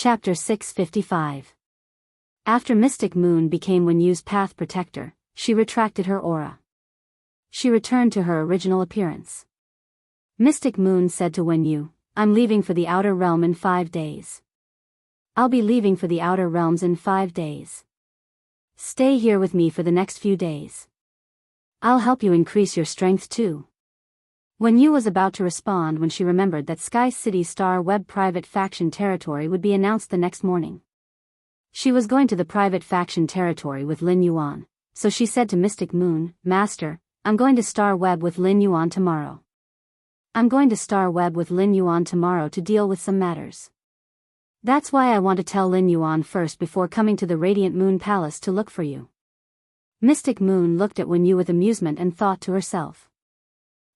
Chapter 655. After Mystic Moon became Wenyu's path protector, she retracted her aura. She returned to her original appearance. Mystic Moon said to Wenyu, "I'm leaving for the outer realm in 5 days. I'll be leaving for the outer realms in 5 days. Stay here with me for the next few days. I'll help you increase your strength too." Wenyu was about to respond when she remembered that Sky City Star Web private faction territory would be announced the next morning. She was going to the private faction territory with Lin Yuan, so she said to Mystic Moon, "Master, I'm going to Star Web with Lin Yuan tomorrow. I'm going to Star Web with Lin Yuan tomorrow to deal with some matters. That's why I want to tell Lin Yuan first before coming to the Radiant Moon Palace to look for you." Mystic Moon looked at Wenyu with amusement and thought to herself.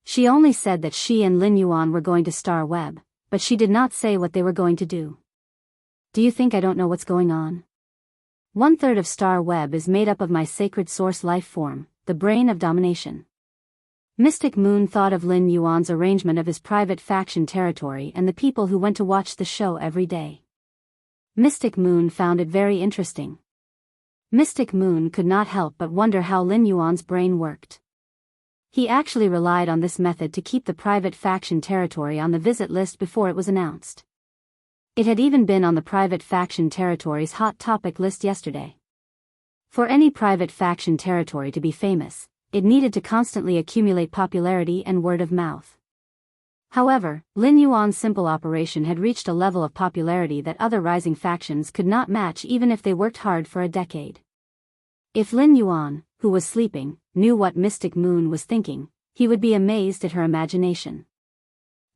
She only said that she and Lin Yuan were going to Star Web, but she did not say what they were going to do. "Do you think I don't know what's going on? 1/3 of Star Web is made up of my sacred source life form, the brain of domination." Mystic Moon thought of Lin Yuan's arrangement of his private faction territory and the people who went to watch the show every day. Mystic Moon found it very interesting. Mystic Moon could not help but wonder how Lin Yuan's brain worked. He actually relied on this method to keep the private faction territory on the visit list before it was announced. It had even been on the private faction territory's hot topic list yesterday. For any private faction territory to be famous, it needed to constantly accumulate popularity and word of mouth. However, Lin Yuan's simple operation had reached a level of popularity that other rising factions could not match even if they worked hard for a decade. If Lin Yuan, who was sleeping, knew what Mystic Moon was thinking, he would be amazed at her imagination.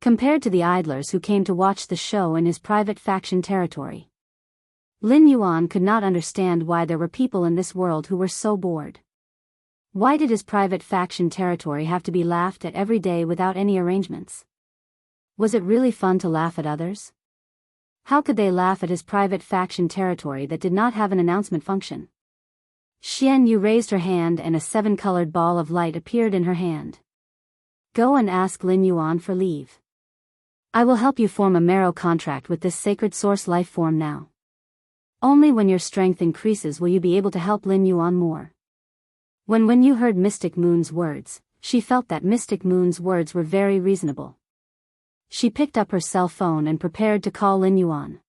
Compared to the idlers who came to watch the show in his private faction territory, Lin Yuan could not understand why there were people in this world who were so bored. Why did his private faction territory have to be laughed at every day without any arrangements? Was it really fun to laugh at others? How could they laugh at his private faction territory that did not have an announcement function? Xian Yu raised her hand and a 7-colored ball of light appeared in her hand. "Go and ask Lin Yuan for leave. I will help you form a marrow contract with this sacred source life form now. Only when your strength increases will you be able to help Lin Yuan more." When Wenyu heard Mystic Moon's words, she felt that Mystic Moon's words were very reasonable. She picked up her cell phone and prepared to call Lin Yuan.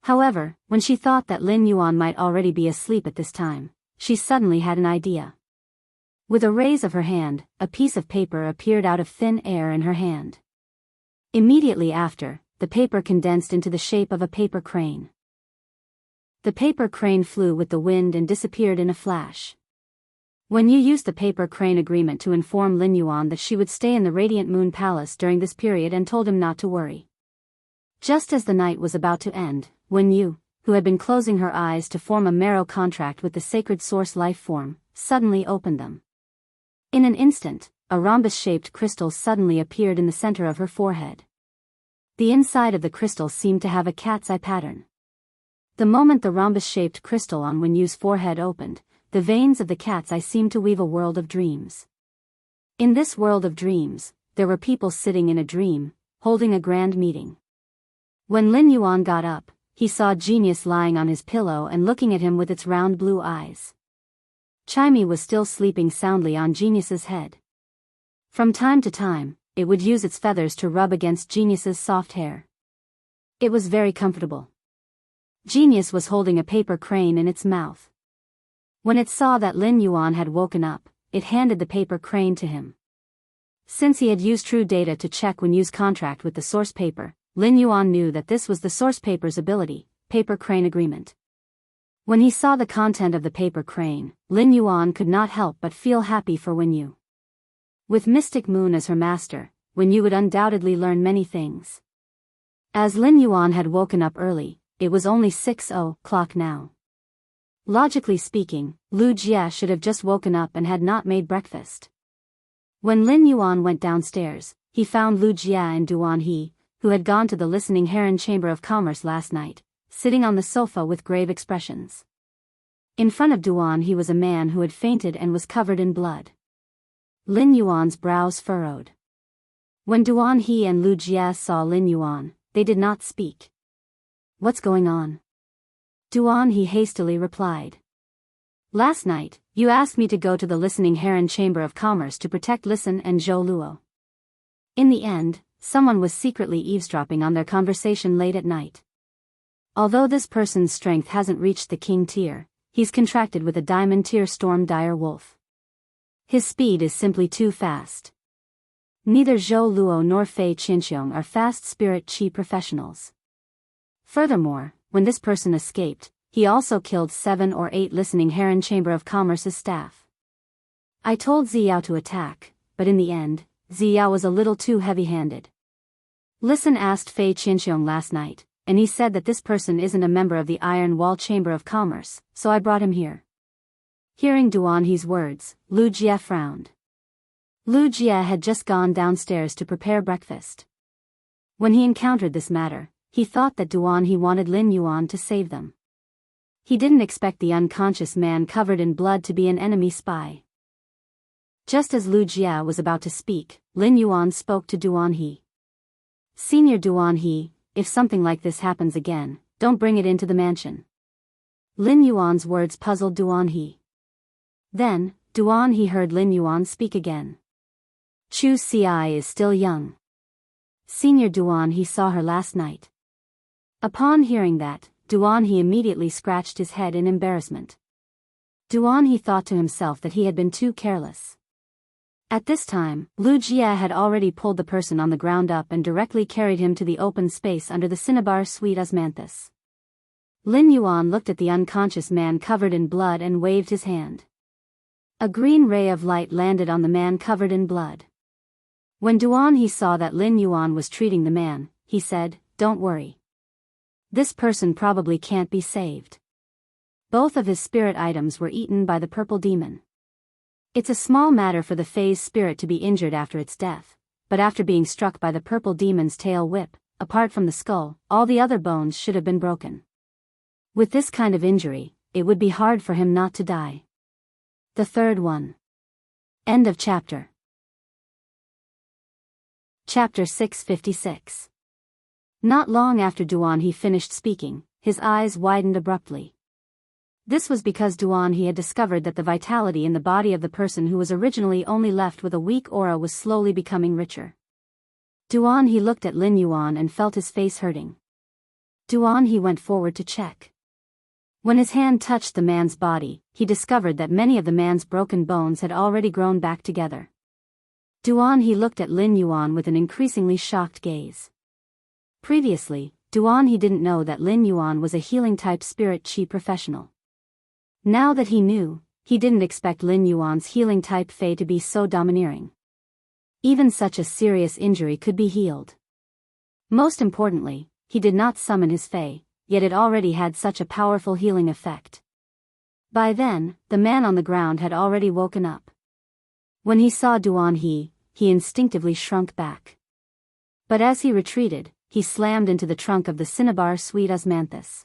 However, when she thought that Lin Yuan might already be asleep at this time, she suddenly had an idea. With a raise of her hand, a piece of paper appeared out of thin air in her hand. Immediately after, the paper condensed into the shape of a paper crane. The paper crane flew with the wind and disappeared in a flash. Wenyu used the paper crane agreement to inform Lin Yuan that she would stay in the Radiant Moon Palace during this period and told him not to worry. Just as the night was about to end, Wenyu, who had been closing her eyes to form a marrow contract with the sacred source life form, suddenly opened them. In an instant, a rhombus-shaped crystal suddenly appeared in the center of her forehead. The inside of the crystal seemed to have a cat's eye pattern. The moment the rhombus-shaped crystal on Wenyu's forehead opened, the veins of the cat's eye seemed to weave a world of dreams. In this world of dreams, there were people sitting in a dream, holding a grand meeting. When Lin Yuan got up, he saw Genius lying on his pillow and looking at him with its round blue eyes. Chimey was still sleeping soundly on Genius's head. From time to time, it would use its feathers to rub against Genius's soft hair. It was very comfortable. Genius was holding a paper crane in its mouth. When it saw that Lin Yuan had woken up, it handed the paper crane to him. Since he had used true data to check Wenyu's contract with the source paper, Lin Yuan knew that this was the source paper's ability, paper crane agreement. When he saw the content of the paper crane, Lin Yuan could not help but feel happy for Wenyu. With Mystic Moon as her master, Wenyu would undoubtedly learn many things. As Lin Yuan had woken up early, it was only 6:00 now. Logically speaking, Lu Jie should have just woken up and had not made breakfast. When Lin Yuan went downstairs, he found Lu Jie and Duan He, who had gone to the Listening Heron Chamber of Commerce last night, sitting on the sofa with grave expressions. In front of Duan He was a man who had fainted and was covered in blood. Lin Yuan's brows furrowed. When Duan He and Lu Jie saw Lin Yuan, they did not speak. what's going on? Duan He hastily replied. Last night, you asked me to go to the Listening Heron Chamber of Commerce to protect Listen and Zhou Luo. In the end, someone was secretly eavesdropping on their conversation late at night. Although this person's strength hasn't reached the king tier, he's contracted with a diamond tier storm dire wolf. His speed is simply too fast. Neither Zhou Luo nor Fei Qinxiong are fast spirit qi professionals. Furthermore, when this person escaped, he also killed 7 or 8 Listening Heron Chamber of Commerce's staff. I told Ziyao to attack, but in the end, Ziyao was a little too heavy-handed. Listen asked Fei Qinxiong last night, and he said that this person isn't a member of the Iron Wall Chamber of Commerce, so I brought him here. Hearing Duan He's words, Lu Jie frowned. Lu Jie had just gone downstairs to prepare breakfast. When he encountered this matter, he thought that Duan He wanted Lin Yuan to save them. He didn't expect the unconscious man covered in blood to be an enemy spy. Just as Lu Jie was about to speak, Lin Yuan spoke to Duan He. Senior Duan He, if something like this happens again, don't bring it into the mansion. Lin Yuan's words puzzled Duan He. Then, Duan He heard Lin Yuan speak again. Chu Ci is still young. Senior Duan He saw her last night. Upon hearing that, Duan He immediately scratched his head in embarrassment. Duan He thought to himself that he had been too careless. At this time, Lu Jie had already pulled the person on the ground up and directly carried him to the open space under the cinnabar sweet osmanthus. Lin Yuan looked at the unconscious man covered in blood and waved his hand. A green ray of light landed on the man covered in blood. When Duan He saw that Lin Yuan was treating the man, he said, "Don't worry. This person probably can't be saved." Both of his spirit items were eaten by the purple demon. It's a small matter for the Fei's spirit to be injured after its death, but after being struck by the purple demon's tail whip, apart from the skull, all the other bones should have been broken. With this kind of injury, it would be hard for him not to die. The third one. End of chapter. Chapter 656. Not long after Duan He finished speaking, his eyes widened abruptly. This was because Duan He had discovered that the vitality in the body of the person who was originally only left with a weak aura was slowly becoming richer. Duan He looked at Lin Yuan and felt his face hurting. Duan He went forward to check. When his hand touched the man's body, he discovered that many of the man's broken bones had already grown back together. Duan He looked at Lin Yuan with an increasingly shocked gaze. Previously, Duan He didn't know that Lin Yuan was a healing-type spirit qi professional. Now that he knew, he didn't expect Lin Yuan's healing-type Fei to be so domineering. Even such a serious injury could be healed. Most importantly, he did not summon his Fei, yet it already had such a powerful healing effect. By then, the man on the ground had already woken up. When he saw Duan He instinctively shrunk back. But as he retreated, he slammed into the trunk of the cinnabar sweet osmanthus.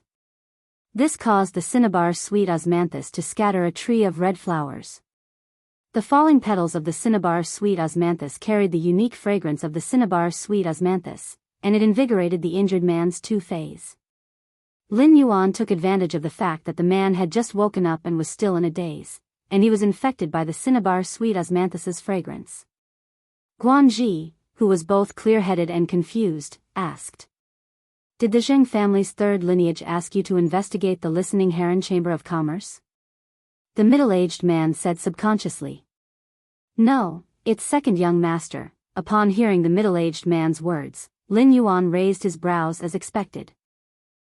This caused the cinnabar sweet osmanthus to scatter a tree of red flowers. The falling petals of the cinnabar sweet osmanthus carried the unique fragrance of the cinnabar sweet osmanthus, and it invigorated the injured man's 2 Feis. Lin Yuan took advantage of the fact that the man had just woken up and was still in a daze, and he was infected by the cinnabar sweet osmanthus's fragrance. Guanji, who was both clear-headed and confused, asked, "Did the Zheng family's 3rd lineage ask you to investigate the Listening Heron Chamber of Commerce?" The middle-aged man said subconsciously. "No, its 2nd young master." Upon hearing the middle-aged man's words, Lin Yuan raised his brows as expected.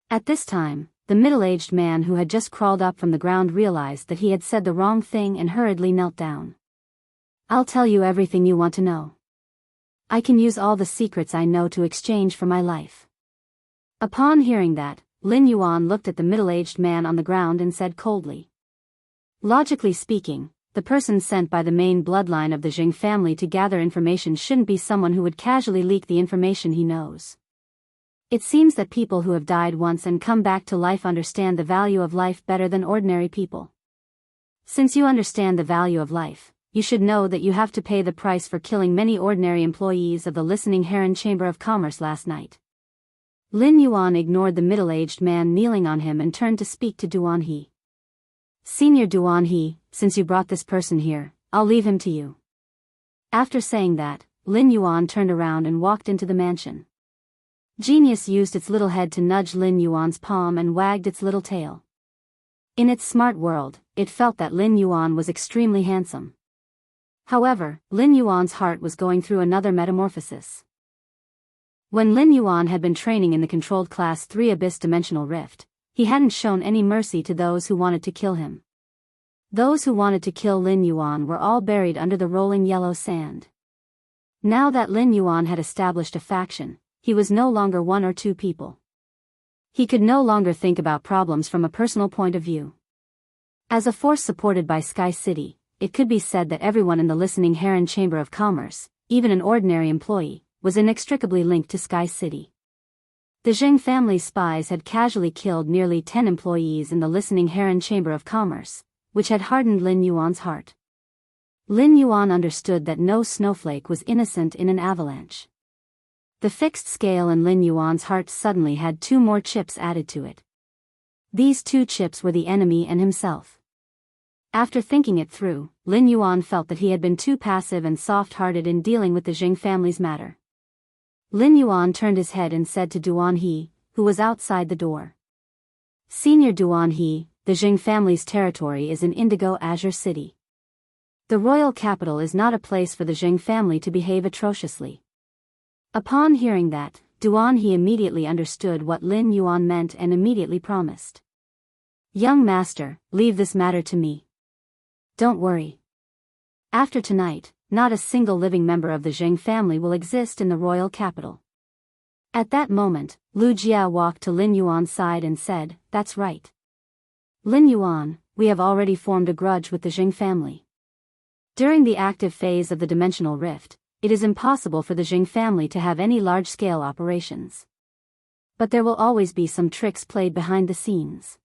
At this time, the middle-aged man who had just crawled up from the ground realized that he had said the wrong thing and hurriedly knelt down. "I'll tell you everything you want to know. I can use all the secrets I know to exchange for my life." Upon hearing that, Lin Yuan looked at the middle-aged man on the ground and said coldly, "Logically speaking, the person sent by the main bloodline of the Zheng family to gather information shouldn't be someone who would casually leak the information he knows. It seems that people who have died once and come back to life understand the value of life better than ordinary people. Since you understand the value of life, you should know that you have to pay the price for killing many ordinary employees of the Listening Heron Chamber of Commerce last night." Lin Yuan ignored the middle-aged man kneeling on him and turned to speak to Duan He. Senior Duan He, since you brought this person here, I'll leave him to you. After saying that, Lin Yuan turned around and walked into the mansion. Genius used its little head to nudge Lin Yuan's palm and wagged its little tail. In its smart world, it felt that Lin Yuan was extremely handsome. However, Lin Yuan's heart was going through another metamorphosis. When Lin Yuan had been training in the controlled Class 3 Abyss Dimensional Rift, he hadn't shown any mercy to those who wanted to kill him. Those who wanted to kill Lin Yuan were all buried under the rolling yellow sand. Now that Lin Yuan had established a faction, he was no longer one or two people. He could no longer think about problems from a personal point of view. As a force supported by Sky City, it could be said that everyone in the Listening Heron Chamber of Commerce, even an ordinary employee, was inextricably linked to Sky City. The Zheng family's spies had casually killed nearly 10 employees in the Listening Heron Chamber of Commerce, which had hardened Lin Yuan's heart. Lin Yuan understood that no snowflake was innocent in an avalanche. The fixed scale in Lin Yuan's heart suddenly had 2 more chips added to it. These 2 chips were the enemy and himself. After thinking it through, Lin Yuan felt that he had been too passive and soft-hearted in dealing with the Zheng family's matter. Lin Yuan turned his head and said to Duan He, who was outside the door. Senior Duan He, the Zheng family's territory is in Indigo Azure City. The royal capital is not a place for the Zheng family to behave atrociously. Upon hearing that, Duan He immediately understood what Lin Yuan meant and immediately promised. Young master, leave this matter to me. Don't worry. After tonight, not a single living member of the Zheng family will exist in the royal capital. At that moment, Lu Jia walked to Lin Yuan's side and said, That's right. Lin Yuan, we have already formed a grudge with the Zheng family. During the active phase of the dimensional rift, it is impossible for the Zheng family to have any large-scale operations. But there will always be some tricks played behind the scenes.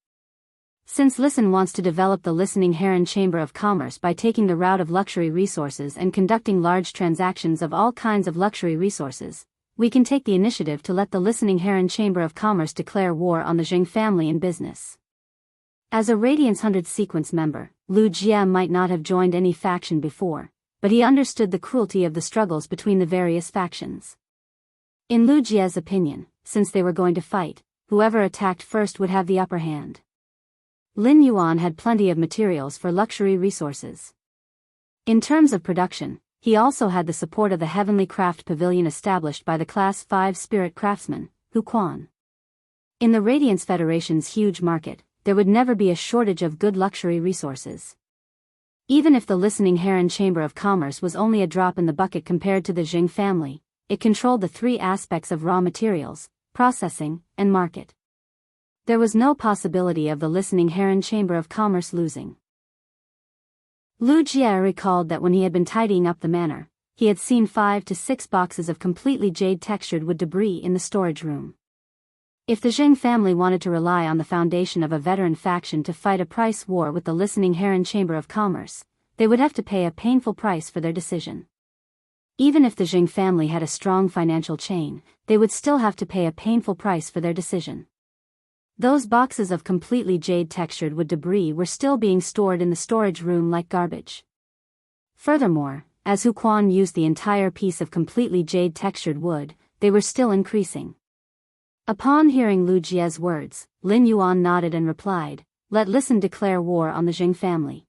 Since Listen wants to develop the Listening Heron Chamber of Commerce by taking the route of luxury resources and conducting large transactions of all kinds of luxury resources, we can take the initiative to let the Listening Heron Chamber of Commerce declare war on the Zheng family and business. As a Radiance 100 sequence member, Lu Jia might not have joined any faction before, but he understood the cruelty of the struggles between the various factions. In Lu Jia's opinion, since they were going to fight, whoever attacked first would have the upper hand. Lin Yuan had plenty of materials for luxury resources. In terms of production, he also had the support of the Heavenly Craft Pavilion established by the Class 5 Spirit Craftsman, Hu Quan. In the Radiance Federation's huge market, there would never be a shortage of good luxury resources. Even if the Listening Heron Chamber of Commerce was only a drop in the bucket compared to the Zheng family, it controlled the 3 aspects of raw materials, processing, and market. There was no possibility of the Listening Heron Chamber of Commerce losing. Lu Jia recalled that when he had been tidying up the manor, he had seen 5 to 6 boxes of completely jade-textured wood debris in the storage room. If the Zheng family wanted to rely on the foundation of a veteran faction to fight a price war with the Listening Heron Chamber of Commerce, they would have to pay a painful price for their decision. Even if the Zheng family had a strong financial chain, they would still have to pay a painful price for their decision. Those boxes of completely jade-textured wood debris were still being stored in the storage room like garbage. Furthermore, as Hu Quan used the entire piece of completely jade-textured wood, they were still increasing. Upon hearing Lu Jia's words, Lin Yuan nodded and replied, Let Listen declare war on the Zheng family.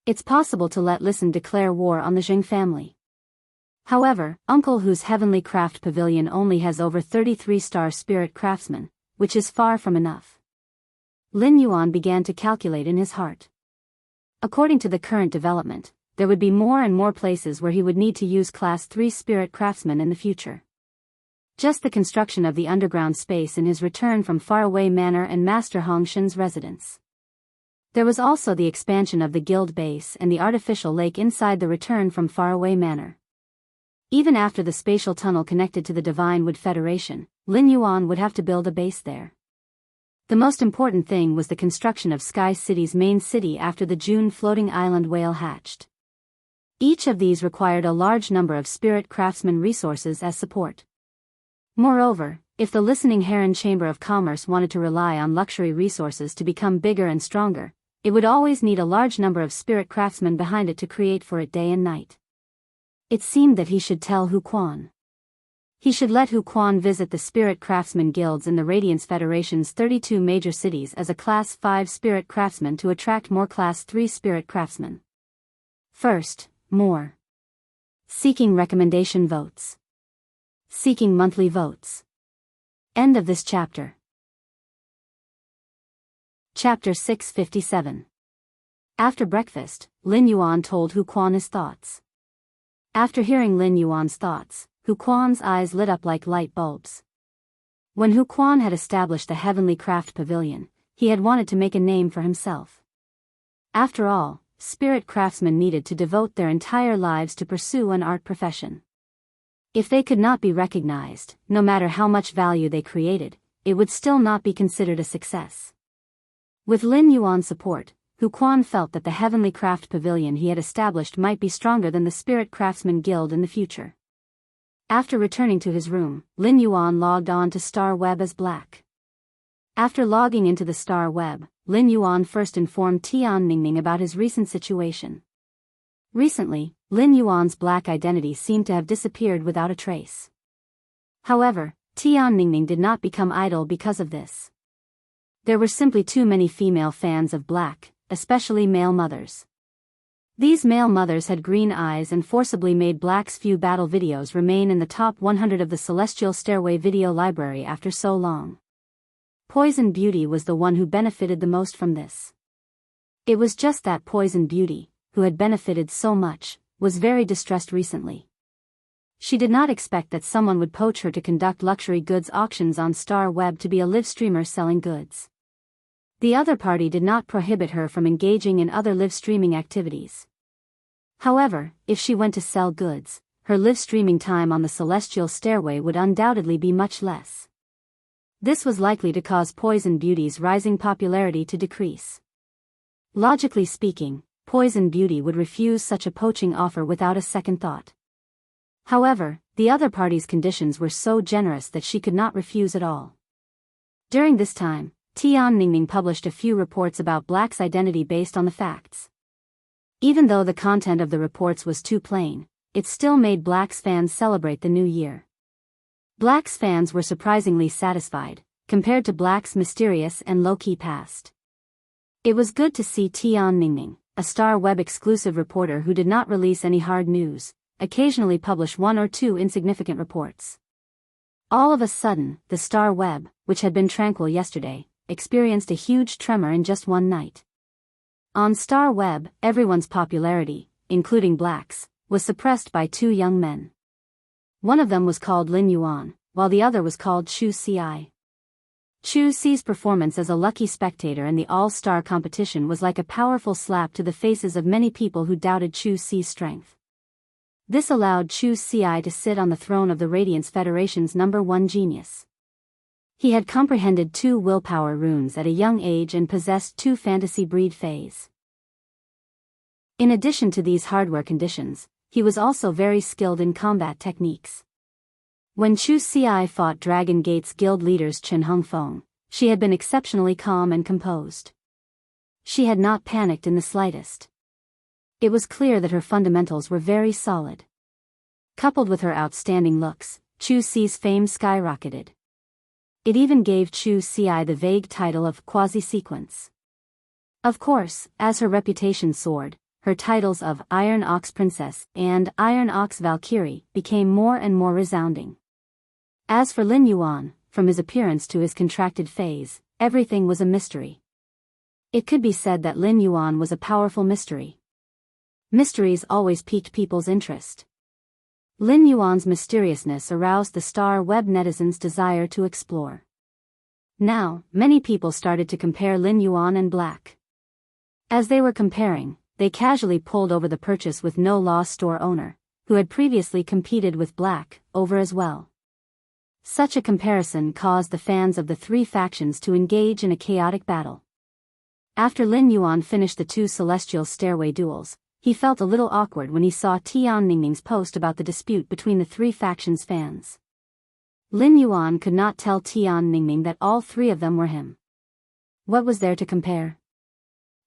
It's possible to let Listen declare war on the Zheng family. However, Uncle Hu's Heavenly Craft Pavilion only has over 33-star spirit craftsmen, which is far from enough. Lin Yuan began to calculate in his heart. According to the current development, there would be more and more places where he would need to use Class 3 spirit craftsmen in the future. Just the construction of the underground space in his return from Faraway Manor and Master Hongshen's residence. There was also the expansion of the guild base and the artificial lake inside the return from Faraway Manor. Even after the spatial tunnel connected to the Divine Wood Federation, Lin Yuan would have to build a base there. The most important thing was the construction of Sky City's main city after the June floating island whale hatched. Each of these required a large number of spirit craftsman resources as support. Moreover, If the listening Heron Chamber of Commerce wanted to rely on luxury resources to become bigger and stronger, it would always need a large number of spirit craftsmen behind it to create for it day and night. It seemed that he should tell Hu Quan. He should let Hu Quan visit the Spirit Craftsman Guilds in the Radiance Federation's 32 major cities as a Class 5 Spirit Craftsman to attract more Class 3 Spirit Craftsmen. First, more. Seeking recommendation votes. Seeking monthly votes. End of this chapter. Chapter 657. After breakfast, Lin Yuan told Hu Quan his thoughts. After hearing Lin Yuan's thoughts, Hu Quan's eyes lit up like light bulbs. When Hu Quan had established the Heavenly Craft Pavilion, he had wanted to make a name for himself. After all, spirit craftsmen needed to devote their entire lives to pursue an art profession. If they could not be recognized, no matter how much value they created, it would still not be considered a success. With Lin Yuan's support, Hu Quan felt that the Heavenly Craft Pavilion he had established might be stronger than the Spirit Craftsman Guild in the future. After returning to his room, Lin Yuan logged on to Star Web as Black. After logging into the Star Web, Lin Yuan first informed Tian Ningning about his recent situation. Recently, Lin Yuan's black identity seemed to have disappeared without a trace. However, Tian Ningning did not become idle because of this. There were simply too many female fans of Black, especially male mothers. These male mothers had green eyes and forcibly made Black's few battle videos remain in the top 100 of the Celestial Stairway video library after so long. Poison Beauty was the one who benefited the most from this. It was just that Poison Beauty, who had benefited so much, was very distressed recently. She did not expect that someone would poach her to conduct luxury goods auctions on Star Web to be a live streamer selling goods. The other party did not prohibit her from engaging in other live streaming activities. However, if she went to sell goods, her live streaming time on the Celestial Stairway would undoubtedly be much less. This was likely to cause Poison Beauty's rising popularity to decrease. Logically speaking, Poison Beauty would refuse such a poaching offer without a second thought. However, the other party's conditions were so generous that she could not refuse at all. During this time, Tian Ningning published a few reports about Black's identity based on the facts. Even though the content of the reports was too plain, it still made Black's fans celebrate the new year. Black's fans were surprisingly satisfied, compared to Black's mysterious and low-key past. It was good to see Tian Ningning, a Star Web exclusive reporter who did not release any hard news, occasionally publish one or two insignificant reports. All of a sudden, the Star Web, which had been tranquil yesterday, experienced a huge tremor in just one night. On Star Web, everyone's popularity, including Black's, was suppressed by two young men. One of them was called Lin Yuan, while the other was called Chu Ci. Chu Ci's performance as a lucky spectator in the all-star competition was like a powerful slap to the faces of many people who doubted Chu Ci's strength. This allowed Chu Ci to sit on the throne of the Radiance Federation's #1 genius. He had comprehended 2 willpower runes at a young age and possessed 2 fantasy breed phase. In addition to these hardware conditions, he was also very skilled in combat techniques. When Chu Ci fought Dragon Gate's guild leaders Chen Hongfeng, she had been exceptionally calm and composed. She had not panicked in the slightest. It was clear that her fundamentals were very solid. Coupled with her outstanding looks, Chu Ci's fame skyrocketed. It even gave Chu Ci the vague title of Quasi-Sequence. Of course, as her reputation soared, her titles of Iron Ox Princess and Iron Ox Valkyrie became more and more resounding. As for Lin Yuan, from his appearance to his contracted phase, everything was a mystery. It could be said that Lin Yuan was a powerful mystery. Mysteries always piqued people's interest. Lin Yuan's mysteriousness aroused the Star Web netizens' desire to explore. Now, many people started to compare Lin Yuan and Black. As they were comparing, they casually pulled over the purchase with no law store owner, who had previously competed with Black, over as well. Such a comparison caused the fans of the 3 factions to engage in a chaotic battle. After Lin Yuan finished the 2 Celestial Stairway duels, he felt a little awkward when he saw Tian Ningning's post about the dispute between the 3 factions' fans. Lin Yuan could not tell Tian Ningming that all three of them were him. What was there to compare?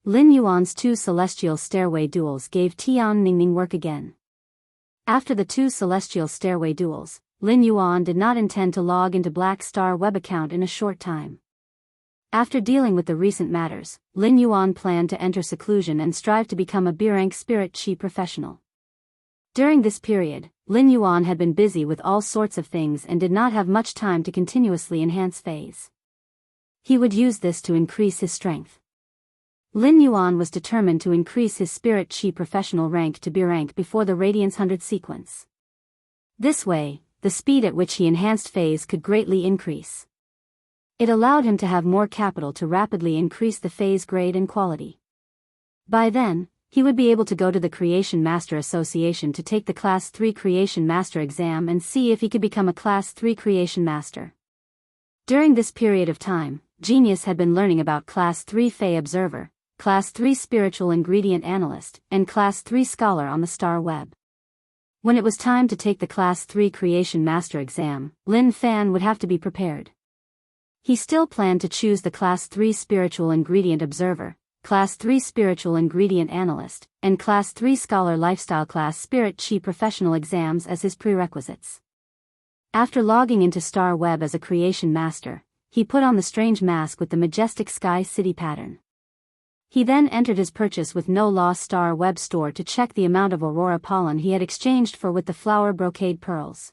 Lin Yuan's 2 celestial stairway duels gave Tian Ningming work again. After the 2 celestial stairway duels, Lin Yuan did not intend to log into Black Star web account in a short time. After dealing with the recent matters, Lin Yuan planned to enter seclusion and strive to become a B-rank spirit chi professional. During this period, Lin Yuan had been busy with all sorts of things and did not have much time to continuously enhance phase. He would use this to increase his strength. Lin Yuan was determined to increase his spirit chi professional rank to B rank before the Radiance 100 sequence. This way, the speed at which he enhanced phase could greatly increase. It allowed him to have more capital to rapidly increase the phase grade and quality. By then, he would be able to go to the Creation Master Association to take the Class 3 Creation Master exam and see if he could become a Class 3 Creation Master. During this period of time, Genius had been learning about Class 3 Fey Observer, Class 3 Spiritual Ingredient Analyst, and Class 3 Scholar on the Star Web. When it was time to take the Class 3 Creation Master exam, Lin Fan would have to be prepared. He still planned to choose the Class 3 Spiritual Ingredient Observer, Class 3 Spiritual Ingredient Analyst, and Class 3 Scholar Lifestyle Class Spirit Chi Professional exams as his prerequisites. After logging into Star Web as a Creation Master, he put on the strange mask with the majestic Sky City pattern. He then entered his purchase with No Loss Star Web store to check the amount of Aurora pollen he had exchanged for with the flower brocade pearls.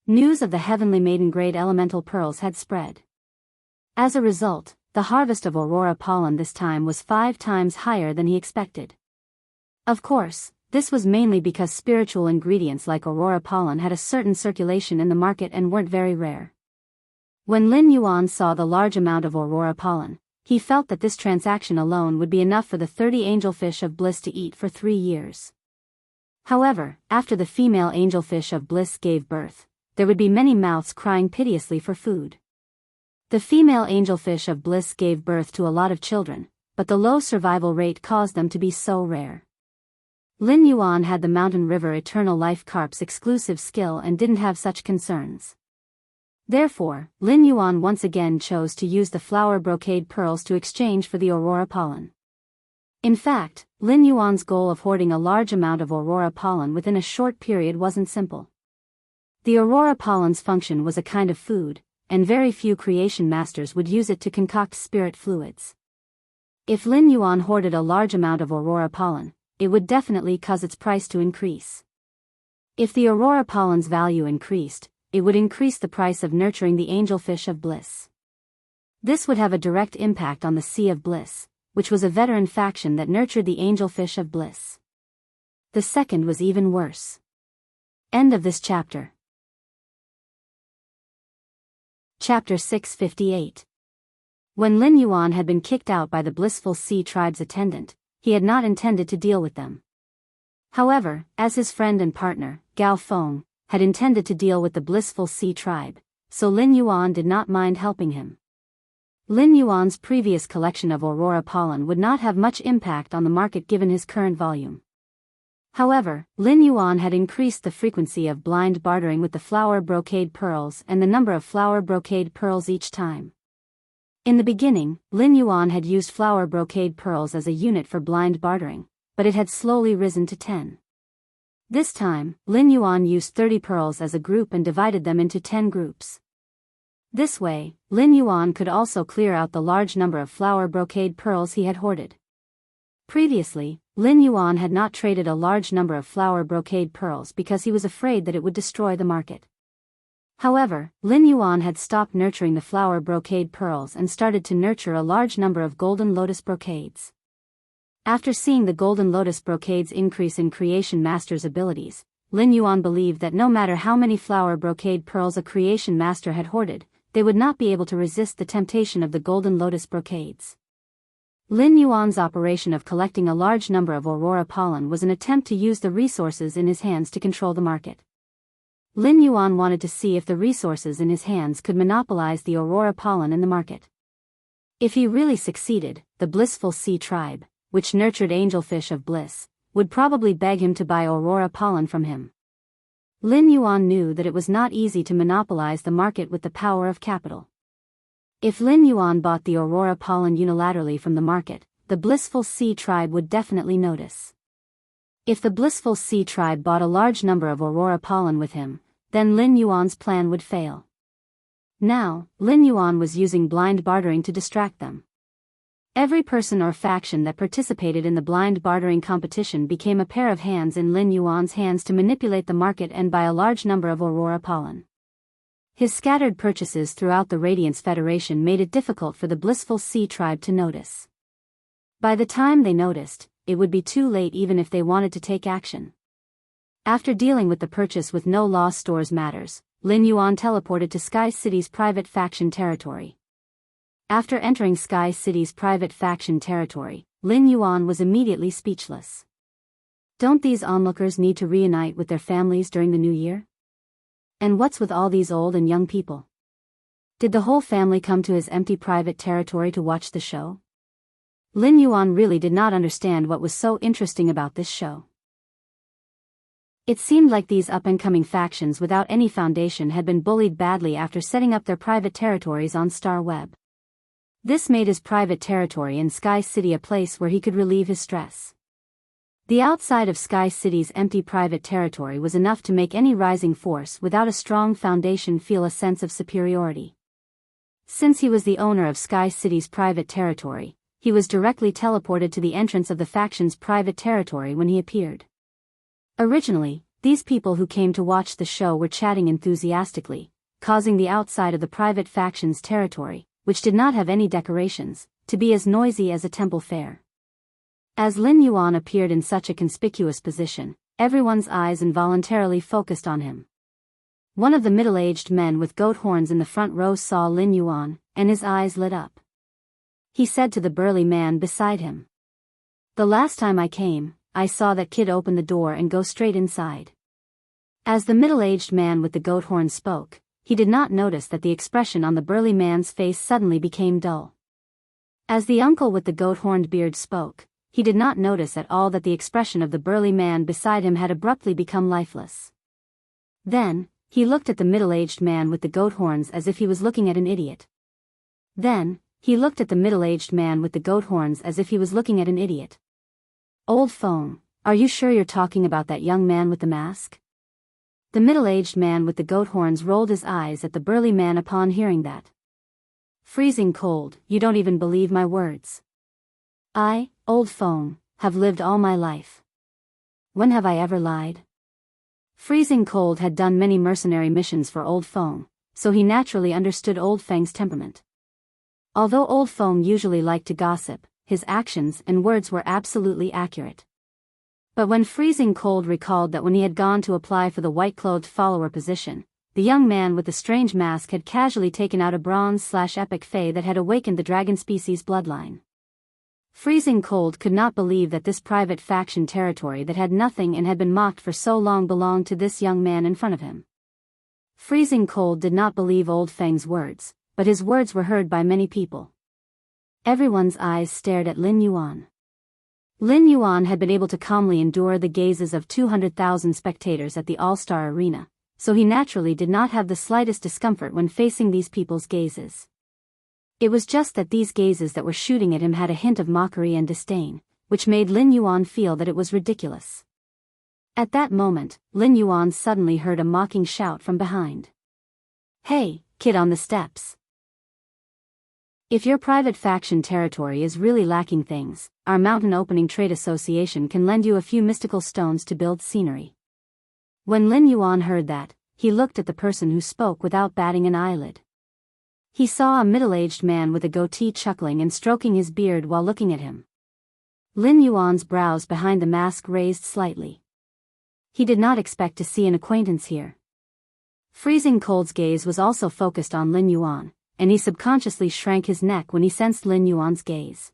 News of the Heavenly Maiden grade elemental pearls had spread. As a result, the harvest of Aurora pollen this time was 5 times higher than he expected. Of course, this was mainly because spiritual ingredients like Aurora pollen had a certain circulation in the market and weren't very rare. When Lin Yuan saw the large amount of Aurora pollen, he felt that this transaction alone would be enough for the 30 angelfish of bliss to eat for 3 years. However, after the female angelfish of bliss gave birth, there would be many mouths crying piteously for food. The female angelfish of bliss gave birth to a lot of children, but the low survival rate caused them to be so rare. Lin Yuan had the Mountain River Eternal Life Carp's exclusive skill and didn't have such concerns. Therefore, Lin Yuan once again chose to use the flower brocade pearls to exchange for the Aurora pollen. In fact, Lin Yuan's goal of hoarding a large amount of Aurora pollen within a short period wasn't simple. The Aurora pollen's function was a kind of food, and very few creation masters would use it to concoct spirit fluids. If Lin Yuan hoarded a large amount of Aurora pollen, it would definitely cause its price to increase. If the Aurora pollen's value increased, it would increase the price of nurturing the angelfish of bliss. This would have a direct impact on the Sea of Bliss, which was a veteran faction that nurtured the angelfish of bliss. The second was even worse. End of this chapter. Chapter 658. When Lin Yuan had been kicked out by the Blissful Sea Tribe's attendant, he had not intended to deal with them. However, as his friend and partner, Gao Feng, had intended to deal with the Blissful Sea Tribe, so Lin Yuan did not mind helping him. Lin Yuan's previous collection of Aurora pollen would not have much impact on the market given his current volume. However, Lin Yuan had increased the frequency of blind bartering with the flower brocade pearls and the number of flower brocade pearls each time. In the beginning, Lin Yuan had used flower brocade pearls as a unit for blind bartering, but it had slowly risen to 10. This time, Lin Yuan used 30 pearls as a group and divided them into 10 groups. This way, Lin Yuan could also clear out the large number of flower brocade pearls he had hoarded. Previously, Lin Yuan had not traded a large number of flower brocade pearls because he was afraid that it would destroy the market. However, Lin Yuan had stopped nurturing the flower brocade pearls and started to nurture a large number of golden lotus brocades. After seeing the golden lotus brocades increase in Creation Master's abilities, Lin Yuan believed that no matter how many flower brocade pearls a Creation Master had hoarded, they would not be able to resist the temptation of the golden lotus brocades. Lin Yuan's operation of collecting a large number of Aurora pollen was an attempt to use the resources in his hands to control the market. Lin Yuan wanted to see if the resources in his hands could monopolize the Aurora pollen in the market. If he really succeeded, the Blissful Sea Tribe, which nurtured angelfish of bliss, would probably beg him to buy Aurora pollen from him. Lin Yuan knew that it was not easy to monopolize the market with the power of capital. If Lin Yuan bought the Aurora pollen unilaterally from the market, the Blissful Sea tribe would definitely notice. If the Blissful Sea tribe bought a large number of Aurora pollen with him, then Lin Yuan's plan would fail. Now, Lin Yuan was using blind bartering to distract them. Every person or faction that participated in the blind bartering competition became a pair of hands in Lin Yuan's hands to manipulate the market and buy a large number of Aurora pollen. His scattered purchases throughout the Radiance Federation made it difficult for the Blissful Sea tribe to notice. By the time they noticed, it would be too late even if they wanted to take action. After dealing with the purchase with no loss stores matters, Lin Yuan teleported to Sky City's private faction territory. After entering Sky City's private faction territory, Lin Yuan was immediately speechless. Don't these onlookers need to reunite with their families during the new year? And what's with all these old and young people? Did the whole family come to his empty private territory to watch the show? Lin Yuan really did not understand what was so interesting about this show. It seemed like these up-and-coming factions without any foundation had been bullied badly after setting up their private territories on Star Web. This made his private territory in Sky City a place where he could relieve his stress. The outside of Sky City's empty private territory was enough to make any rising force without a strong foundation feel a sense of superiority. Since he was the owner of Sky City's private territory, he was directly teleported to the entrance of the faction's private territory when he appeared. Originally, these people who came to watch the show were chatting enthusiastically, causing the outside of the private faction's territory, which did not have any decorations, to be as noisy as a temple fair. As Lin Yuan appeared in such a conspicuous position, everyone's eyes involuntarily focused on him. One of the middle-aged men with goat horns in the front row saw Lin Yuan, and his eyes lit up. He said to the burly man beside him, "The last time I came, I saw that kid open the door and go straight inside." As the middle-aged man with the goat horns spoke, he did not notice that the expression on the burly man's face suddenly became dull. As the uncle with the goat-horned beard spoke, he did not notice at all that the expression of the burly man beside him had abruptly become lifeless. Then, he looked at the middle-aged man with the goat horns as if he was looking at an idiot. "Old phone, are you sure you're talking about that young man with the mask?" The middle-aged man with the goat horns rolled his eyes at the burly man upon hearing that. "Freezing cold, you don't even believe my words. I, old phone, have lived all my life. When have I ever lied?" Freezing Cold had done many mercenary missions for Old Phone, so he naturally understood Old Feng's temperament. Although Old Phone usually liked to gossip, his actions and words were absolutely accurate. But when Freezing Cold recalled that when he had gone to apply for the white-clothed follower position, the young man with the strange mask had casually taken out a bronze/epic fae that had awakened the dragon species bloodline. Freezing Cold could not believe that this private faction territory that had nothing and had been mocked for so long belonged to this young man in front of him. Freezing Cold did not believe Old Feng's words, but his words were heard by many people. Everyone's eyes stared at Lin Yuan. Lin Yuan had been able to calmly endure the gazes of 200,000 spectators at the All-Star Arena, so he naturally did not have the slightest discomfort when facing these people's gazes. It was just that these gazes that were shooting at him had a hint of mockery and disdain, which made Lin Yuan feel that it was ridiculous. At that moment, Lin Yuan suddenly heard a mocking shout from behind. "Hey, kid on the steps. If your private faction territory is really lacking things, our Mountain Opening Trade Association can lend you a few mystical stones to build scenery." When Lin Yuan heard that, he looked at the person who spoke without batting an eyelid. He saw a middle-aged man with a goatee chuckling and stroking his beard while looking at him. Lin Yuan's brows behind the mask raised slightly. He did not expect to see an acquaintance here. Freezing Cold's gaze was also focused on Lin Yuan, and he subconsciously shrank his neck when he sensed Lin Yuan's gaze.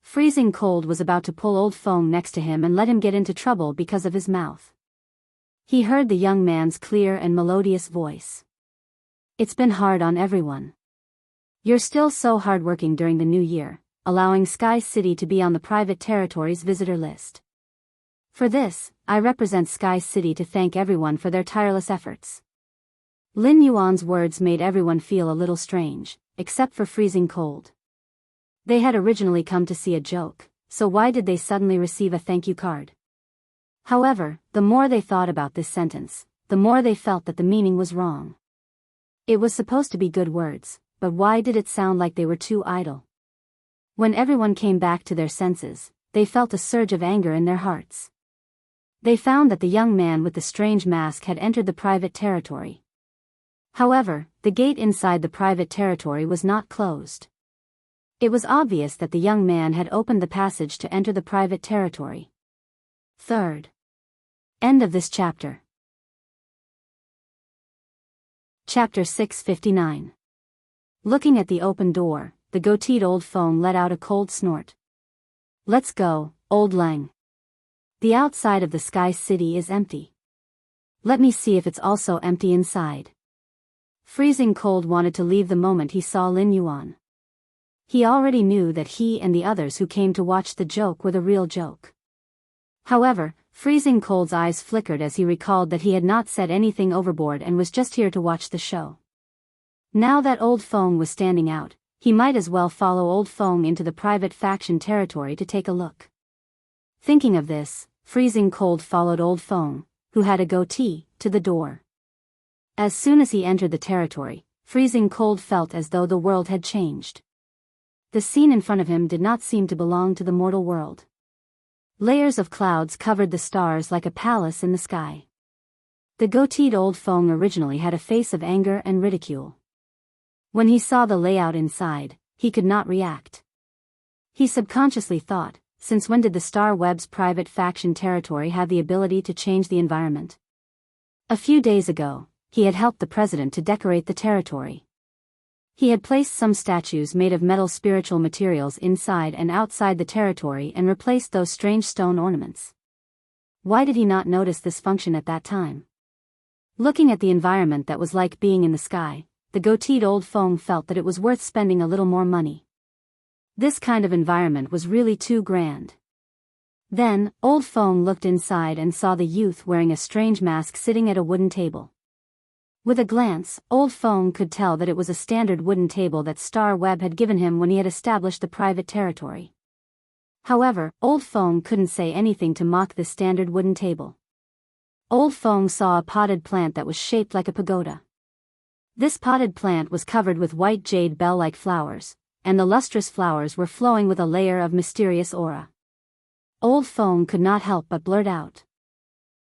Freezing Cold was about to pull Old Feng next to him and let him get into trouble because of his mouth. He heard the young man's clear and melodious voice. "It's been hard on everyone. You're still so hardworking during the new year, allowing Sky City to be on the private territory's visitor list. For this, I represent Sky City to thank everyone for their tireless efforts. Lin Yuan's words made everyone feel a little strange, except for Freezing Cold. They had originally come to see a joke, so why did they suddenly receive a thank you card? However, the more they thought about this sentence, the more they felt that the meaning was wrong. It was supposed to be good words, but why did it sound like they were too idle? When everyone came back to their senses, they felt a surge of anger in their hearts. They found that the young man with the strange mask had entered the private territory. However, the gate inside the private territory was not closed. It was obvious that the young man had opened the passage to enter the private territory. Third. End of this chapter. Chapter 659. Looking at the open door, the goateed old Feng let out a cold snort. Let's go, old Lang. The outside of the Sky City is empty. Let me see if it's also empty inside. Freezing Cold wanted to leave the moment he saw Lin Yuan. He already knew that he and the others who came to watch the joke were the real joke. However, Freezing Cold's eyes flickered as he recalled that he had not said anything overboard and was just here to watch the show. Now that Old Feng was standing out, he might as well follow Old Feng into the private faction territory to take a look. Thinking of this, Freezing Cold followed Old Feng, who had a goatee, to the door. As soon as he entered the territory, Freezing Cold felt as though the world had changed. The scene in front of him did not seem to belong to the mortal world. Layers of clouds covered the stars like a palace in the sky. The goateed Old Feng originally had a face of anger and ridicule. When he saw the layout inside, he could not react. He subconsciously thought, since when did the Star Web's private faction territory have the ability to change the environment? A few days ago, he had helped the president to decorate the territory. He had placed some statues made of metal spiritual materials inside and outside the territory and replaced those strange stone ornaments. Why did he not notice this function at that time? Looking at the environment that was like being in the sky, the goateed Old Feng felt that it was worth spending a little more money. This kind of environment was really too grand. Then, Old Feng looked inside and saw the youth wearing a strange mask sitting at a wooden table. With a glance, Old Feng could tell that it was a standard wooden table that Star Web had given him when he had established the private territory. However, Old Feng couldn't say anything to mock this standard wooden table. Old Feng saw a potted plant that was shaped like a pagoda. This potted plant was covered with white jade bell-like flowers, and the lustrous flowers were flowing with a layer of mysterious aura. Old Feng could not help but blurt out.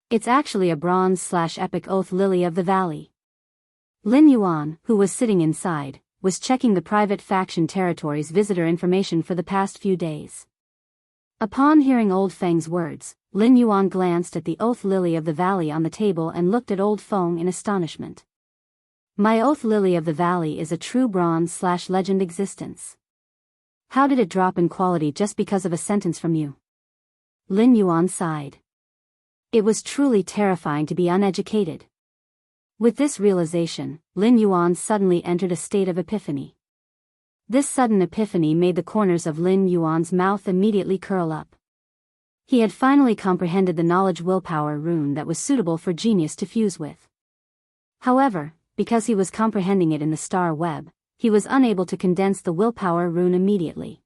It's actually a bronze/epic oath lily of the valley. Lin Yuan, who was sitting inside, was checking the private faction territory's visitor information for the past few days. Upon hearing Old Feng's words, Lin Yuan glanced at the oath lily of the valley on the table and looked at Old Feng in astonishment. My oath lily of the valley is a true bronze/legend existence. How did it drop in quality just because of a sentence from you? Lin Yuan sighed. It was truly terrifying to be uneducated. With this realization, Lin Yuan suddenly entered a state of epiphany. This sudden epiphany made the corners of Lin Yuan's mouth immediately curl up. He had finally comprehended the knowledge willpower rune that was suitable for genius to fuse with. However, because he was comprehending it in the Star Web, he was unable to condense the willpower rune immediately.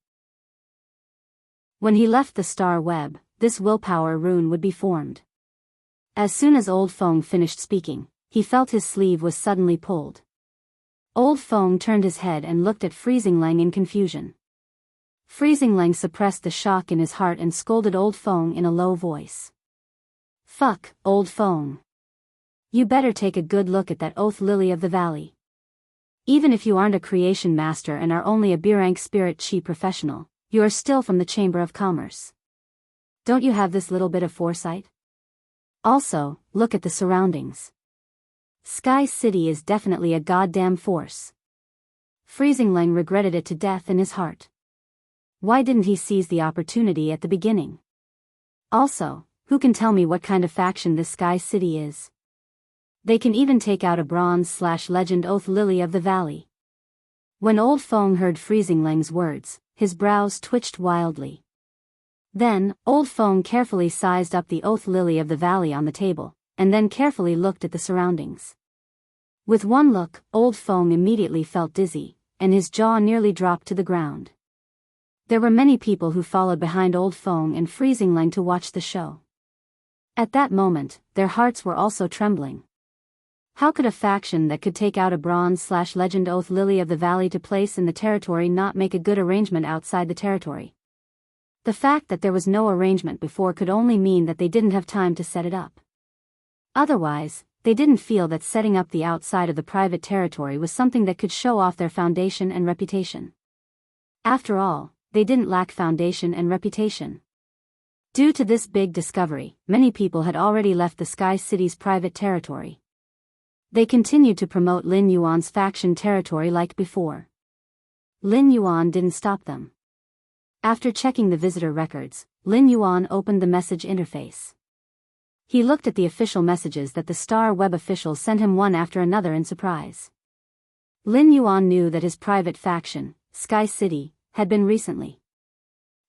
When he left the Star Web, this willpower rune would be formed. As soon as Old Feng finished speaking, he felt his sleeve was suddenly pulled. Old Feng turned his head and looked at Freezing Lang in confusion. Freezing Lang suppressed the shock in his heart and scolded Old Feng in a low voice. Fuck, Old Feng. You better take a good look at that oath lily of the valley. Even if you aren't a creation master and are only a B-rank spirit chi professional, you are still from the Chamber of Commerce. Don't you have this little bit of foresight? Also, look at the surroundings. Sky City is definitely a goddamn force. Freezing Lang regretted it to death in his heart. Why didn't he seize the opportunity at the beginning? Also, who can tell me what kind of faction this Sky City is? They can even take out a bronze/legend oath lily of the valley. When Old Feng heard Freezing Lang's words, his brows twitched wildly. Then, Old Feng carefully sized up the oath lily of the valley on the table, and then carefully looked at the surroundings. With one look, Old Feng immediately felt dizzy, and his jaw nearly dropped to the ground. There were many people who followed behind Old Feng and Freezing Lang to watch the show. At that moment, their hearts were also trembling. How could a faction that could take out a bronze/legend oath lily of the valley to place in the territory not make a good arrangement outside the territory? The fact that there was no arrangement before could only mean that they didn't have time to set it up. Otherwise, they didn't feel that setting up the outside of the private territory was something that could show off their foundation and reputation. After all, they didn't lack foundation and reputation. Due to this big discovery, many people had already left the Sky City's private territory. They continued to promote Lin Yuan's faction territory like before. Lin Yuan didn't stop them. After checking the visitor records, Lin Yuan opened the message interface. He looked at the official messages that the Star Web officials sent him one after another in surprise. Lin Yuan knew that his private faction, Sky City, had been recently.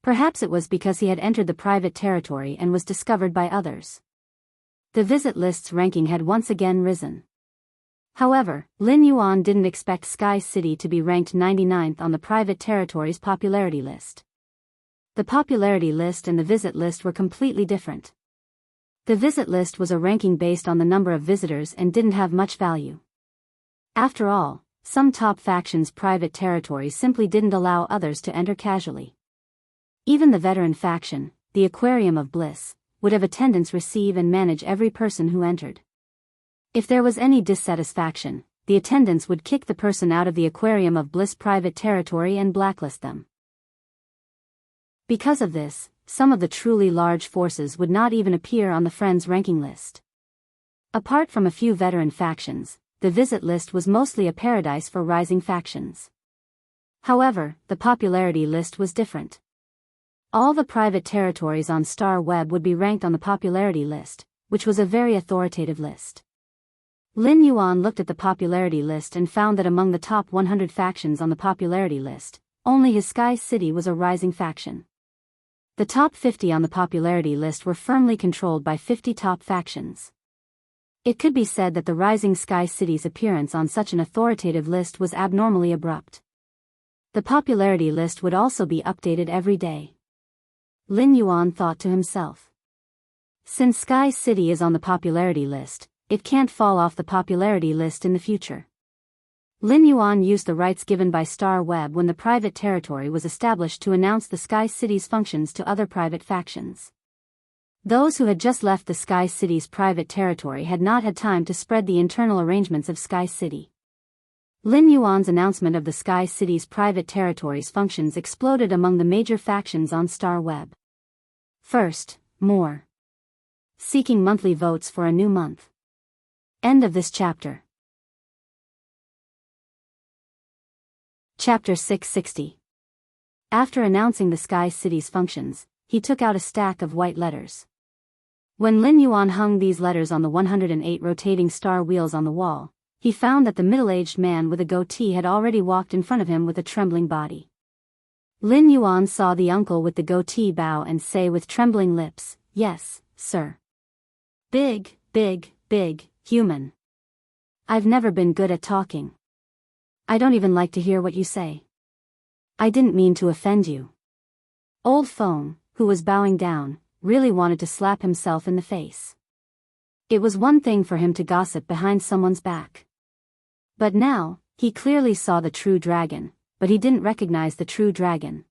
Perhaps it was because he had entered the private territory and was discovered by others. The visit list's ranking had once again risen. However, Lin Yuan didn't expect Sky City to be ranked 99th on the private territory's popularity list. The popularity list and the visit list were completely different. The visit list was a ranking based on the number of visitors and didn't have much value. After all, some top factions' private territories simply didn't allow others to enter casually. Even the veteran faction, the Aquarium of Bliss, would have attendants receive and manage every person who entered. If there was any dissatisfaction, the attendants would kick the person out of the Aquarium of Bliss private territory and blacklist them. Because of this, some of the truly large forces would not even appear on the Friends ranking list. Apart from a few veteran factions, the visit list was mostly a paradise for rising factions. However, the popularity list was different. All the private territories on Star Web would be ranked on the popularity list, which was a very authoritative list. Lin Yuan looked at the popularity list and found that among the top 100 factions on the popularity list, only his Sky City was a rising faction. The top 50 on the popularity list were firmly controlled by 50 top factions. It could be said that the rising Sky City's appearance on such an authoritative list was abnormally abrupt. The popularity list would also be updated every day. Lin Yuan thought to himself. Since Sky City is on the popularity list, it can't fall off the popularity list in the future. Lin Yuan used the rights given by Star Web when the private territory was established to announce the Sky City's functions to other private factions. Those who had just left the Sky City's private territory had not had time to spread the internal arrangements of Sky City. Lin Yuan's announcement of the Sky City's private territory's functions exploded among the major factions on Star Web. First, more. Seeking monthly votes for a new month. End of this chapter. Chapter 660. After announcing the Sky City's functions, he took out a stack of white letters. When Lin Yuan hung these letters on the 108 rotating star wheels on the wall, he found that the middle-aged man with a goatee had already walked in front of him with a trembling body. Lin Yuan saw the uncle with the goatee bow and say with trembling lips, "Yes, sir." Big, human. I've never been good at talking. I don't even like to hear what you say. I didn't mean to offend you. Old Feng, who was bowing down, really wanted to slap himself in the face. It was one thing for him to gossip behind someone's back. But now, he clearly saw the true dragon, but he didn't recognize the true dragon.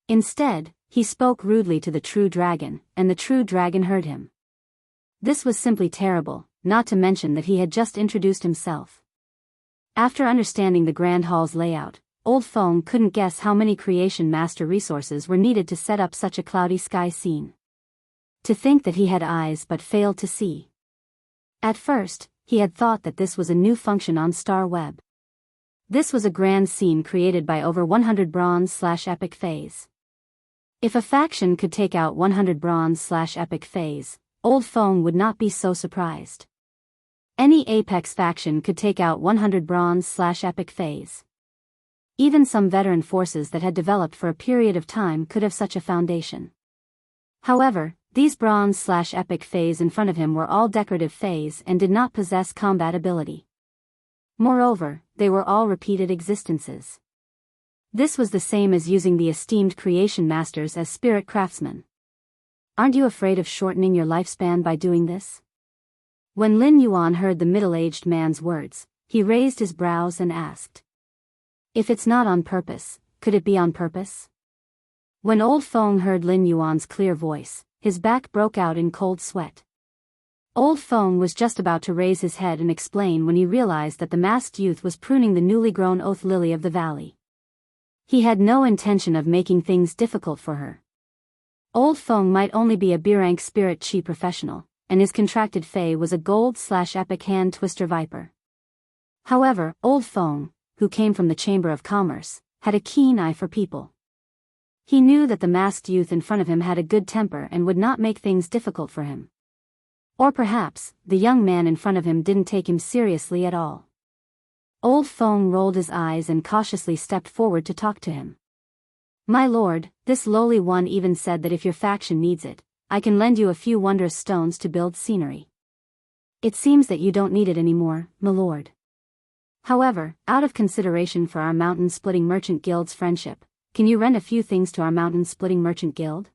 Instead, he spoke rudely to the true dragon, and the true dragon heard him. This was simply terrible, not to mention that he had just introduced himself. After understanding the Grand Hall's layout, Old Feng couldn't guess how many Creation Master resources were needed to set up such a cloudy sky scene. To think that he had eyes but failed to see. At first, he had thought that this was a new function on Star Web. This was a grand scene created by over 100 bronze/epic phase. If a faction could take out 100 bronze/epic phase, Old Feng would not be so surprised. Any Apex faction could take out 100 bronze/epic phase. Even some veteran forces that had developed for a period of time could have such a foundation. However, these bronze/epic fays in front of him were all decorative fays and did not possess combat ability. Moreover, they were all repeated existences. This was the same as using the esteemed creation masters as spirit craftsmen. Aren't you afraid of shortening your lifespan by doing this? When Lin Yuan heard the middle-aged man's words, he raised his brows and asked, "If it's not on purpose, could it be on purpose?" When Old Feng heard Lin Yuan's clear voice, his back broke out in cold sweat. Old Feng was just about to raise his head and explain when he realized that the masked youth was pruning the newly grown oath lily of the valley. He had no intention of making things difficult for her. Old Feng might only be a B-rank spirit chi professional, and his contracted fey was a gold/epic hand twister viper. However, Old Feng, who came from the Chamber of Commerce, had a keen eye for people. He knew that the masked youth in front of him had a good temper and would not make things difficult for him. Or perhaps, the young man in front of him didn't take him seriously at all. Old Feng rolled his eyes and cautiously stepped forward to talk to him. "My lord, this lowly one even said that if your faction needs it, I can lend you a few wondrous stones to build scenery. It seems that you don't need it anymore, my lord. However, out of consideration for our mountain-splitting merchant guild's friendship, can you rent a few things to our mountain-splitting merchant guild?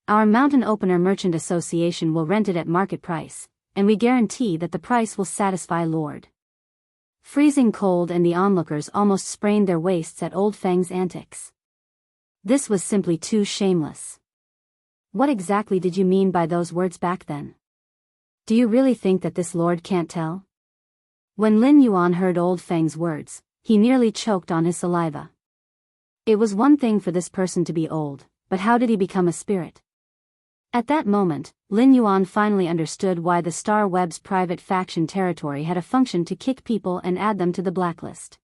Our Mountain Opener Merchant Association will rent it at market price, and we guarantee that the price will satisfy Lord." Freezing cold and the onlookers almost sprained their waists at Old Feng's antics. This was simply too shameless. What exactly did you mean by those words back then? Do you really think that this lord can't tell? When Lin Yuan heard Old Feng's words, he nearly choked on his saliva. It was one thing for this person to be old, but how did he become a spirit? At that moment, Lin Yuan finally understood why the Star Web's private faction territory had a function to kick people and add them to the blacklist.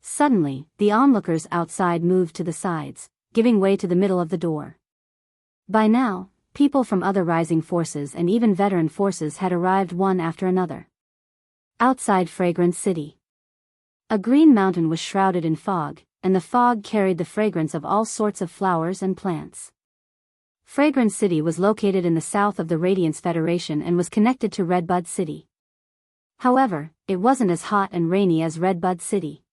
Suddenly, the onlookers outside moved to the sides, giving way to the middle of the door. By now, people from other rising forces and even veteran forces had arrived one after another. Outside Fragrance City. A green mountain was shrouded in fog, and the fog carried the fragrance of all sorts of flowers and plants. Fragrance City was located in the south of the Radiance Federation and was connected to Redbud City. However, it wasn't as hot and rainy as Redbud City.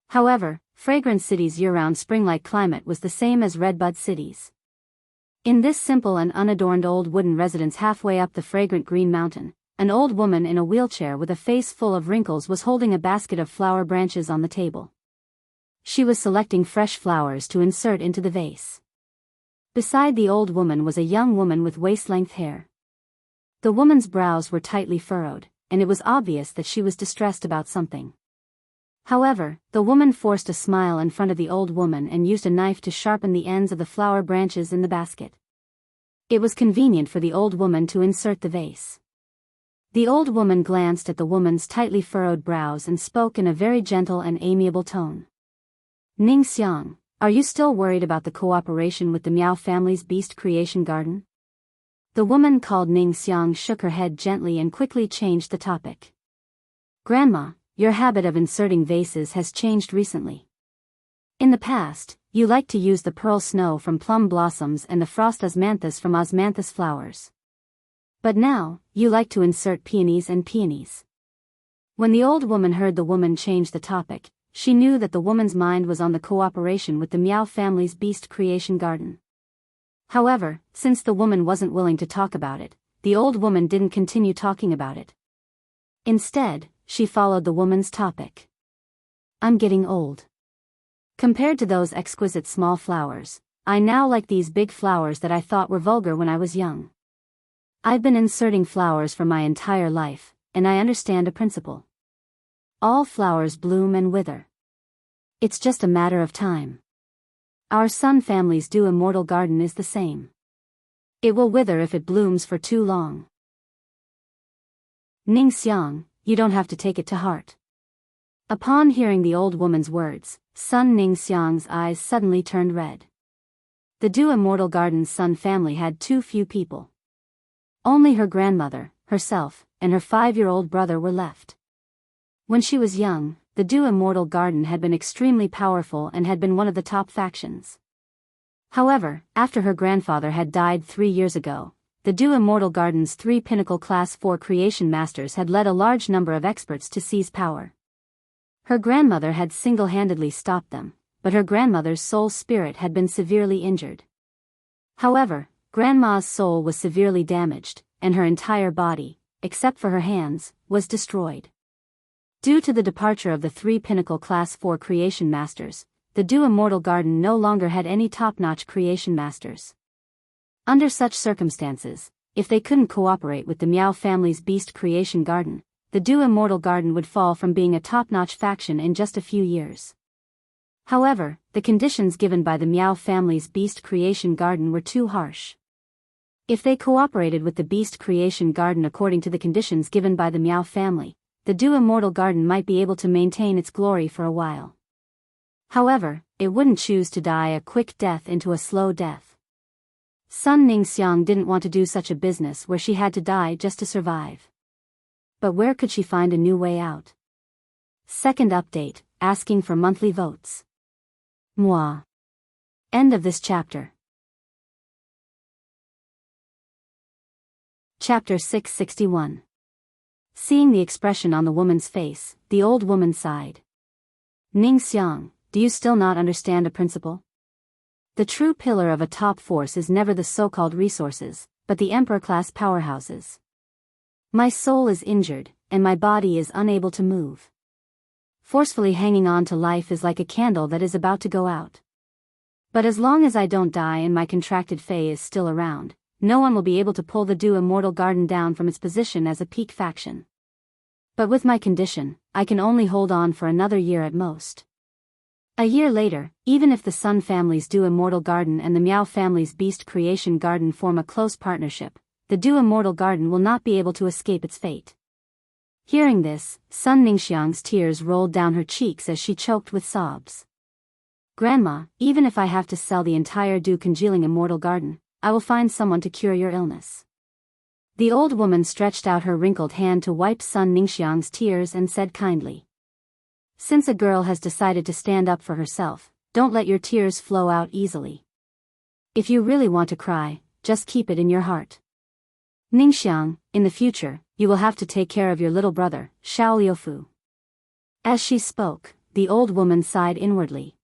However, Fragrance City's year-round spring-like climate was the same as Redbud City's. In this simple and unadorned old wooden residence halfway up the fragrant green mountain, an old woman in a wheelchair with a face full of wrinkles was holding a basket of flower branches on the table. She was selecting fresh flowers to insert into the vase. Beside the old woman was a young woman with waist-length hair. The woman's brows were tightly furrowed, and it was obvious that she was distressed about something. However, the woman forced a smile in front of the old woman and used a knife to sharpen the ends of the flower branches in the basket. It was convenient for the old woman to insert the vase. The old woman glanced at the woman's tightly furrowed brows and spoke in a very gentle and amiable tone. "Ning Xiang, are you still worried about the cooperation with the Miao family's beast creation garden?" The woman called Ning Xiang shook her head gently and quickly changed the topic. "Grandma, your habit of inserting vases has changed recently. In the past, you liked to use the pearl snow from plum blossoms and the frost osmanthus from osmanthus flowers. But now, you like to insert peonies and peonies." When the old woman heard the woman change the topic, she knew that the woman's mind was on the cooperation with the Miao family's beast creation garden. However, since the woman wasn't willing to talk about it, the old woman didn't continue talking about it. Instead, she followed the woman's topic. "I'm getting old. Compared to those exquisite small flowers, I now like these big flowers that I thought were vulgar when I was young. I've been inserting flowers for my entire life, and I understand a principle. All flowers bloom and wither. It's just a matter of time. Our Sun family's Dew Immortal Garden is the same. It will wither if it blooms for too long. Ning Xiang, you don't have to take it to heart." Upon hearing the old woman's words, Sun Ning Xiang's eyes suddenly turned red. The Dew Immortal Garden's Sun family had too few people. Only her grandmother, herself, and her 5-year-old brother were left. When she was young, the Dew Immortal Garden had been extremely powerful and had been one of the top factions. However, after her grandfather had died 3 years ago, the Du Immortal Garden's 3 Pinnacle Class 4 Creation Masters had led a large number of experts to seize power. Her grandmother had single-handedly stopped them, but her grandmother's soul spirit had been severely injured. However, Grandma's soul was severely damaged, and her entire body, except for her hands, was destroyed. Due to the departure of the 3 Pinnacle Class 4 Creation Masters, the Du Immortal Garden no longer had any top-notch Creation Masters. Under such circumstances, if they couldn't cooperate with the Miao family's Beast Creation Garden, the Du Immortal Garden would fall from being a top-notch faction in just a few years. However, the conditions given by the Miao family's Beast Creation Garden were too harsh. If they cooperated with the Beast Creation Garden according to the conditions given by the Miao family, the Du Immortal Garden might be able to maintain its glory for a while. However, it wouldn't choose to die a quick death into a slow death. Sun Ningxiang didn't want to do such a business where she had to die just to survive. But where could she find a new way out? Second update, asking for monthly votes. Moi. End of this chapter. Chapter 661. Seeing the expression on the woman's face, the old woman sighed. Ningxiang, do you still not understand a principle? The true pillar of a top force is never the so-called resources, but the emperor-class powerhouses. My soul is injured, and my body is unable to move. Forcefully hanging on to life is like a candle that is about to go out. But as long as I don't die and my contracted Fae is still around, no one will be able to pull the Du Immortal Garden down from its position as a peak faction. But with my condition, I can only hold on for another year at most. A year later, even if the Sun family's Du Immortal Garden and the Miao family's Beast Creation Garden form a close partnership, the Du Immortal Garden will not be able to escape its fate. Hearing this, Sun Ningxiang's tears rolled down her cheeks as she choked with sobs. Grandma, even if I have to sell the entire Du Congealing Immortal Garden, I will find someone to cure your illness. The old woman stretched out her wrinkled hand to wipe Sun Ningxiang's tears and said kindly. Since a girl has decided to stand up for herself, don't let your tears flow out easily. If you really want to cry, just keep it in your heart. Ningxiang, in the future, you will have to take care of your little brother, Xiao Liufu. As she spoke, the old woman sighed inwardly.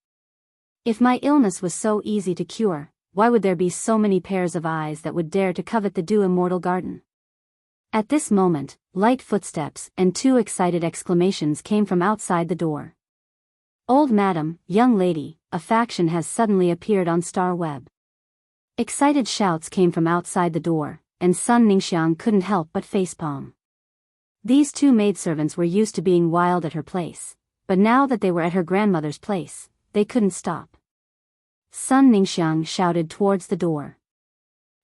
If my illness was so easy to cure, why would there be so many pairs of eyes that would dare to covet the Du Immortal Garden? At this moment, light footsteps and 2 excited exclamations came from outside the door. Old madam, young lady, a faction has suddenly appeared on Star Web. Excited shouts came from outside the door, and Sun Ningxiang couldn't help but facepalm. These 2 maidservants were used to being wild at her place, but now that they were at her grandmother's place, they couldn't stop. Sun Ningxiang shouted towards the door.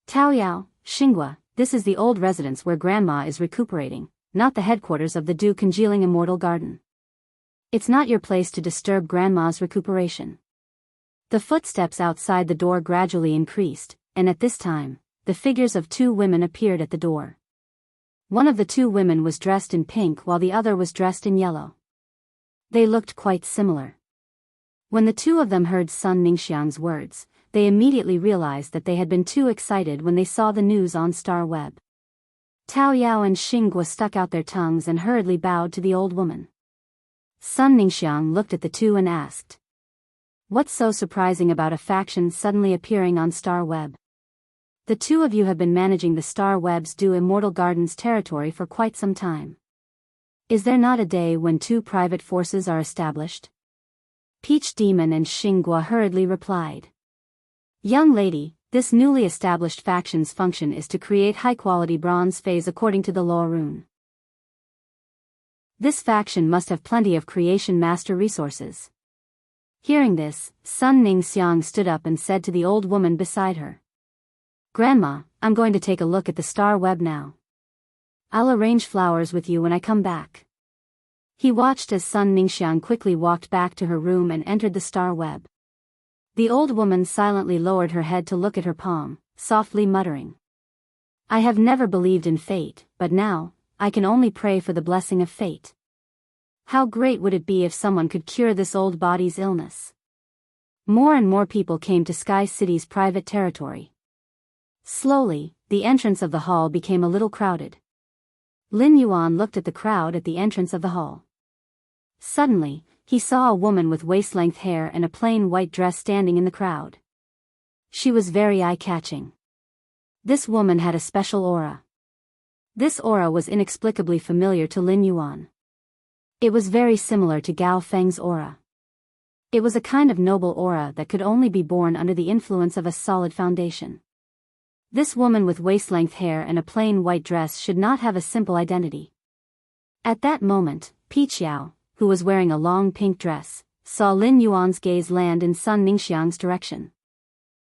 Taoyao, Xinghua, this is the old residence where Grandma is recuperating, not the headquarters of the Du Congealing Immortal Garden. It's not your place to disturb Grandma's recuperation. The footsteps outside the door gradually increased, and at this time, the figures of 2 women appeared at the door. One of the 2 women was dressed in pink while the other was dressed in yellow. They looked quite similar. When the 2 of them heard Sun Ningxiang's words, they immediately realized that they had been too excited when they saw the news on Star Web. Taoyao and Xinghua stuck out their tongues and hurriedly bowed to the old woman. Sun Ningxiang looked at the 2 and asked, "What's so surprising about a faction suddenly appearing on Star Web? The 2 of you have been managing the Star Web's Du Immortal Garden's territory for quite some time. Is there not a day when 2 private forces are established?" Peach Demon and Xinghua hurriedly replied. "Young lady, this newly established faction's function is to create high-quality bronze phase according to the law rune. This faction must have plenty of creation master resources." Hearing this, Sun Ningxiang stood up and said to the old woman beside her, "Grandma, I'm going to take a look at the Star Web now. I'll arrange flowers with you when I come back." He watched as Sun Ningxiang quickly walked back to her room and entered the Star Web. The old woman silently lowered her head to look at her palm, softly muttering, "I have never believed in fate, but now, I can only pray for the blessing of fate. How great would it be if someone could cure this old body's illness? More and more people came to Sky City's private territory. Slowly, the entrance of the hall became a little crowded. Lin Yuan looked at the crowd at the entrance of the hall. Suddenly, he saw a woman with waist-length hair and a plain white dress standing in the crowd. She was very eye-catching. This woman had a special aura. This aura was inexplicably familiar to Lin Yuan. It was very similar to Gao Feng's aura. It was a kind of noble aura that could only be born under the influence of a solid foundation. This woman with waist-length hair and a plain white dress should not have a simple identity. At that moment, Biyao, who was wearing a long pink dress, saw Lin Yuan's gaze land in Sun Ningxiang's direction.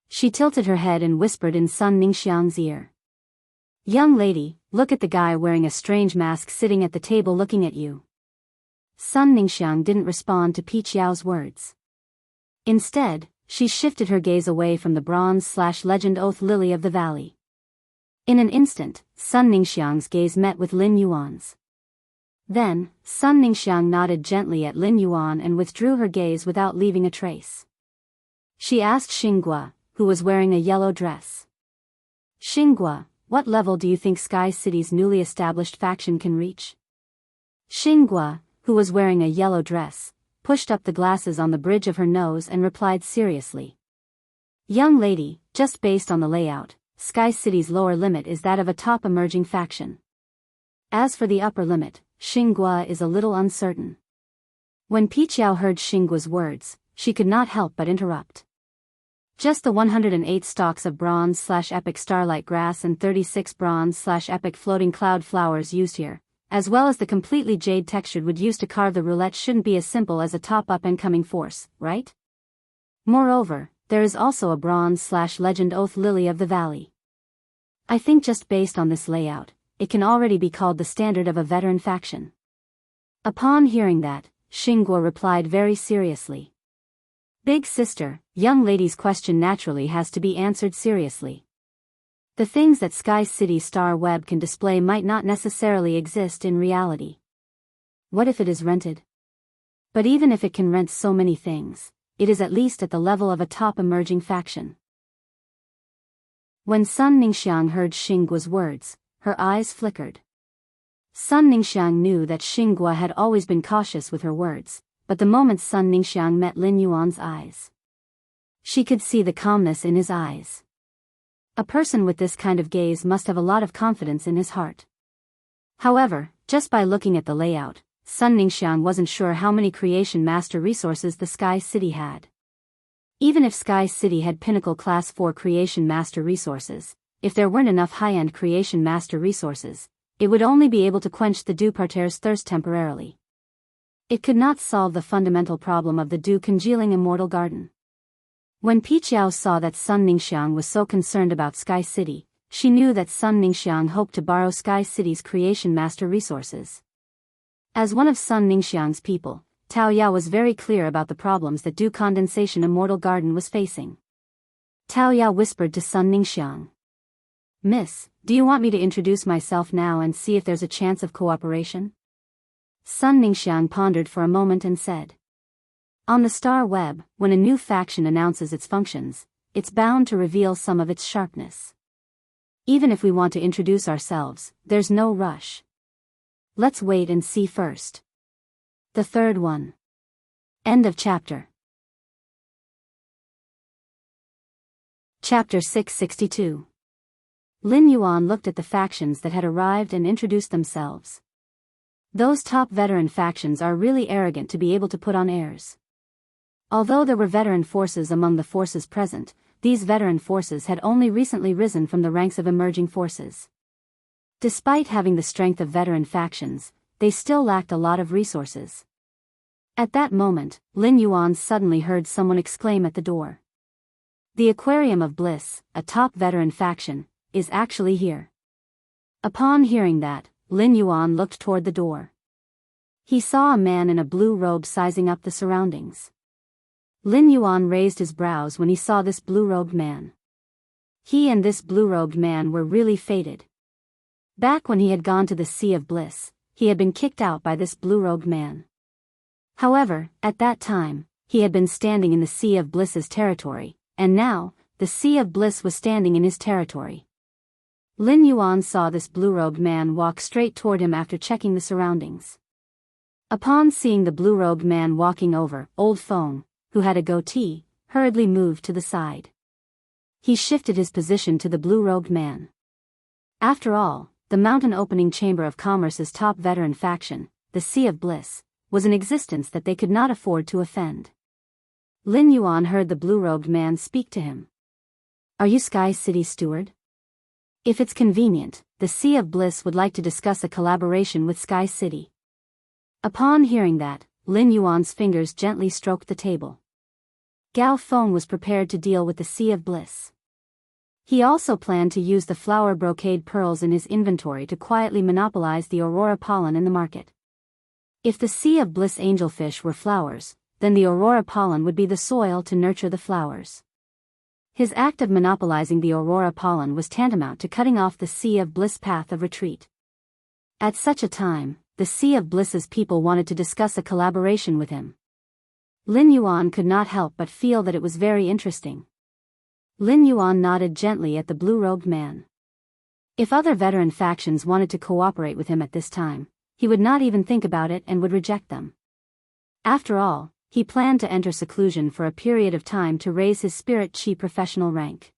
She tilted her head and whispered in Sun Ningxiang's ear. "Young lady, look at the guy wearing a strange mask sitting at the table looking at you." Sun Ningxiang didn't respond to Biyao's words. Instead, she shifted her gaze away from the bronze/legend oath lily of the valley. In an instant, Sun Ningxiang's gaze met with Lin Yuan's. Then, Sun Ningxiang nodded gently at Lin Yuan and withdrew her gaze without leaving a trace. She asked Xingguo, who was wearing a yellow dress. "Xingguo, what level do you think Sky City's newly established faction can reach?" Xingguo, who was wearing a yellow dress, pushed up the glasses on the bridge of her nose and replied seriously. "Young lady, just based on the layout, Sky City's lower limit is that of a top emerging faction. As for the upper limit, Xingguo is a little uncertain." When Biyao heard Xingguo's words, she could not help but interrupt. "Just the 108 stalks of bronze/epic starlight grass and 36 bronze/epic floating cloud flowers used here, as well as the completely jade textured wood used to carve the roulette shouldn't be as simple as a top up-and-coming force, right? Moreover, there is also a bronze/legend oath lily of the valley. I think just based on this layout, it can already be called the standard of a veteran faction." Upon hearing that, Xingguo replied very seriously. "Big sister, young lady's question naturally has to be answered seriously. The things that Sky City Star Web can display might not necessarily exist in reality. What if it is rented? But even if it can rent so many things, it is at least at the level of a top emerging faction." When Sun Ningxiang heard Xingguo's words, her eyes flickered. Sun Ningxiang knew that Xingguo had always been cautious with her words, but the moment Sun Ningxiang met Lin Yuan's eyes, she could see the calmness in his eyes. A person with this kind of gaze must have a lot of confidence in his heart. However, just by looking at the layout, Sun Ningxiang wasn't sure how many Creation Master resources the Sky City had. Even if Sky City had Pinnacle Class 4 Creation Master resources, if there weren't enough high-end Creation Master resources, it would only be able to quench the Dew Parterre's thirst temporarily. It could not solve the fundamental problem of the dew-congealing immortal garden. When Biyao saw that Sun Ningxiang was so concerned about Sky City, she knew that Sun Ningxiang hoped to borrow Sky City's Creation Master resources. As one of Sun Ningxiang's people, Tao Yao was very clear about the problems that Dew Condensation Immortal Garden was facing. Tao Yao whispered to Sun Ningxiang. "Miss, do you want me to introduce myself now and see if there's a chance of cooperation?" Sun Ningxiang pondered for a moment and said. On the Star Web, when a new faction announces its functions, it's bound to reveal some of its sharpness. Even if we want to introduce ourselves, there's no rush. Let's wait and see first. The third one. End of chapter. Chapter 662. Lin Yuan looked at the factions that had arrived and introduced themselves. Those top veteran factions are really arrogant to be able to put on airs. Although there were veteran forces among the forces present, these veteran forces had only recently risen from the ranks of emerging forces. Despite having the strength of veteran factions, they still lacked a lot of resources. At that moment, Lin Yuan suddenly heard someone exclaim at the door. The Aquarium of Bliss, a top veteran faction, is actually here. Upon hearing that, Lin Yuan looked toward the door. He saw a man in a blue robe sizing up the surroundings. Lin Yuan raised his brows when he saw this blue-robed man. He and this blue-robed man were really fated. Back when he had gone to the Sea of Bliss, he had been kicked out by this blue-robed man. However, at that time, he had been standing in the Sea of Bliss's territory, and now, the Sea of Bliss was standing in his territory. Lin Yuan saw this blue-robed man walk straight toward him after checking the surroundings. Upon seeing the blue-robed man walking over, Old Feng, who had a goatee, hurriedly moved to the side. He shifted his position to the blue-robed man. After all, the Mountain Opening Chamber of Commerce's top veteran faction, the Sea of Bliss, was an existence that they could not afford to offend. Lin Yuan heard the blue-robed man speak to him. "Are you Sky City's steward? If it's convenient, the Sea of Bliss would like to discuss a collaboration with Sky City." Upon hearing that, Lin Yuan's fingers gently stroked the table. Gao Feng was prepared to deal with the Sea of Bliss. He also planned to use the flower brocade pearls in his inventory to quietly monopolize the aurora pollen in the market. If the Sea of Bliss angelfish were flowers, then the aurora pollen would be the soil to nurture the flowers. His act of monopolizing the aurora pollen was tantamount to cutting off the Sea of Bliss path of retreat. At such a time, the Sea of Bliss's people wanted to discuss a collaboration with him. Lin Yuan could not help but feel that it was very interesting. Lin Yuan nodded gently at the blue-robed man. If other veteran factions wanted to cooperate with him at this time, he would not even think about it and would reject them. After all, he planned to enter seclusion for a period of time to raise his spirit chi professional rank.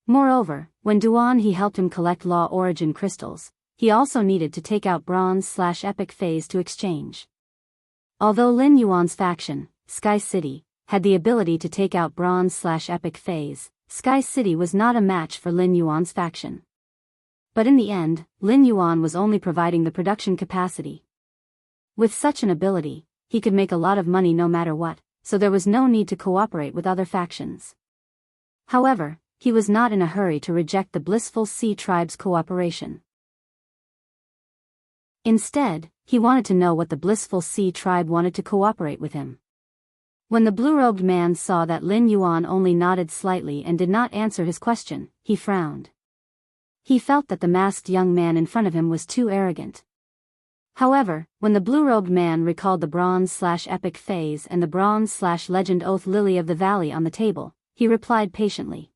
Moreover, when Duan he helped him collect law origin crystals, he also needed to take out bronze/epic phase to exchange. Although Lin Yuan's faction, Sky City, had the ability to take out bronze/epic phase, Sky City was not a match for Lin Yuan's faction. But in the end, Lin Yuan was only providing the production capacity. With such an ability, he could make a lot of money no matter what, so there was no need to cooperate with other factions. However, he was not in a hurry to reject the Blissful Sea Tribe's cooperation. Instead, he wanted to know what the Blissful Sea Tribe wanted to cooperate with him. When the blue-robed man saw that Lin Yuan only nodded slightly and did not answer his question, he frowned. He felt that the masked young man in front of him was too arrogant. However, when the blue-robed man recalled the bronze/epic phase and the bronze/legend oath lily of the valley on the table, he replied patiently.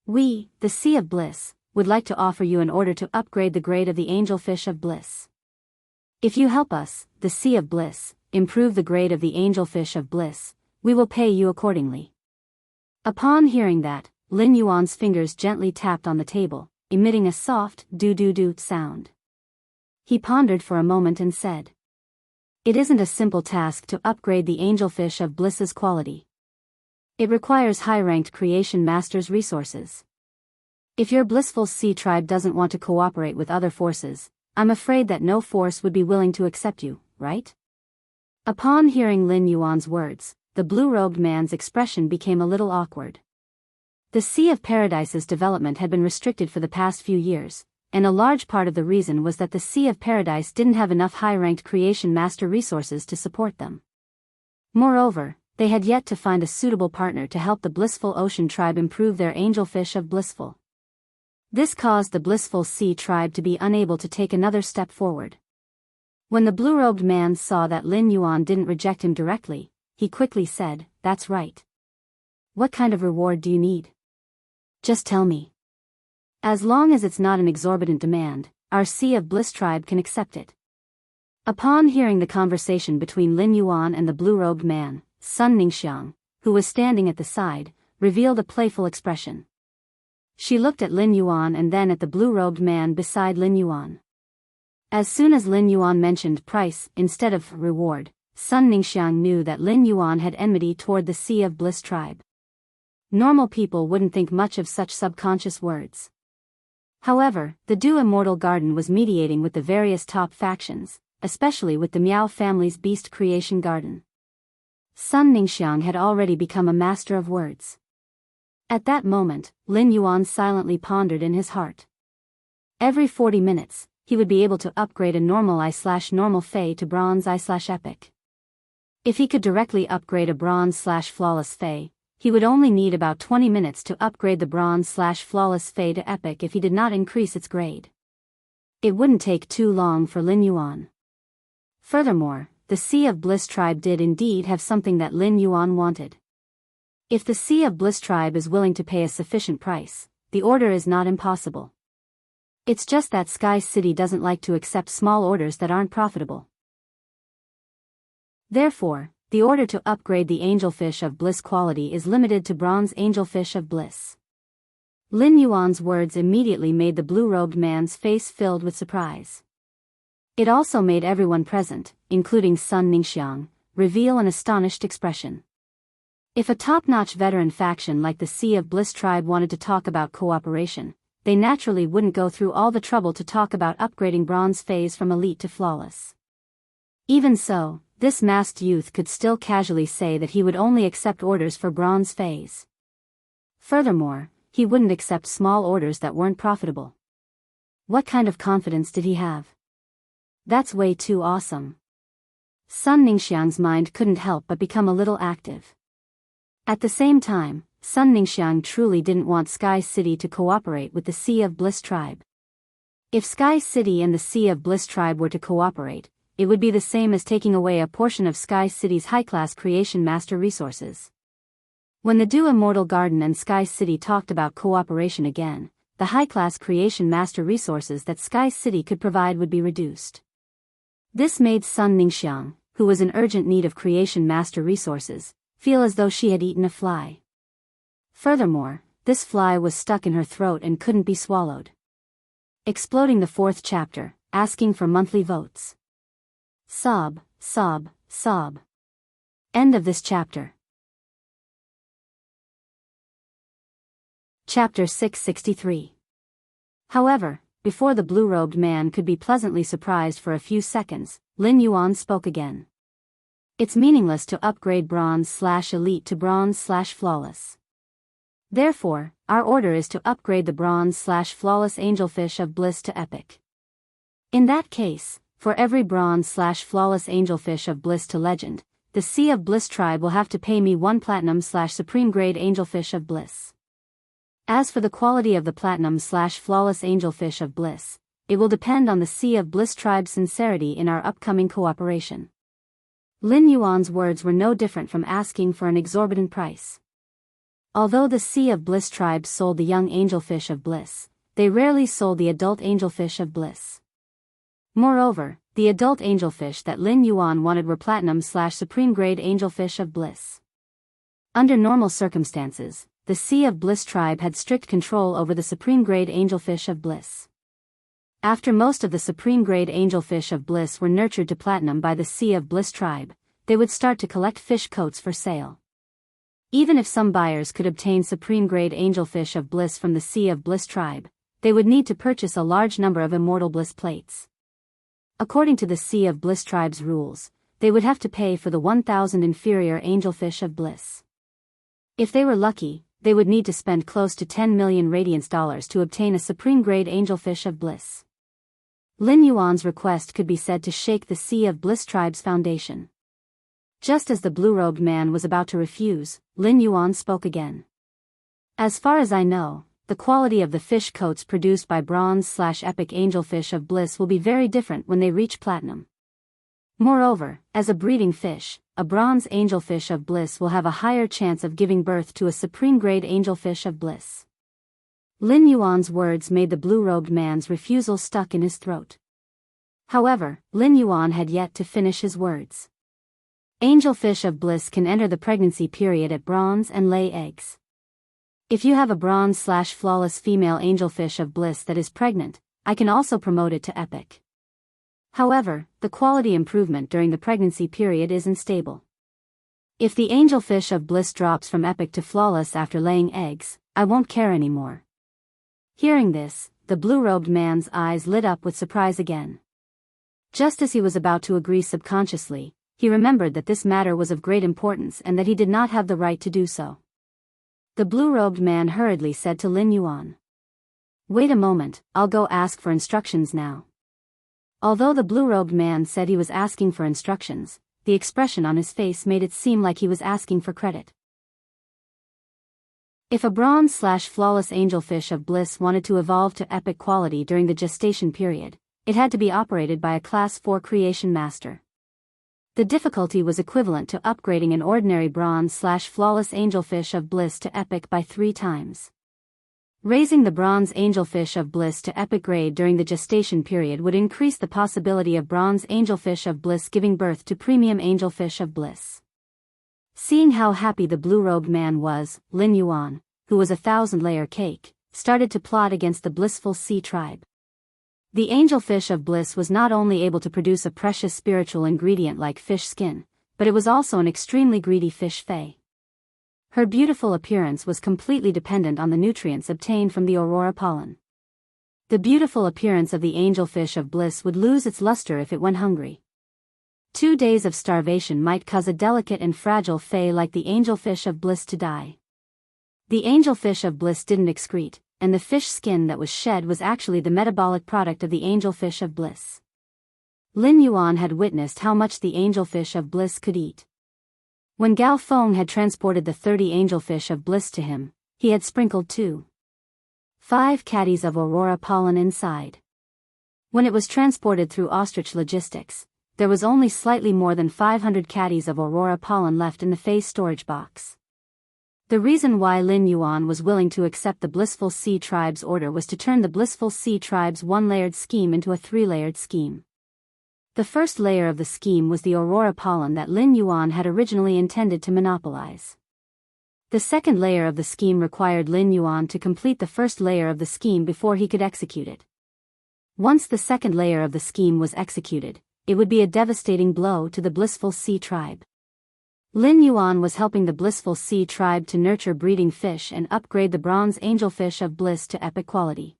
"We, the Sea of Bliss, would like to offer you an order to upgrade the grade of the angelfish of bliss. If you help us, the Sea of Bliss, improve the grade of the angelfish of bliss, we will pay you accordingly." Upon hearing that, Lin Yuan's fingers gently tapped on the table, emitting a soft doo-doo-doo sound. He pondered for a moment and said, "It isn't a simple task to upgrade the angelfish of bliss's quality. It requires high-ranked creation master's resources. If your blissful sea tribe doesn't want to cooperate with other forces, I'm afraid that no force would be willing to accept you, right?" Upon hearing Lin Yuan's words, the blue-robed man's expression became a little awkward. The Sea of Paradise's development had been restricted for the past few years, and a large part of the reason was that the Sea of Paradise didn't have enough high-ranked creation master resources to support them. Moreover, they had yet to find a suitable partner to help the Blissful Ocean Tribe improve their angelfish of blissful. This caused the Blissful Sea Tribe to be unable to take another step forward. When the blue-robed man saw that Lin Yuan didn't reject him directly, he quickly said, "That's right. What kind of reward do you need? Just tell me. As long as it's not an exorbitant demand, our Sea of Bliss tribe can accept it." Upon hearing the conversation between Lin Yuan and the blue-robed man, Sun Ningxiang, who was standing at the side, revealed a playful expression. She looked at Lin Yuan and then at the blue-robed man beside Lin Yuan. As soon as Lin Yuan mentioned price instead of reward, Sun Ningxiang knew that Lin Yuan had enmity toward the Sea of Bliss tribe. Normal people wouldn't think much of such subconscious words. However, the Du Immortal Garden was mediating with the various top factions, especially with the Miao family's Beast Creation Garden. Sun Ningxiang had already become a master of words. At that moment, Lin Yuan silently pondered in his heart. Every 40 minutes, he would be able to upgrade a normal I/normal Fey to bronze I/epic. If he could directly upgrade a bronze/flawless Fey, he would only need about 20 minutes to upgrade the bronze/flawless Fey to epic if he did not increase its grade. It wouldn't take too long for Lin Yuan. Furthermore, the Sea of Bliss tribe did indeed have something that Lin Yuan wanted. If the Sea of Bliss tribe is willing to pay a sufficient price, the order is not impossible. It's just that Sky City doesn't like to accept small orders that aren't profitable. Therefore, the order to upgrade the Angelfish of Bliss quality is limited to Bronze Angelfish of Bliss. Lin Yuan's words immediately made the blue-robed man's face filled with surprise. It also made everyone present, including Sun Ningxiang, reveal an astonished expression. If a top-notch veteran faction like the Sea of Bliss tribe wanted to talk about cooperation, they naturally wouldn't go through all the trouble to talk about upgrading Bronze Phase from elite to flawless. Even so, this masked youth could still casually say that he would only accept orders for Bronze Phase. Furthermore, he wouldn't accept small orders that weren't profitable. What kind of confidence did he have? That's way too awesome. Sun Ningxiang's mind couldn't help but become a little active. At the same time, Sun Ningxiang truly didn't want Sky City to cooperate with the Sea of Bliss tribe. If Sky City and the Sea of Bliss tribe were to cooperate, it would be the same as taking away a portion of Sky City's high-class creation master resources. When the Dew Immortal Garden and Sky City talked about cooperation again, the high-class creation master resources that Sky City could provide would be reduced. This made Sun Ningxiang, who was in urgent need of creation master resources, feel as though she had eaten a fly. Furthermore, this fly was stuck in her throat and couldn't be swallowed. Exploding the 4th chapter, asking for monthly votes. Sob, sob, sob. End of this chapter. Chapter 663. However, before the blue-robed man could be pleasantly surprised for a few seconds, Lin Yuan spoke again. It's meaningless to upgrade Bronze/Elite to Bronze/Flawless. Therefore, our order is to upgrade the Bronze/Flawless Angelfish of Bliss to Epic. In that case, for every Bronze/Flawless Angelfish of Bliss to Legend, the Sea of Bliss tribe will have to pay me 1 Platinum/Supreme Grade Angelfish of Bliss. As for the quality of the Platinum/Flawless Angelfish of Bliss, it will depend on the Sea of Bliss tribe's sincerity in our upcoming cooperation. Lin Yuan's words were no different from asking for an exorbitant price. Although the Sea of Bliss tribe sold the young Angelfish of Bliss, they rarely sold the adult Angelfish of Bliss. Moreover, the adult Angelfish that Lin Yuan wanted were Platinum/Supreme Grade Angelfish of Bliss. Under normal circumstances, the Sea of Bliss tribe had strict control over the Supreme Grade Angelfish of Bliss. After most of the Supreme Grade Angelfish of Bliss were nurtured to platinum by the Sea of Bliss tribe, they would start to collect fish coats for sale. Even if some buyers could obtain Supreme Grade Angelfish of Bliss from the Sea of Bliss tribe, they would need to purchase a large number of Immortal Bliss plates. According to the Sea of Bliss tribe's rules, they would have to pay for the 1,000 inferior Angelfish of Bliss. If they were lucky, they would need to spend close to 10 million Radiance dollars to obtain a Supreme Grade Angelfish of Bliss. Lin Yuan's request could be said to shake the Sea of Bliss tribe's foundation. Just as the blue-robed man was about to refuse, Lin Yuan spoke again. As far as I know, the quality of the fish coats produced by Bronze/Epic Angelfish of Bliss will be very different when they reach platinum. Moreover, as a breeding fish, a Bronze Angelfish of Bliss will have a higher chance of giving birth to a Supreme Grade Angelfish of Bliss. Lin Yuan's words made the blue-robed man's refusal stuck in his throat. However, Lin Yuan had yet to finish his words. Angelfish of Bliss can enter the pregnancy period at Bronze and lay eggs. If you have a Bronze/Flawless female Angelfish of Bliss that is pregnant, I can also promote it to Epic. However, the quality improvement during the pregnancy period is unstable. If the Angelfish of Bliss drops from Epic to Flawless after laying eggs, I won't care anymore. Hearing this, the blue-robed man's eyes lit up with surprise again. Just as he was about to agree subconsciously, he remembered that this matter was of great importance and that he did not have the right to do so. The blue-robed man hurriedly said to Lin Yuan, "Wait a moment, I'll go ask for instructions now." Although the blue-robed man said he was asking for instructions, the expression on his face made it seem like he was asking for credit. If a Bronze/Flawless Angelfish of Bliss wanted to evolve to Epic quality during the gestation period, it had to be operated by a Class 4 Creation Master. The difficulty was equivalent to upgrading an ordinary bronze/flawless angelfish of bliss to epic by 3 times. Raising the bronze angelfish of bliss to epic grade during the gestation period would increase the possibility of bronze angelfish of bliss giving birth to premium angelfish of bliss. Seeing how happy the blue-robed man was, Lin Yuan, who was a 1,000-layer cake, started to plot against the blissful sea tribe. The angelfish of bliss was not only able to produce a precious spiritual ingredient like fish skin, but it was also an extremely greedy fish fae. Her beautiful appearance was completely dependent on the nutrients obtained from the aurora pollen. The beautiful appearance of the angelfish of bliss would lose its luster if it went hungry. 2 days of starvation might cause a delicate and fragile fae like the angelfish of bliss to die. The angelfish of bliss didn't excrete, and the fish skin that was shed was actually the metabolic product of the angelfish of bliss. Lin Yuan had witnessed how much the angelfish of bliss could eat. When Gao Feng had transported the 30 angelfish of bliss to him, he had sprinkled 5 caddies of aurora pollen inside. When it was transported through ostrich logistics, there was only slightly more than 500 caddies of aurora pollen left in the Fae's storage box. The reason why Lin Yuan was willing to accept the Blissful Sea Tribe's order was to turn the Blissful Sea Tribe's 1-layered scheme into a 3-layered scheme. The first layer of the scheme was the aurora pollen that Lin Yuan had originally intended to monopolize. The second layer of the scheme required Lin Yuan to complete the first layer of the scheme before he could execute it. Once the second layer of the scheme was executed, it would be a devastating blow to the Blissful Sea Tribe. Lin Yuan was helping the Blissful Sea Tribe to nurture breeding fish and upgrade the bronze angelfish of bliss to epic quality.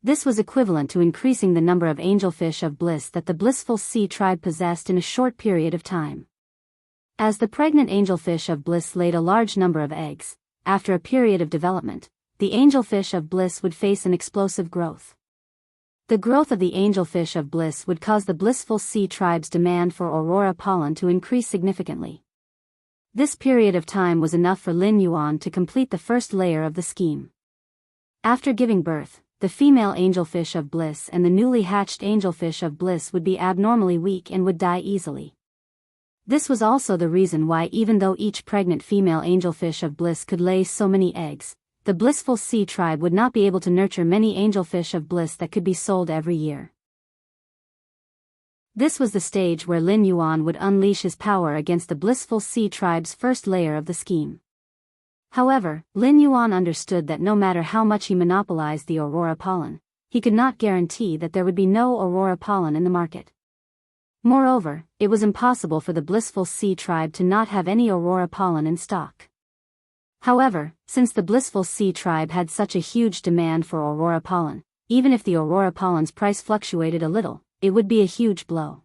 This was equivalent to increasing the number of angelfish of bliss that the Blissful Sea Tribe possessed in a short period of time. As the pregnant angelfish of bliss laid a large number of eggs, after a period of development, the angelfish of bliss would face an explosive growth. The growth of the angelfish of bliss would cause the Blissful Sea Tribe's demand for aurora pollen to increase significantly. This period of time was enough for Lin Yuan to complete the first layer of the scheme. After giving birth, the female angelfish of bliss and the newly hatched angelfish of bliss would be abnormally weak and would die easily. This was also the reason why, even though each pregnant female angelfish of bliss could lay so many eggs, the Blissful Sea Tribe would not be able to nurture many angelfish of bliss that could be sold every year. This was the stage where Lin Yuan would unleash his power against the Blissful Sea Tribe's first layer of the scheme. However, Lin Yuan understood that no matter how much he monopolized the aurora pollen, he could not guarantee that there would be no aurora pollen in the market. Moreover, it was impossible for the Blissful Sea Tribe to not have any aurora pollen in stock. However, since the Blissful Sea Tribe had such a huge demand for aurora pollen, even if the aurora pollen's price fluctuated a little, it would be a huge blow.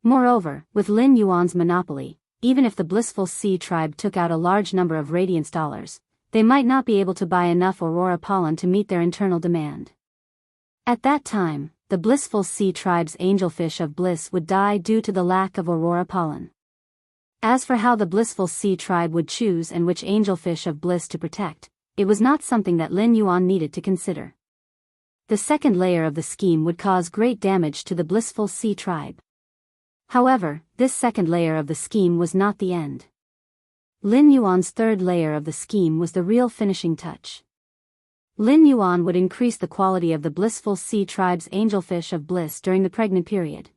Moreover, with Lin Yuan's monopoly, even if the Blissful Sea Tribe took out a large number of radiance dollars, they might not be able to buy enough aurora pollen to meet their internal demand. At that time, the Blissful Sea Tribe's angelfish of bliss would die due to the lack of aurora pollen. As for how the Blissful Sea Tribe would choose and which angelfish of bliss to protect, it was not something that Lin Yuan needed to consider. The second layer of the scheme would cause great damage to the Blissful Sea Tribe. However, this second layer of the scheme was not the end. Lin Yuan's third layer of the scheme was the real finishing touch. Lin Yuan would increase the quality of the Blissful Sea Tribe's angelfish of bliss during the pregnant period.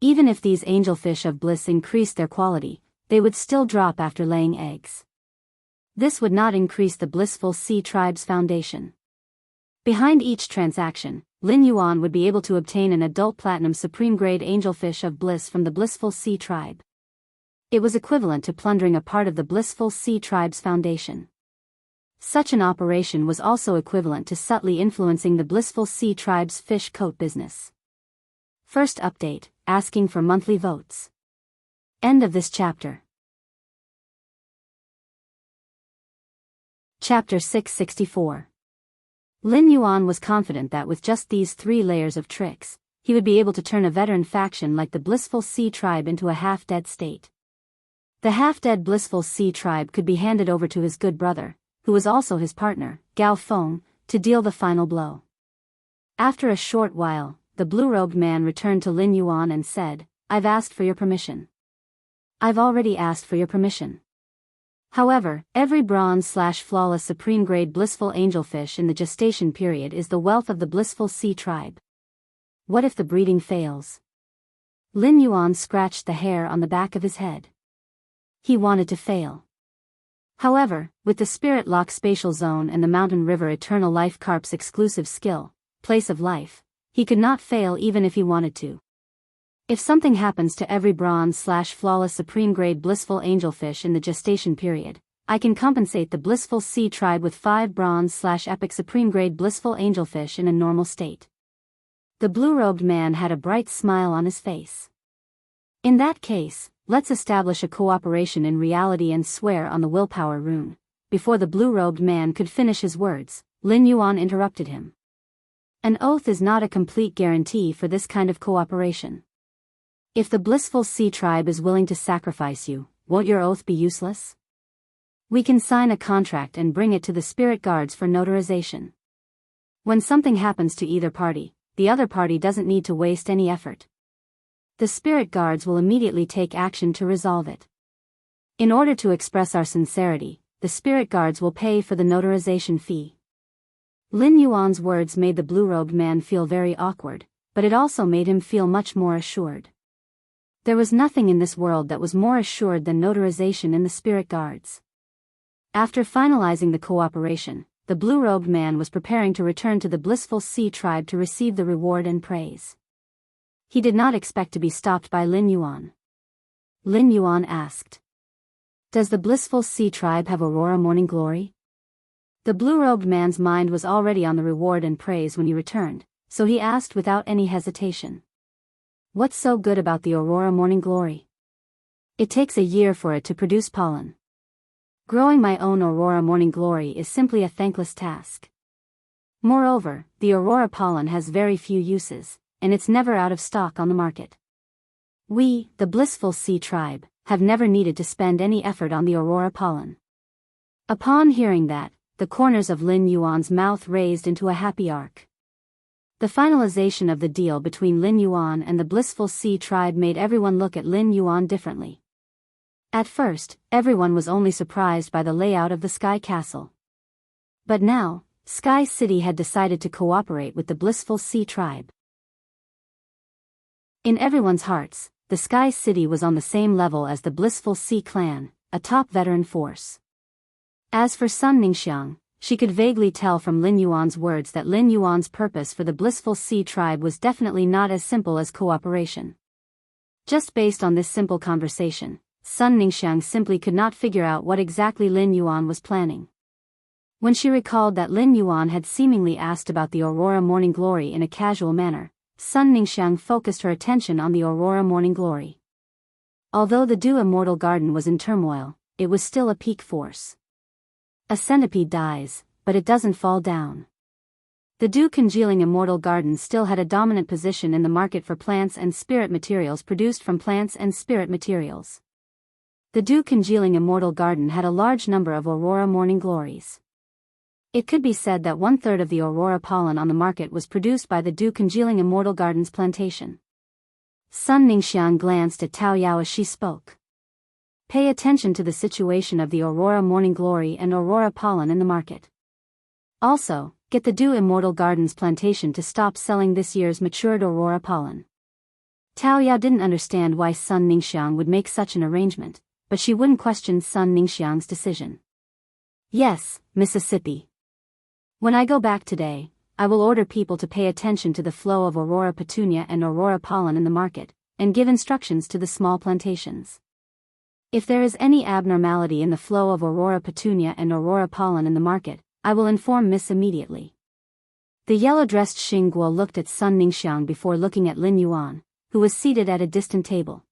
Even if these angelfish of bliss increased their quality, they would still drop after laying eggs. This would not increase the Blissful Sea Tribe's foundation. Behind each transaction, Lin Yuan would be able to obtain an adult platinum supreme grade angelfish of bliss from the Blissful Sea Tribe. It was equivalent to plundering a part of the Blissful Sea Tribe's foundation. Such an operation was also equivalent to subtly influencing the Blissful Sea Tribe's fish coat business. First update, asking for monthly votes. End of this chapter. Chapter 664. Lin Yuan was confident that with just these 3 layers of tricks, he would be able to turn a veteran faction like the Blissful Sea Tribe into a half-dead state. The half-dead Blissful Sea Tribe could be handed over to his good brother, who was also his partner, Gao Feng, to deal the final blow. After a short while, the blue-robed man returned to Lin Yuan and said, I've asked for your permission. I've already asked for your permission. However, every bronze/flawless supreme-grade blissful angelfish in the gestation period is the wealth of the blissful sea tribe. What if the breeding fails? Lin Yuan scratched the hair on the back of his head. He wanted to fail. However, with the Spirit Lock Spatial Zone and the Mountain River Eternal Life Carp's exclusive skill, Place of Life, he could not fail even if he wanted to. If something happens to every bronze/flawless supreme-grade blissful angelfish in the gestation period, I can compensate the blissful sea tribe with 5 bronze/epic supreme-grade blissful angelfish in a normal state. The blue-robed man had a bright smile on his face. In that case, let's establish a cooperation in reality and swear on the willpower rune. Before the blue-robed man could finish his words, Lin Yuan interrupted him. An oath is not a complete guarantee for this kind of cooperation. If the blissful sea tribe is willing to sacrifice you, won't your oath be useless? We can sign a contract and bring it to the spirit guards for notarization. When something happens to either party, the other party doesn't need to waste any effort. The spirit guards will immediately take action to resolve it. In order to express our sincerity, the spirit guards will pay for the notarization fee. Lin Yuan's words made the blue-robed man feel very awkward, but it also made him feel much more assured. There was nothing in this world that was more assured than notarization in the spirit guards. After finalizing the cooperation, the blue-robed man was preparing to return to the blissful sea tribe to receive the reward and praise. He did not expect to be stopped by Lin Yuan. Lin Yuan asked, "Does the blissful sea tribe have Aurora Morning Glory?" The blue-robed man's mind was already on the reward and praise when he returned, so he asked without any hesitation. What's so good about the Aurora Morning Glory? It takes a year for it to produce pollen. Growing my own Aurora Morning Glory is simply a thankless task. Moreover, the Aurora pollen has very few uses, and it's never out of stock on the market. We, the blissful sea tribe, have never needed to spend any effort on the Aurora pollen. Upon hearing that, the corners of Lin Yuan's mouth raised into a happy arc. The finalization of the deal between Lin Yuan and the blissful sea tribe made everyone look at Lin Yuan differently. At first, everyone was only surprised by the layout of the Sky Castle. But now, Sky City had decided to cooperate with the blissful sea tribe. In everyone's hearts, the Sky City was on the same level as the blissful sea clan, a top veteran force. As for Sun Ningxiang, she could vaguely tell from Lin Yuan's words that Lin Yuan's purpose for the blissful sea tribe was definitely not as simple as cooperation. Just based on this simple conversation, Sun Ningxiang simply could not figure out what exactly Lin Yuan was planning. When she recalled that Lin Yuan had seemingly asked about the Aurora Morning Glory in a casual manner, Sun Ningxiang focused her attention on the Aurora Morning Glory. Although the Dew Immortal Garden was in turmoil, it was still a peak force. A centipede dies, but it doesn't fall down. The Dew Congealing Immortal Garden still had a dominant position in the market for plants and spirit materials produced from plants and spirit materials. The Dew Congealing Immortal Garden had a large number of Aurora Morning Glories. It could be said that 1/3 of the Aurora pollen on the market was produced by the Dew Congealing Immortal Garden's plantation. Sun Ningxiang glanced at Tao Yao as she spoke. Pay attention to the situation of the Aurora Morning Glory and Aurora pollen in the market. Also, get the Dew Immortal Gardens plantation to stop selling this year's matured Aurora pollen. Tao Yao didn't understand why Sun Ningxiang would make such an arrangement, but she wouldn't question Sun Ningxiang's decision. Yes, Mississippi. When I go back today, I will order people to pay attention to the flow of Aurora petunia and Aurora pollen in the market, and give instructions to the small plantations. If there is any abnormality in the flow of Aurora petunia and Aurora pollen in the market, I will inform Miss immediately. The yellow-dressed Xing Guo looked at Sun Ningxiang before looking at Lin Yuan, who was seated at a distant table.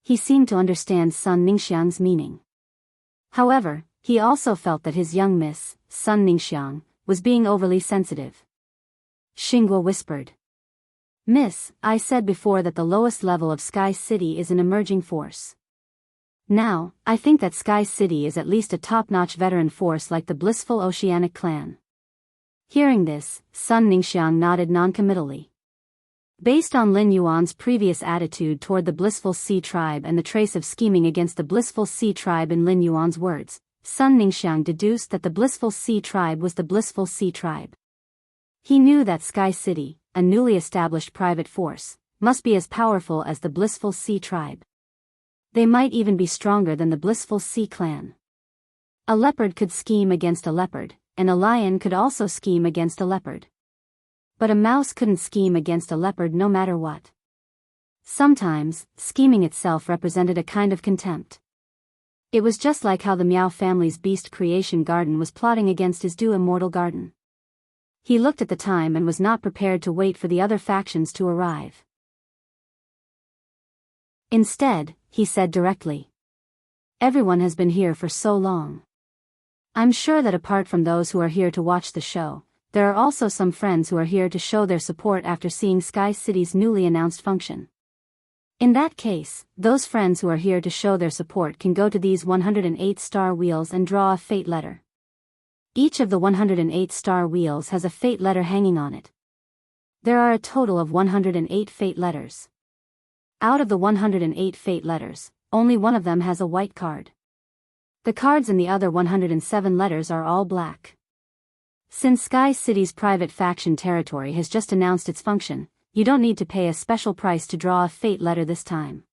He seemed to understand Sun Ningxiang's meaning. However, he also felt that his young miss, Sun Ningxiang, was being overly sensitive. Xing Guo whispered. Miss, I said before that the lowest level of Sky City is an emerging force. Now, I think that Sky City is at least a top-notch veteran force like the blissful Oceanic clan. Hearing this, Sun Ningxiang nodded noncommittally. Based on Lin Yuan's previous attitude toward the Blissful Sea tribe and the trace of scheming against the Blissful Sea tribe in Lin Yuan's words, Sun Ningxiang deduced that the Blissful Sea tribe was the Blissful Sea tribe. He knew that Sky City, a newly established private force, must be as powerful as the Blissful Sea tribe. They might even be stronger than the Blissful Sea clan. A leopard could scheme against a leopard, and a lion could also scheme against a leopard. But a mouse couldn't scheme against a leopard no matter what. Sometimes, scheming itself represented a kind of contempt. It was just like how the Miao family's beast creation garden was plotting against his Du Immortal garden. He looked at the time and was not prepared to wait for the other factions to arrive. Instead, he said directly, "Everyone has been here for so long. I'm sure that apart from those who are here to watch the show, there are also some friends who are here to show their support after seeing Sky City's newly announced function. In that case, those friends who are here to show their support can go to these 108 star wheels and draw a fate letter. Each of the 108 star wheels has a fate letter hanging on it. There are a total of 108 fate letters. Out of the 108 fate letters, only one of them has a white card. The cards in the other 107 letters are all black. Since Sky City's private faction territory has just announced its function, you don't need to pay a special price to draw a fate letter this time.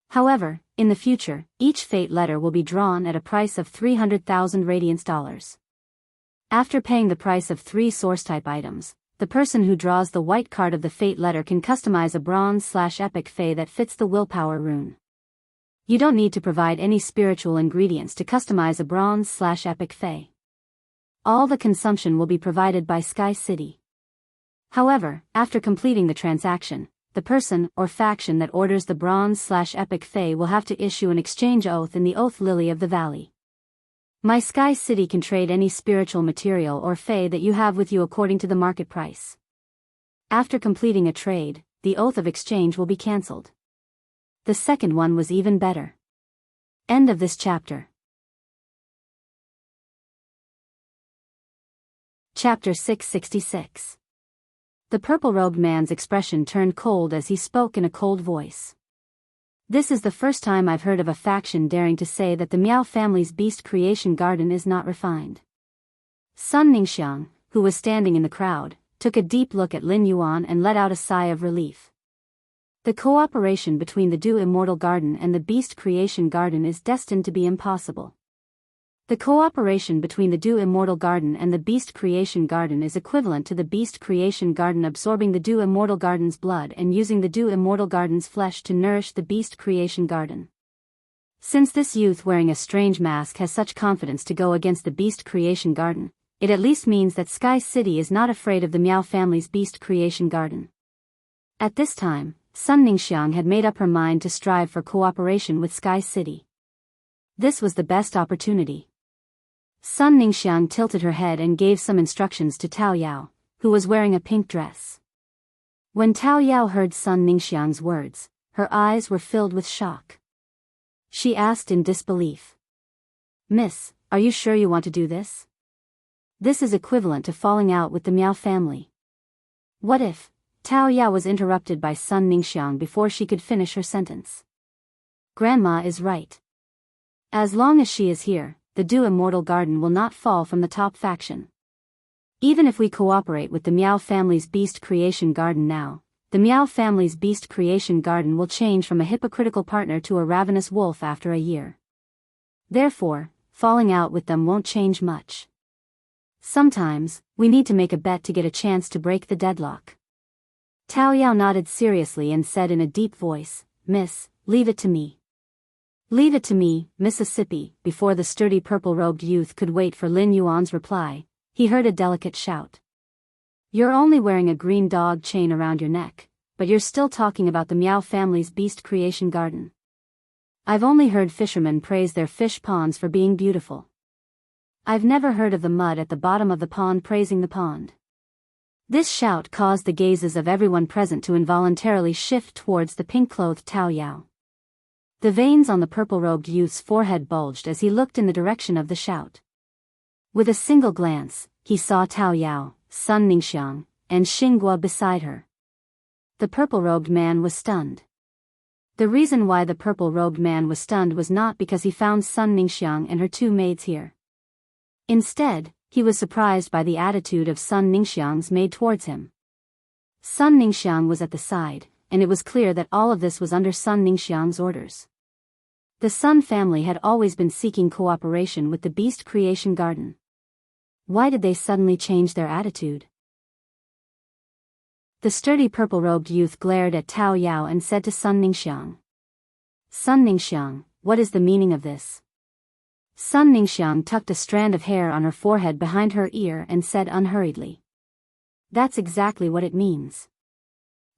However, in the future, each fate letter will be drawn at a price of 300,000 radiance dollars. After paying the price of 3 source-type items, the person who draws the white card of the fate letter can customize a bronze/epic fey that fits the willpower rune. You don't need to provide any spiritual ingredients to customize a bronze/epic fey. All the consumption will be provided by Sky City. However, after completing the transaction, the person or faction that orders the bronze/epic fey will have to issue an exchange oath in the Oath Lily of the Valley. My Sky City can trade any spiritual material or fey that you have with you according to the market price. After completing a trade, the oath of exchange will be cancelled. The second one was even better. End of this chapter. Chapter 666. The purple-robed man's expression turned cold as he spoke in a cold voice. This is the first time I've heard of a faction daring to say that the Miao family's beast creation garden is not refined. Sun Ningxiang, who was standing in the crowd, took a deep look at Lin Yuan and let out a sigh of relief. The cooperation between the Du Immortal Garden and the Beast Creation Garden is destined to be impossible. The cooperation between the Du Immortal Garden and the Beast Creation Garden is equivalent to the Beast Creation Garden absorbing the Du Immortal Garden's blood and using the Du Immortal Garden's flesh to nourish the Beast Creation Garden. Since this youth wearing a strange mask has such confidence to go against the Beast Creation Garden, it at least means that Sky City is not afraid of the Miao family's Beast Creation Garden. At this time, Sun Ningxiang had made up her mind to strive for cooperation with Sky City. This was the best opportunity. Sun Ningxiang tilted her head and gave some instructions to Tao Yao, who was wearing a pink dress. When Tao Yao heard Sun Ningxiang's words, her eyes were filled with shock. She asked in disbelief, "Miss, are you sure you want to do this? This is equivalent to falling out with the Miao family." What if? Tao Yao was interrupted by Sun Ningxiang before she could finish her sentence. Grandma is right. As long as she is here, the Du Immortal Garden will not fall from the top faction. Even if we cooperate with the Miao family's Beast Creation Garden now, the Miao family's Beast Creation Garden will change from a hypocritical partner to a ravenous wolf after a year. Therefore, falling out with them won't change much. Sometimes, we need to make a bet to get a chance to break the deadlock. Tao Yao nodded seriously and said in a deep voice, "Miss, leave it to me." "Leave it to me, Mississippi." Before the sturdy purple-robed youth could wait for Lin Yuan's reply, he heard a delicate shout. "You're only wearing a green dog chain around your neck, but you're still talking about the Miao family's Beast Creation Garden. I've only heard fishermen praise their fish ponds for being beautiful. I've never heard of the mud at the bottom of the pond praising the pond." This shout caused the gazes of everyone present to involuntarily shift towards the pink-clothed Tao Yao. The veins on the purple-robed youth's forehead bulged as he looked in the direction of the shout. With a single glance, he saw Tao Yao, Sun Ningxiang, and Xinghua beside her. The purple-robed man was stunned. The reason why the purple-robed man was stunned was not because he found Sun Ningxiang and her two maids here. Instead, he was surprised by the attitude of Sun Ningxiang's maid towards him. Sun Ningxiang was at the side, and it was clear that all of this was under Sun Ningxiang's orders. The Sun family had always been seeking cooperation with the Beast Creation Garden. Why did they suddenly change their attitude? The sturdy purple-robed youth glared at Tao Yao and said to Sun Ningxiang. Sun Ningxiang, what is the meaning of this? Sun Ningxiang tucked a strand of hair on her forehead behind her ear and said unhurriedly. That's exactly what it means.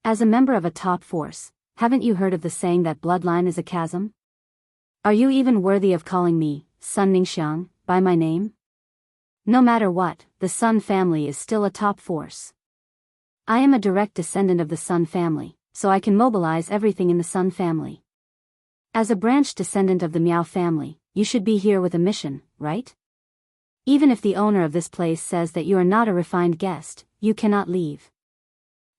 As a member of a top force, haven't you heard of the saying that bloodline is a chasm? Are you even worthy of calling me, Sun Ningxiang, by my name? No matter what, the Sun family is still a top force. I am a direct descendant of the Sun family, so I can mobilize everything in the Sun family. As a branch descendant of the Miao family, you should be here with a mission, right? Even if the owner of this place says that you are not a refined guest, you cannot leave.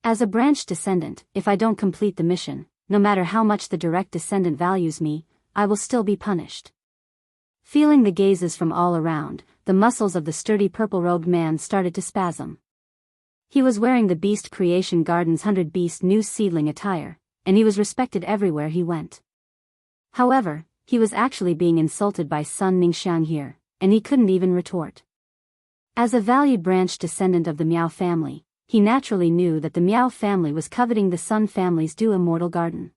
As a branch descendant, if I don't complete the mission, no matter how much the direct descendant values me, I will still be punished. Feeling the gazes from all around, the muscles of the sturdy purple-robed man started to spasm. He was wearing the Beast Creation Garden's 100 Beast new seedling attire, and he was respected everywhere he went. However, he was actually being insulted by Sun Ningxiang here, and he couldn't even retort. As a valued branch descendant of the Miao family, he naturally knew that the Miao family was coveting the Sun family's Du Immortal Garden.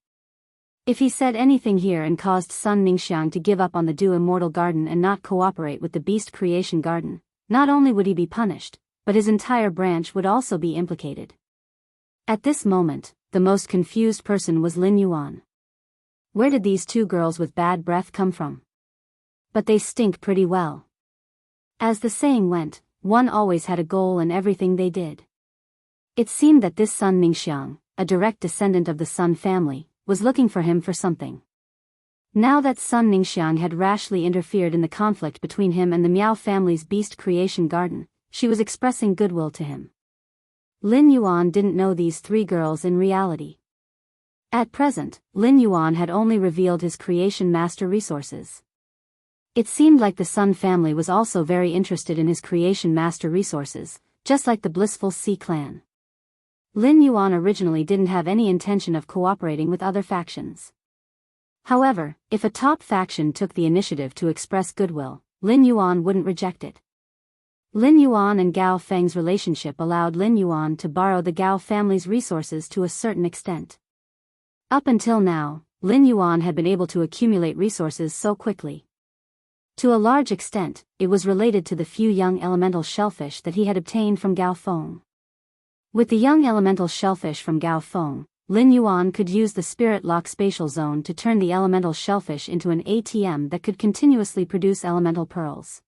If he said anything here and caused Sun Ningxiang to give up on the Du Immortal Garden and not cooperate with the Beast Creation Garden, not only would he be punished, but his entire branch would also be implicated. At this moment, the most confused person was Lin Yuan. Where did these two girls with bad breath come from? But they stink pretty well. As the saying went, one always had a goal in everything they did. It seemed that this Sun Ningxiang, a direct descendant of the Sun family, was looking for him for something. Now that Sun Ningxiang had rashly interfered in the conflict between him and the Miao family's Beast Creation Garden, she was expressing goodwill to him. Lin Yuan didn't know these three girls in reality. At present, Lin Yuan had only revealed his creation master resources. It seemed like the Sun family was also very interested in his creation master resources, just like the Blissful Sea clan. Lin Yuan originally didn't have any intention of cooperating with other factions. However, if a top faction took the initiative to express goodwill, Lin Yuan wouldn't reject it. Lin Yuan and Gao Feng's relationship allowed Lin Yuan to borrow the Gao family's resources to a certain extent. Up until now, Lin Yuan had been able to accumulate resources so quickly. To a large extent, it was related to the few young elemental shellfish that he had obtained from Gao Feng. With the young elemental shellfish from Gao Feng, Lin Yuan could use the Spirit Lock Spatial Zone to turn the elemental shellfish into an ATM that could continuously produce elemental pearls.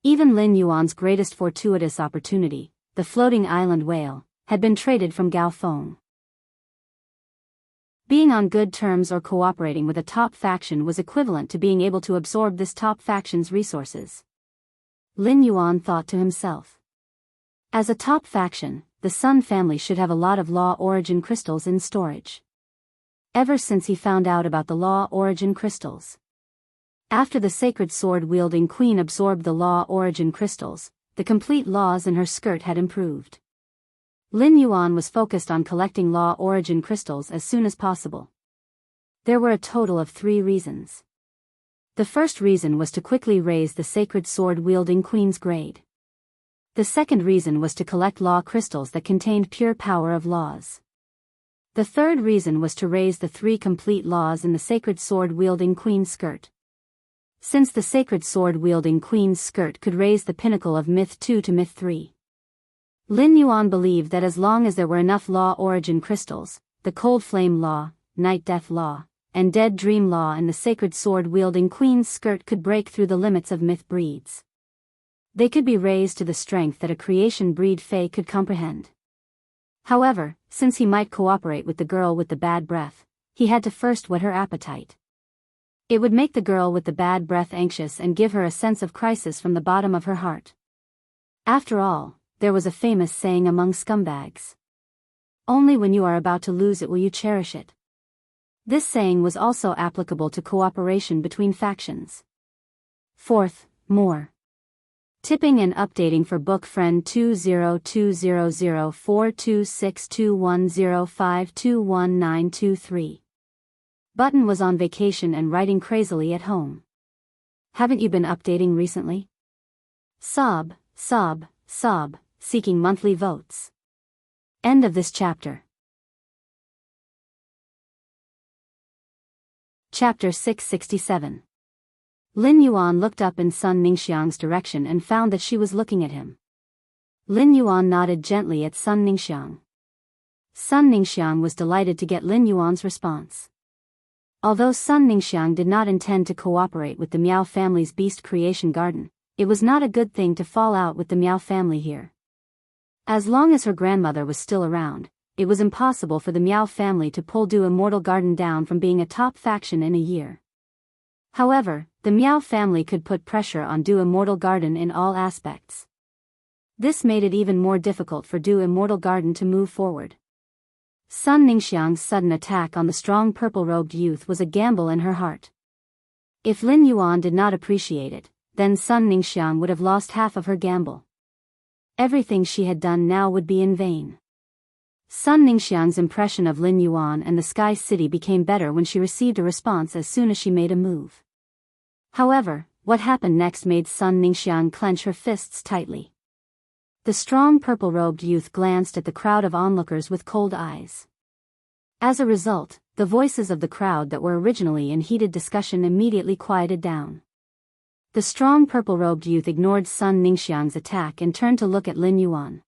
Even Lin Yuan's greatest fortuitous opportunity, the floating island whale, had been traded from Gao Feng. Being on good terms or cooperating with a top faction was equivalent to being able to absorb this top faction's resources. Lin Yuan thought to himself. As a top faction, the Sun family should have a lot of Law Origin crystals in storage. Ever since he found out about the Law Origin crystals. After the sacred sword-wielding queen absorbed the Law Origin crystals, the complete laws in her skirt had improved. Lin Yuan was focused on collecting Law Origin crystals as soon as possible. There were a total of 3 reasons. The first reason was to quickly raise the sacred sword-wielding queen's grade. The second reason was to collect law crystals that contained pure power of laws. The third reason was to raise the 3 complete laws in the sacred sword-wielding queen's skirt. Since the sacred sword-wielding queen's skirt could raise the pinnacle of Myth 2 to Myth 3. Lin Yuan believed that as long as there were enough Law Origin crystals, the Cold Flame Law, Night Death Law, and Dead Dream Law in the sacred sword-wielding queen's skirt could break through the limits of myth breeds. They could be raised to the strength that a creation breed Fae could comprehend. However, since he might cooperate with the girl with the bad breath, he had to first whet her appetite. It would make the girl with the bad breath anxious and give her a sense of crisis from the bottom of her heart. After all, there was a famous saying among scumbags. Only when you are about to lose it will you cherish it. This saying was also applicable to cooperation between factions. Fourth, more. Tipping and updating for book friend 20200426210521923. Button was on vacation and writing crazily at home. Haven't you been updating recently? Sob, sob, sob, seeking monthly votes. End of this chapter. Chapter 667. Lin Yuan looked up in Sun Ningxiang's direction and found that she was looking at him. Lin Yuan nodded gently at Sun Ningxiang. Sun Ningxiang was delighted to get Lin Yuan's response. Although Sun Ningxiang did not intend to cooperate with the Miao family's beast creation garden, it was not a good thing to fall out with the Miao family here. As long as her grandmother was still around, it was impossible for the Miao family to pull Du Immortal Garden down from being a top faction in a year. However, the Miao family could put pressure on Du Immortal Garden in all aspects. This made it even more difficult for Du Immortal Garden to move forward. Sun Ningxiang's sudden attack on the strong purple-robed youth was a gamble in her heart. If Lin Yuan did not appreciate it, then Sun Ningxiang would have lost half of her gamble. Everything she had done now would be in vain. Sun Ningxiang's impression of Lin Yuan and the Sky City became better when she received a response as soon as she made a move. However, what happened next made Sun Ningxiang clench her fists tightly. The strong purple-robed youth glanced at the crowd of onlookers with cold eyes. As a result, the voices of the crowd that were originally in heated discussion immediately quieted down. The strong purple-robed youth ignored Sun Ningxiang's attack and turned to look at Lin Yuan.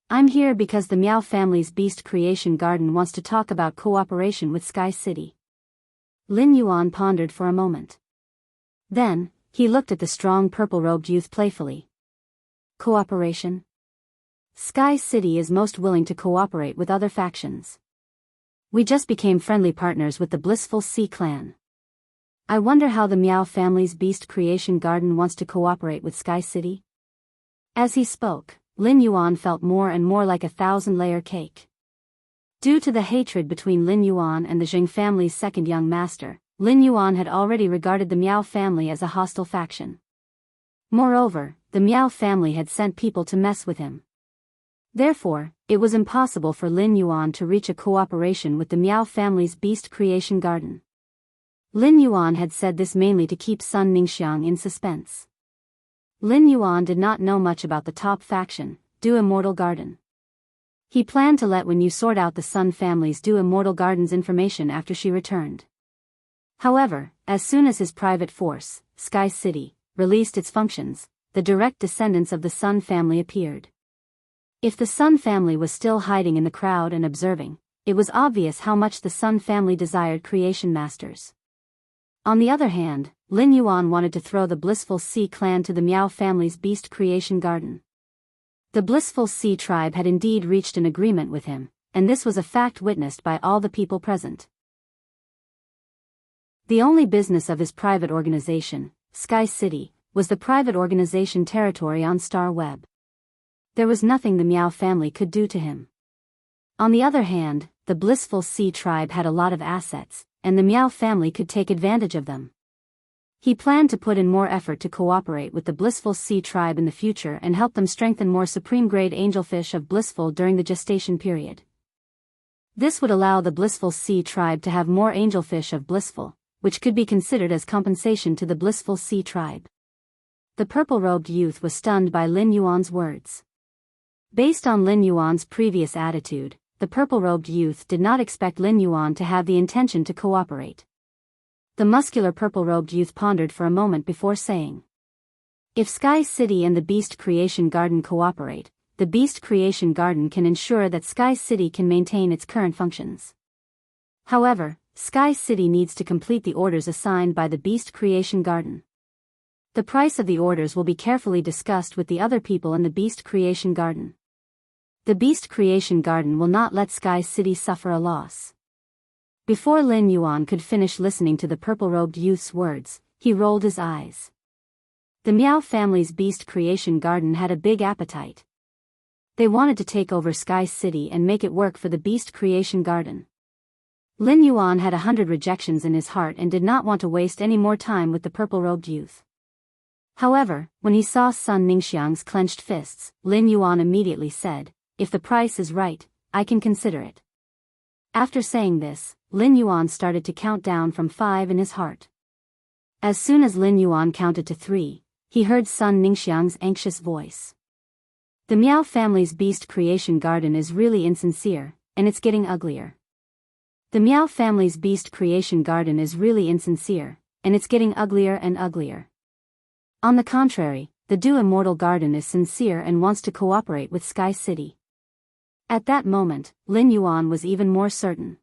I'm here because the Miao family's beast creation garden wants to talk about cooperation with Sky City. Lin Yuan pondered for a moment. Then, he looked at the strong purple-robed youth playfully. Cooperation? Sky City is most willing to cooperate with other factions. We just became friendly partners with the Blissful Sea clan. I wonder how the Miao family's beast creation garden wants to cooperate with Sky City? As he spoke, Lin Yuan felt more and more like a 1,000-layer cake. Due to the hatred between Lin Yuan and the Jing family's second young master, Lin Yuan had already regarded the Miao family as a hostile faction. Moreover, the Miao family had sent people to mess with him. Therefore, it was impossible for Lin Yuan to reach a cooperation with the Miao family's beast creation garden. Lin Yuan had said this mainly to keep Sun Ningxiang in suspense. Lin Yuan did not know much about the top faction, Du Immortal Garden. He planned to let Wen Yu sort out the Sun family's Du Immortal Garden's information after she returned. However, as soon as his private force, Sky City, released its functions, the direct descendants of the Sun family appeared. If the Sun family was still hiding in the crowd and observing, it was obvious how much the Sun family desired creation masters. On the other hand, Lin Yuan wanted to throw the Blissful Sea clan to the Miao family's beast creation garden. The Blissful Sea tribe had indeed reached an agreement with him, and this was a fact witnessed by all the people present. The only business of his private organization, Sky City, was the private organization territory on Star Web. There was nothing the Miao family could do to him. On the other hand, the Blissful Sea tribe had a lot of assets, and the Miao family could take advantage of them. He planned to put in more effort to cooperate with the Blissful Sea tribe in the future and help them strengthen more supreme-grade angelfish of Blissful during the gestation period. This would allow the Blissful Sea tribe to have more angelfish of Blissful, which could be considered as compensation to the Blissful Sea tribe. The purple-robed youth was stunned by Lin Yuan's words. Based on Lin Yuan's previous attitude, the purple-robed youth did not expect Lin Yuan to have the intention to cooperate. The muscular purple-robed youth pondered for a moment before saying, "If Sky City and the Beast Creation Garden cooperate, the Beast Creation Garden can ensure that Sky City can maintain its current functions. However, Sky City needs to complete the orders assigned by the Beast Creation Garden. The price of the orders will be carefully discussed with the other people in the Beast Creation Garden. The Beast Creation Garden will not let Sky City suffer a loss." Before Lin Yuan could finish listening to the purple-robed youth's words, he rolled his eyes. The Miao family's Beast Creation Garden had a big appetite. They wanted to take over Sky City and make it work for the Beast Creation Garden. Lin Yuan had 100 rejections in his heart and did not want to waste any more time with the purple-robed youth. However, when he saw Sun Ningxiang's clenched fists, Lin Yuan immediately said, "If the price is right, I can consider it." After saying this, Lin Yuan started to count down from 5 in his heart. As soon as Lin Yuan counted to 3, he heard Sun Ningxiang's anxious voice. "The Miao family's Beast Creation Garden is really insincere, and it's getting uglier. The Miao family's Beast Creation Garden is really insincere, and it's getting uglier and uglier. On the contrary, the Du Immortal Garden is sincere and wants to cooperate with Sky City." At that moment, Lin Yuan was even more certain.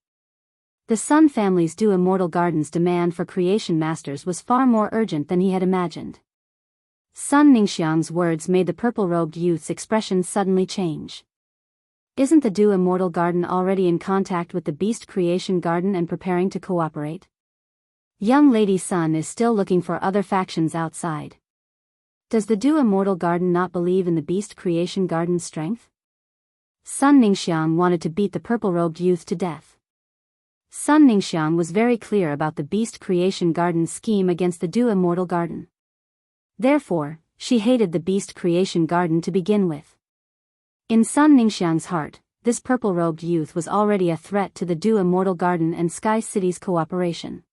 The Sun family's Du Immortal Garden's demand for creation masters was far more urgent than he had imagined. Sun Ningxiang's words made the purple-robed youth's expression suddenly change. Isn't the Du Immortal Garden already in contact with the Beast Creation Garden and preparing to cooperate? Young Lady Sun is still looking for other factions outside. Does the Du Immortal Garden not believe in the Beast Creation Garden's strength? Sun Ningxiang wanted to beat the purple-robed youth to death. Sun Ningxiang was very clear about the Beast Creation Garden's scheme against the Du Immortal Garden. Therefore, she hated the Beast Creation Garden to begin with. In Sun Ningxiang's heart, this purple-robed youth was already a threat to the Du Immortal Garden and Sky City's cooperation.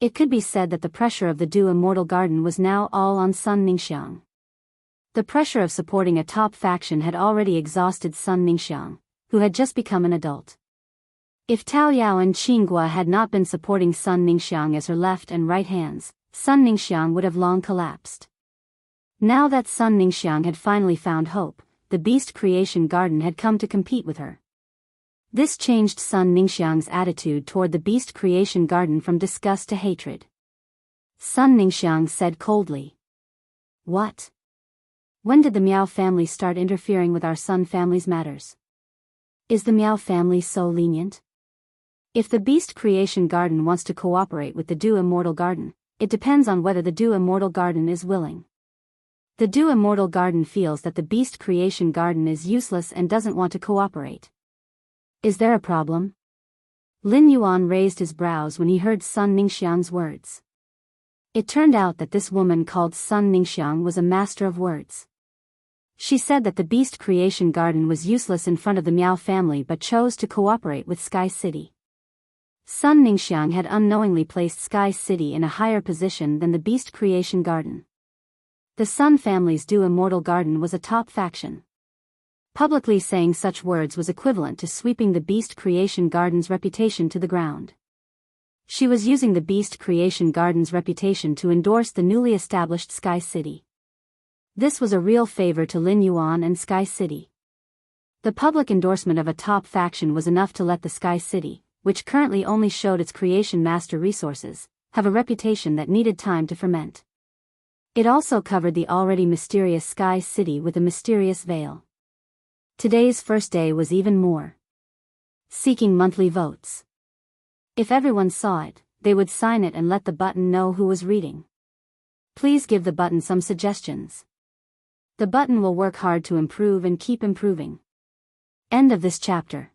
It could be said that the pressure of the Du Immortal Garden was now all on Sun Ningxiang. The pressure of supporting a top faction had already exhausted Sun Ningxiang, who had just become an adult. If Tao Yao and Qinghua had not been supporting Sun Ningxiang as her left and right hands, Sun Ningxiang would have long collapsed. Now that Sun Ningxiang had finally found hope, the Beast Creation Garden had come to compete with her. This changed Sun Ningxiang's attitude toward the Beast Creation Garden from disgust to hatred. Sun Ningxiang said coldly, "What? When did the Miao family start interfering with our Sun family's matters? Is the Miao family so lenient? If the Beast Creation Garden wants to cooperate with the Du Immortal Garden, it depends on whether the Du Immortal Garden is willing. The Du Immortal Garden feels that the Beast Creation Garden is useless and doesn't want to cooperate. Is there a problem?" Lin Yuan raised his brows when he heard Sun Ningxiang's words. It turned out that this woman called Sun Ningxiang was a master of words. She said that the Beast Creation Garden was useless in front of the Miao family but chose to cooperate with Sky City. Sun Ningxiang had unknowingly placed Sky City in a higher position than the Beast Creation Garden. The Sun family's Du Immortal Garden was a top faction. Publicly saying such words was equivalent to sweeping the Beast Creation Garden's reputation to the ground. She was using the Beast Creation Garden's reputation to endorse the newly established Sky City. This was a real favor to Lin Yuan and Sky City. The public endorsement of a top faction was enough to let the Sky City, which currently only showed its creation master resources, have a reputation that needed time to ferment. It also covered the already mysterious Sky City with a mysterious veil. Today's first day was even more. Seeking monthly votes. If everyone saw it, they would sign it and let the button know who was reading. Please give the button some suggestions. The button will work hard to improve and keep improving. End of this chapter.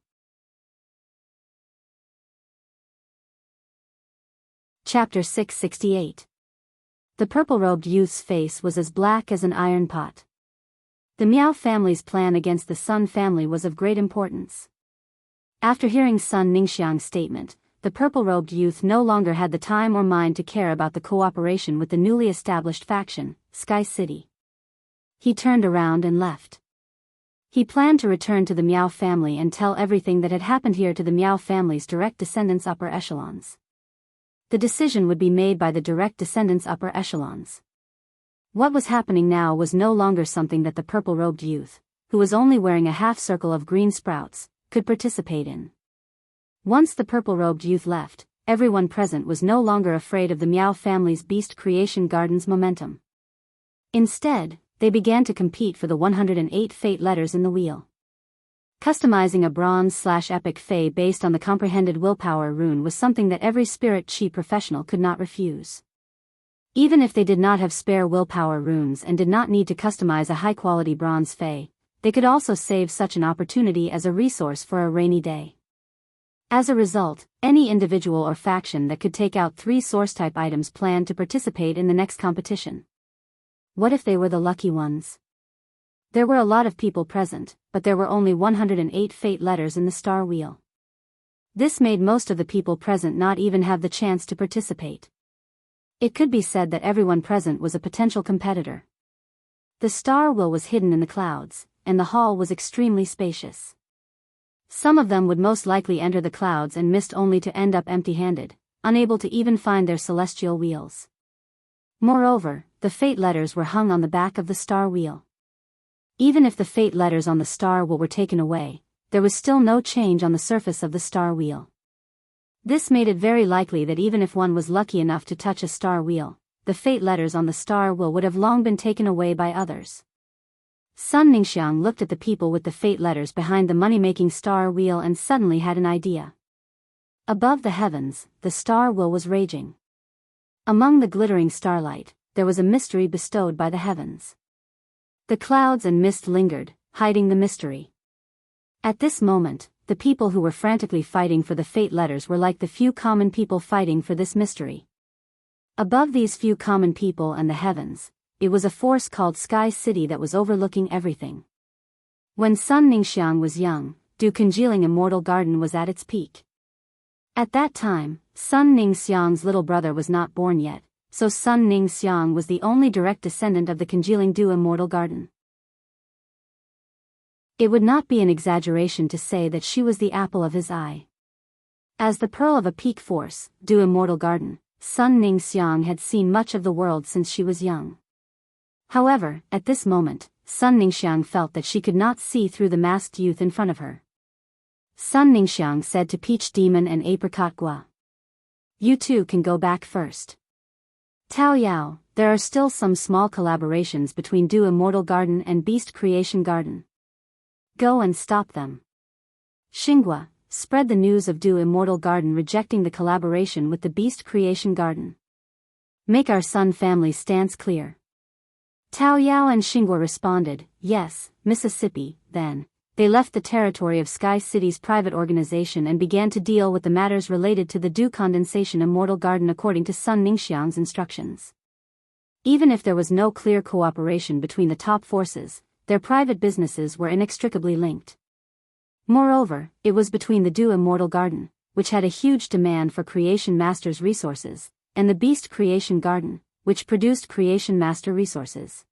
Chapter 668. The purple-robed youth's face was as black as an iron pot. The Miao family's plan against the Sun family was of great importance. After hearing Sun Ningxiang's statement, the purple-robed youth no longer had the time or mind to care about the cooperation with the newly established faction, Sky City. He turned around and left. He planned to return to the Miao family and tell everything that had happened here to the Miao family's direct descendants upper echelons. The decision would be made by the direct descendants upper echelons. What was happening now was no longer something that the purple-robed youth, who was only wearing a half-circle of green sprouts, could participate in. Once the purple-robed youth left, everyone present was no longer afraid of the Miao family's Beast Creation Garden's momentum. Instead, they began to compete for the 108 fate letters in the wheel. Customizing a bronze/epic fey based on the comprehended willpower rune was something that every spirit chi professional could not refuse. Even if they did not have spare willpower runes and did not need to customize a high-quality bronze fey, they could also save such an opportunity as a resource for a rainy day. As a result, any individual or faction that could take out 3 source-type items planned to participate in the next competition. What if they were the lucky ones? There were a lot of people present, but there were only 108 fate letters in the star wheel. This made most of the people present not even have the chance to participate. It could be said that everyone present was a potential competitor. The star wheel was hidden in the clouds, and the hall was extremely spacious. Some of them would most likely enter the clouds and mist only to end up empty-handed, unable to even find their celestial wheels. Moreover, the fate letters were hung on the back of the star wheel. Even if the fate letters on the star wheel were taken away, there was still no change on the surface of the star wheel. This made it very likely that even if one was lucky enough to touch a star wheel, the fate letters on the star wheel would have long been taken away by others. Sun Ningxiang looked at the people with the fate letters behind the money-making star wheel and suddenly had an idea. Above the heavens, the star wheel was raging. Among the glittering starlight, there was a mystery bestowed by the heavens. The clouds and mist lingered, hiding the mystery. At this moment, the people who were frantically fighting for the fate letters were like the few common people fighting for this mystery. Above these few common people and the heavens, it was a force called Sky City that was overlooking everything. When Sun Ningxiang was young, Du congealing immortal garden was at its peak. At that time, Sun Ningxiang's little brother was not born yet, so Sun Ningxiang was the only direct descendant of the congealing Du immortal garden. It would not be an exaggeration to say that she was the apple of his eye. As the pearl of a peak force, Du immortal garden, Sun Ningxiang had seen much of the world since she was young. However, at this moment, Sun Ningxiang felt that she could not see through the masked youth in front of her. Sun Ningxiang said to Peach Demon and Apricot Gua, "You two can go back first. Tao Yao, there are still some small collaborations between Du Immortal Garden and Beast Creation Garden. Go and stop them. Xinghua, spread the news of Du Immortal Garden rejecting the collaboration with the Beast Creation Garden. Make our Sun family stance clear." Tao Yao and Xinghua responded, "Yes, Mississippi." Then, they left the territory of Sky City's private organization and began to deal with the matters related to the Du Condensation Immortal Garden according to Sun Ningxiang's instructions. Even if there was no clear cooperation between the top forces, their private businesses were inextricably linked. Moreover, it was between the Du Immortal Garden, which had a huge demand for Creation Master's resources, and the Beast Creation Garden, which produced Creation Master resources.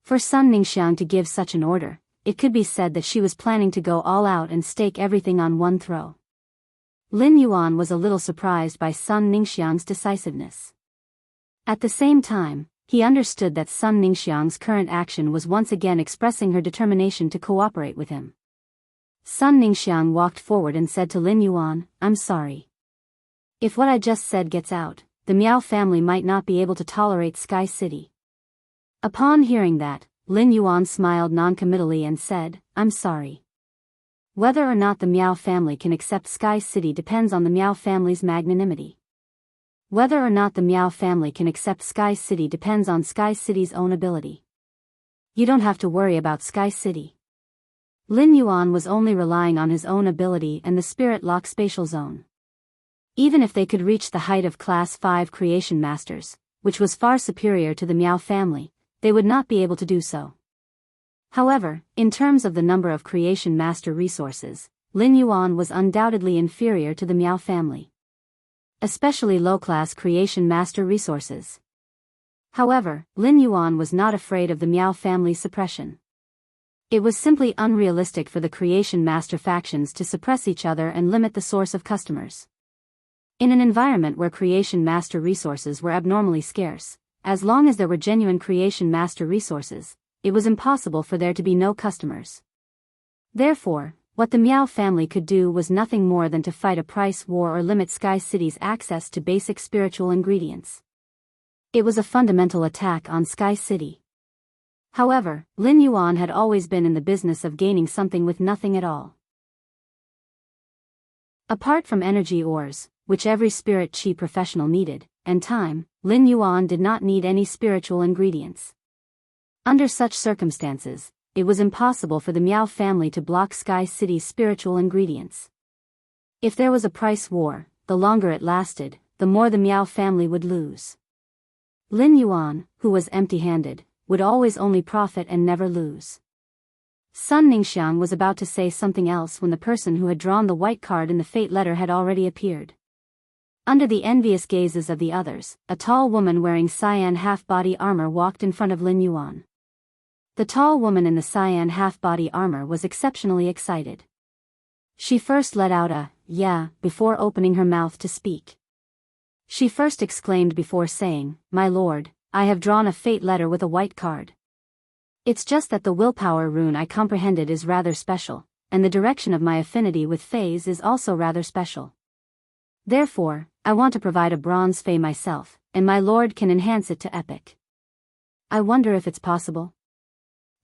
For Sun Ningxiang to give such an order, it could be said that she was planning to go all out and stake everything on one throw. Lin Yuan was a little surprised by Sun Ningxiang's decisiveness. At the same time, he understood that Sun Ningxiang's current action was once again expressing her determination to cooperate with him. Sun Ningxiang walked forward and said to Lin Yuan, "I'm sorry. If what I just said gets out, the Miao family might not be able to tolerate Sky City." Upon hearing that, Lin Yuan smiled non-committally and said, "I'm sorry. Whether or not the Miao family can accept Sky City depends on the Miao family's magnanimity. Whether or not the Miao family can accept Sky City depends on Sky City's own ability. You don't have to worry about Sky City." Lin Yuan was only relying on his own ability and the Spirit Lock spatial zone. Even if they could reach the height of Class 5 Creation Masters, which was far superior to the Miao family, they would not be able to do so. However, in terms of the number of Creation Master resources, Lin Yuan was undoubtedly inferior to the Miao family. Especially low-class Creation Master resources. However, Lin Yuan was not afraid of the Miao family's suppression. It was simply unrealistic for the Creation Master factions to suppress each other and limit the source of customers. In an environment where Creation Master resources were abnormally scarce, as long as there were genuine Creation Master resources, it was impossible for there to be no customers. Therefore, what the Miao family could do was nothing more than to fight a price war or limit Sky City's access to basic spiritual ingredients. It was a fundamental attack on Sky City. However, Lin Yuan had always been in the business of gaining something with nothing at all. Apart from energy ores, which every spirit chi professional needed, and time, Lin Yuan did not need any spiritual ingredients. Under such circumstances, it was impossible for the Miao family to block Sky City's spiritual ingredients. If there was a price war, the longer it lasted, the more the Miao family would lose. Lin Yuan, who was empty-handed, would always only profit and never lose. Sun Ningxiang was about to say something else when the person who had drawn the white card in the fate letter had already appeared. Under the envious gazes of the others, a tall woman wearing cyan half-body armor walked in front of Lin Yuan. The tall woman in the cyan half-body armor was exceptionally excited. She first let out a "yeah" before opening her mouth to speak. She first exclaimed before saying, "My lord, I have drawn a fate letter with a white card. It's just that the willpower rune I comprehended is rather special, and the direction of my affinity with fays is also rather special. Therefore, I want to provide a bronze fay myself, and my lord can enhance it to epic. I wonder if it's possible?"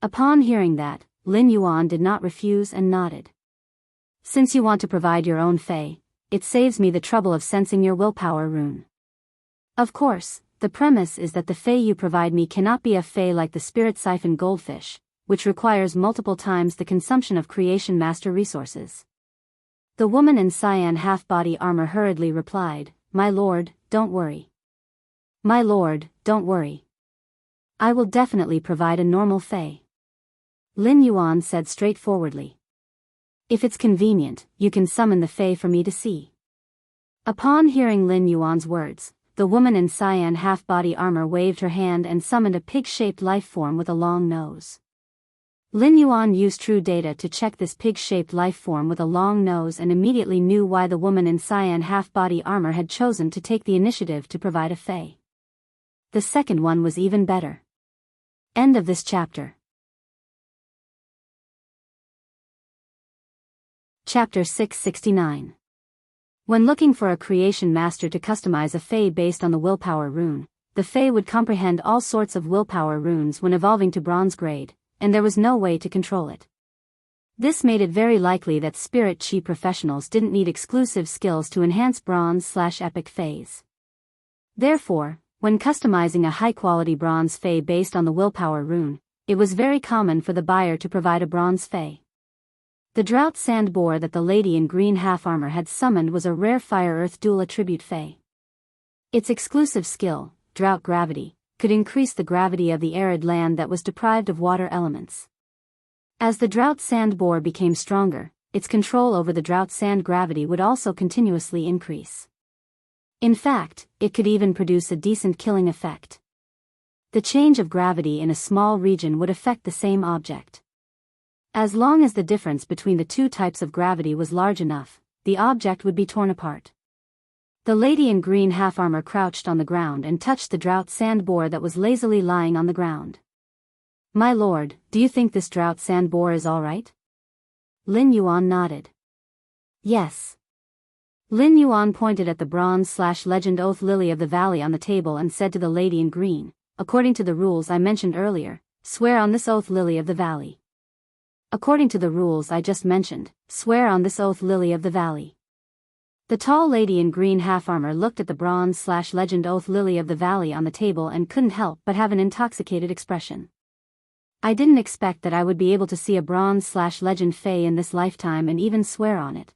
Upon hearing that, Lin Yuan did not refuse and nodded. "Since you want to provide your own fay, it saves me the trouble of sensing your willpower rune. Of course, the premise is that the fay you provide me cannot be a fay like the spirit siphon goldfish, which requires multiple times the consumption of creation master resources." The woman in cyan half-body armor hurriedly replied, "My lord, don't worry. My lord, don't worry. I will definitely provide a normal fay." Lin Yuan said straightforwardly. "If it's convenient, you can summon the fay for me to see." Upon hearing Lin Yuan's words, the woman in cyan half-body armor waved her hand and summoned a pig-shaped life form with a long nose. Lin Yuan used true data to check this pig-shaped life form with a long nose and immediately knew why the woman in cyan half-body armor had chosen to take the initiative to provide a fay. The second one was even better. End of this chapter. Chapter 669. When looking for a creation master to customize a fay based on the willpower rune, the fay would comprehend all sorts of willpower runes when evolving to bronze grade, and there was no way to control it. This made it very likely that spirit chi professionals didn't need exclusive skills to enhance bronze/epic fays. Therefore, when customizing a high-quality bronze fay based on the willpower rune, it was very common for the buyer to provide a bronze fay. The drought sand boar that the lady in green half-armor had summoned was a rare fire-earth dual attribute fay. Its exclusive skill, drought gravity, could increase the gravity of the arid land that was deprived of water elements. As the drought sand boar became stronger, its control over the drought sand gravity would also continuously increase. In fact, it could even produce a decent killing effect. The change of gravity in a small region would affect the same object. As long as the difference between the two types of gravity was large enough, the object would be torn apart. The lady in green half-armor crouched on the ground and touched the drought sand boar that was lazily lying on the ground. "My lord, do you think this drought sand boar is all right?" Lin Yuan nodded. "Yes." Lin Yuan pointed at the bronze/legend oath lily of the valley on the table and said to the lady in green, "According to the rules I mentioned earlier, swear on this oath lily of the valley." "According to the rules I just mentioned, swear on this oath lily of the valley." The tall lady in green half-armor looked at the bronze/legend oath lily of the valley on the table and couldn't help but have an intoxicated expression. "I didn't expect that I would be able to see a bronze/legend fay in this lifetime and even swear on it.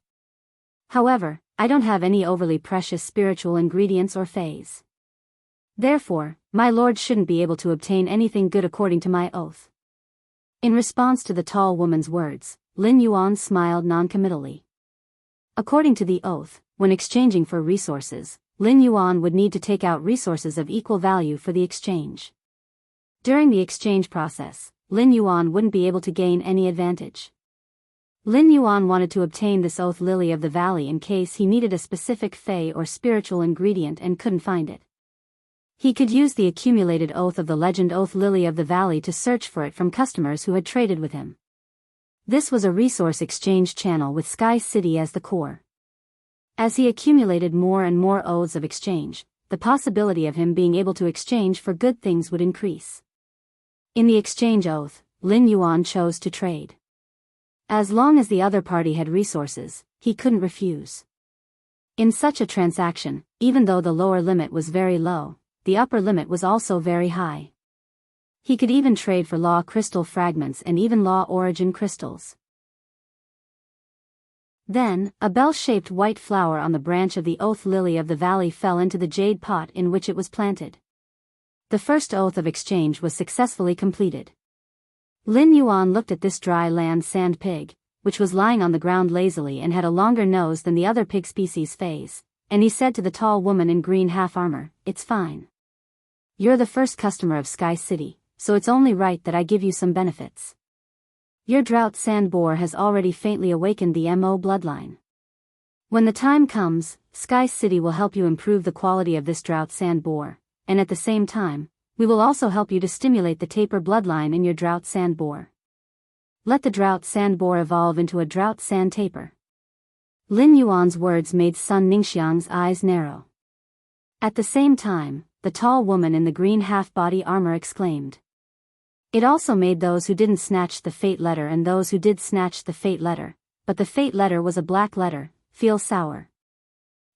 However, I don't have any overly precious spiritual ingredients or fays. Therefore, my lord shouldn't be able to obtain anything good according to my oath." In response to the tall woman's words, Lin Yuan smiled noncommittally. According to the oath, when exchanging for resources, Lin Yuan would need to take out resources of equal value for the exchange. During the exchange process, Lin Yuan wouldn't be able to gain any advantage. Lin Yuan wanted to obtain this oath lily of the valley in case he needed a specific fey or spiritual ingredient and couldn't find it. He could use the accumulated oath of the legend oath lily of the valley to search for it from customers who had traded with him. This was a resource exchange channel with Sky City as the core. As he accumulated more and more oaths of exchange, the possibility of him being able to exchange for good things would increase. In the exchange oath, Lin Yuan chose to trade. As long as the other party had resources, he couldn't refuse. In such a transaction, even though the lower limit was very low, the upper limit was also very high. He could even trade for law crystal fragments and even law origin crystals. Then, a bell-shaped white flower on the branch of the oath lily of the valley fell into the jade pot in which it was planted. The first oath of exchange was successfully completed. Lin Yuan looked at this dry land sand pig, which was lying on the ground lazily and had a longer nose than the other pig species phase, and he said to the tall woman in green half-armor, "It's fine. You're the first customer of Sky City, so it's only right that I give you some benefits. Your drought sand boar has already faintly awakened the MO bloodline. When the time comes, Sky City will help you improve the quality of this drought sand boar, and at the same time, we will also help you to stimulate the taper bloodline in your drought sand boar. Let the drought sand boar evolve into a drought sand taper." Lin Yuan's words made Sun Ningxiang's eyes narrow. At the same time, the tall woman in the green half-body armor exclaimed. It also made those who didn't snatch the fate letter and those who did snatch the fate letter, but the fate letter was a black letter, feel sour.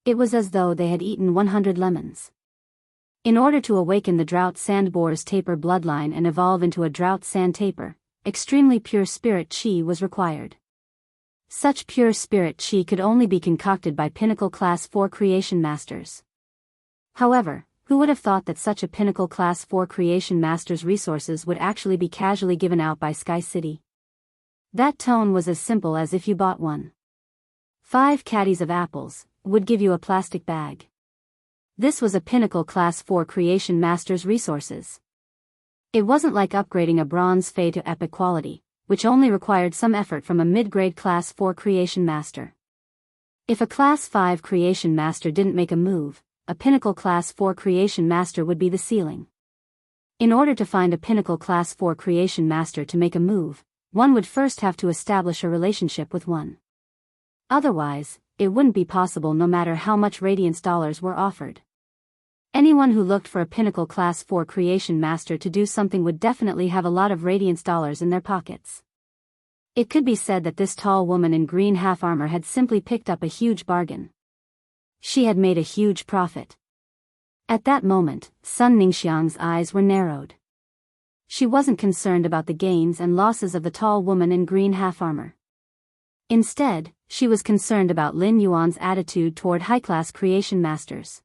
It was as though they had eaten 100 lemons. In order to awaken the drought sand boar's taper bloodline and evolve into a drought sand taper, extremely pure spirit chi was required. Such pure spirit chi could only be concocted by pinnacle class 4 creation masters. However, who would have thought that such a pinnacle class 4 creation master's resources would actually be casually given out by Sky City? That tone was as simple as if you bought 5 caddies of apples, would give you a plastic bag. This was a pinnacle class 4 creation master's resources. It wasn't like upgrading a bronze fey to epic quality, which only required some effort from a mid-grade class 4 creation master. If a class 5 creation master didn't make a move, a pinnacle class 4 creation master would be the ceiling. In order to find a pinnacle class 4 creation master to make a move, one would first have to establish a relationship with one. Otherwise, it wouldn't be possible no matter how much radiance dollars were offered. Anyone who looked for a pinnacle class 4 creation master to do something would definitely have a lot of radiance dollars in their pockets. It could be said that this tall woman in green half-armor had simply picked up a huge bargain. She had made a huge profit. At that moment, Sun Ningxiang's eyes were narrowed. She wasn't concerned about the gains and losses of the tall woman in green half-armor. Instead, she was concerned about Lin Yuan's attitude toward high-class creation masters.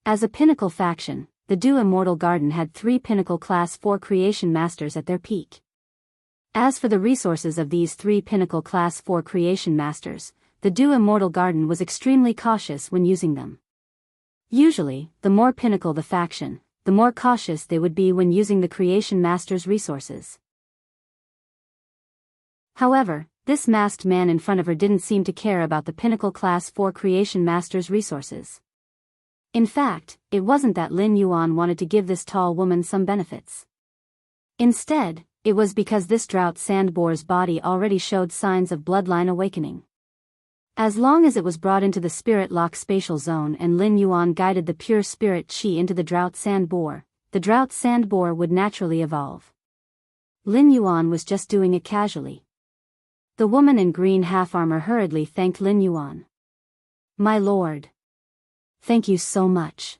As a pinnacle faction, the Du Immortal Garden had 3 pinnacle class 4 creation masters at their peak. As for the resources of these 3 pinnacle class 4 creation masters, the Du Immortal Garden was extremely cautious when using them. Usually, the more pinnacle the faction, the more cautious they would be when using the creation master's resources. However, this masked man in front of her didn't seem to care about the pinnacle class 4 creation master's resources. In fact, it wasn't that Lin Yuan wanted to give this tall woman some benefits. Instead, it was because this drought sand boar's body already showed signs of bloodline awakening. As long as it was brought into the spirit lock spatial zone and Lin Yuan guided the pure spirit chi into the drought sand boar, the drought sand boar would naturally evolve. Lin Yuan was just doing it casually. The woman in green half-armor hurriedly thanked Lin Yuan. "My lord. Thank you so much.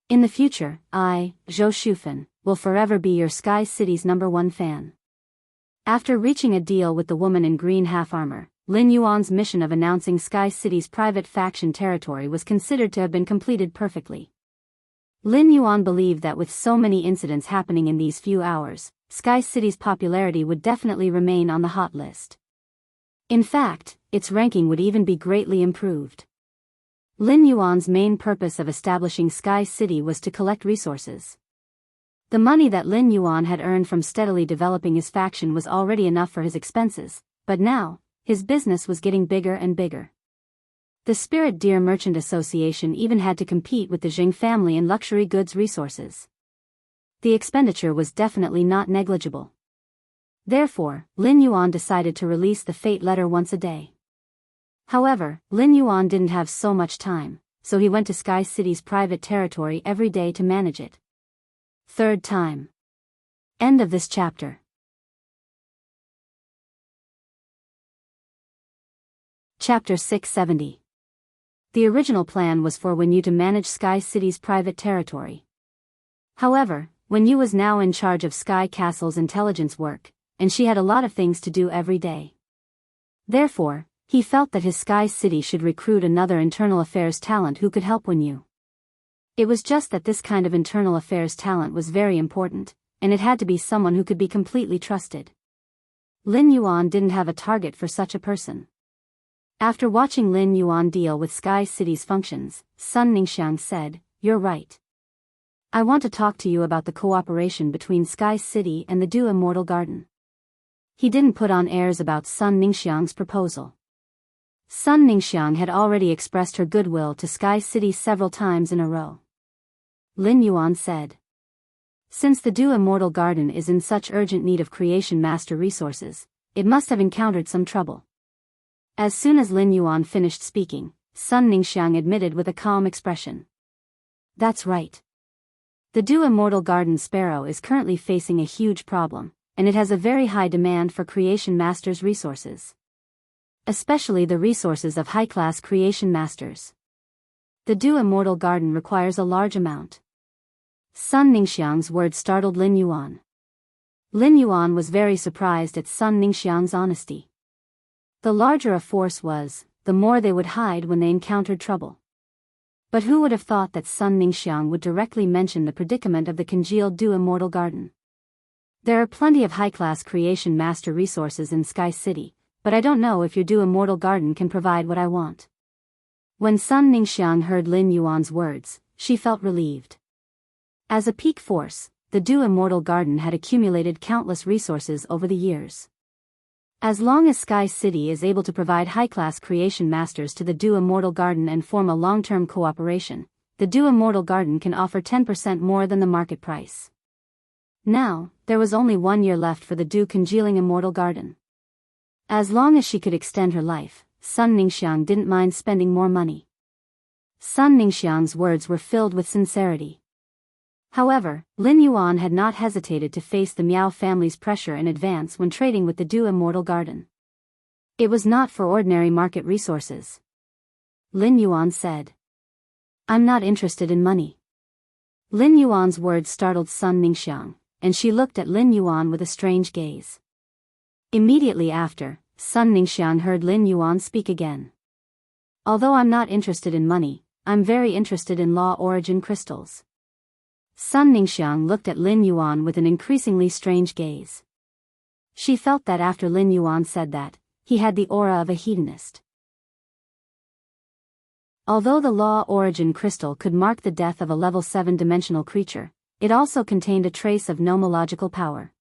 In the future, I, Zhou Shufan, will forever be your Sky City's #1 fan." After reaching a deal with the woman in green half-armor, Lin Yuan's mission of announcing Sky City's private faction territory was considered to have been completed perfectly. Lin Yuan believed that with so many incidents happening in these few hours, Sky City's popularity would definitely remain on the hot list. In fact, its ranking would even be greatly improved. Lin Yuan's main purpose of establishing Sky City was to collect resources. The money that Lin Yuan had earned from steadily developing his faction was already enough for his expenses, but now, his business was getting bigger and bigger. The Spirit Deer Merchant Association even had to compete with the Jing family in luxury goods resources. The expenditure was definitely not negligible. Therefore, Lin Yuan decided to release the fate letter once a day. However, Lin Yuan didn't have so much time, so he went to Sky City's private territory every day to manage it. Third time. End of this chapter. Chapter 670. The original plan was for Wen Yu to manage Sky City's private territory. However, Wen Yu was now in charge of Sky Castle's intelligence work, and she had a lot of things to do every day. Therefore, he felt that his Sky City should recruit another internal affairs talent who could help Wen Yu. It was just that this kind of internal affairs talent was very important, and it had to be someone who could be completely trusted. Lin Yuan didn't have a target for such a person. After watching Lin Yuan deal with Sky City's functions, Sun Ningxiang said, "You're right. I want to talk to you about the cooperation between Sky City and the Du Immortal Garden." He didn't put on airs about Sun Ningxiang's proposal. Sun Ningxiang had already expressed her goodwill to Sky City several times in a row. Lin Yuan said, "Since the Du Immortal Garden is in such urgent need of creation master resources, it must have encountered some trouble." As soon as Lin Yuan finished speaking, Sun Ningxiang admitted with a calm expression, "That's right. The Du Immortal Garden Sparrow is currently facing a huge problem, and it has a very high demand for creation masters' resources. Especially the resources of high-class creation masters. The Du Immortal Garden requires a large amount." Sun Ningxiang's words startled Lin Yuan. Lin Yuan was very surprised at Sun Ningxiang's honesty. The larger a force was, the more they would hide when they encountered trouble. But who would have thought that Sun Ningxiang would directly mention the predicament of the congealed Du Immortal Garden? There are plenty of high-class creation master resources in Sky City, but I don't know if your Du Immortal Garden can provide what I want. When Sun Ningxiang heard Lin Yuan's words, she felt relieved. As a peak force, the Du Immortal Garden had accumulated countless resources over the years. As long as Sky City is able to provide high-class creation masters to the Du Immortal Garden and form a long-term cooperation, the Du Immortal Garden can offer 10% more than the market price. Now, there was only 1 year left for the Du Congealing Immortal Garden. As long as she could extend her life, Sun Ningxiang didn't mind spending more money. Sun Ningxiang's words were filled with sincerity. However, Lin Yuan had not hesitated to face the Miao family's pressure in advance when trading with the Du Immortal Garden. It was not for ordinary market resources. Lin Yuan said, "I'm not interested in money." Lin Yuan's words startled Sun Ningxiang, and she looked at Lin Yuan with a strange gaze. Immediately after, Sun Ningxiang heard Lin Yuan speak again. "Although I'm not interested in money, I'm very interested in law origin crystals." Sun Ningxiang looked at Lin Yuan with an increasingly strange gaze. She felt that after Lin Yuan said that, he had the aura of a hedonist. Although the law origin crystal could mark the death of a level 7 dimensional creature, it also contained a trace of nomological power.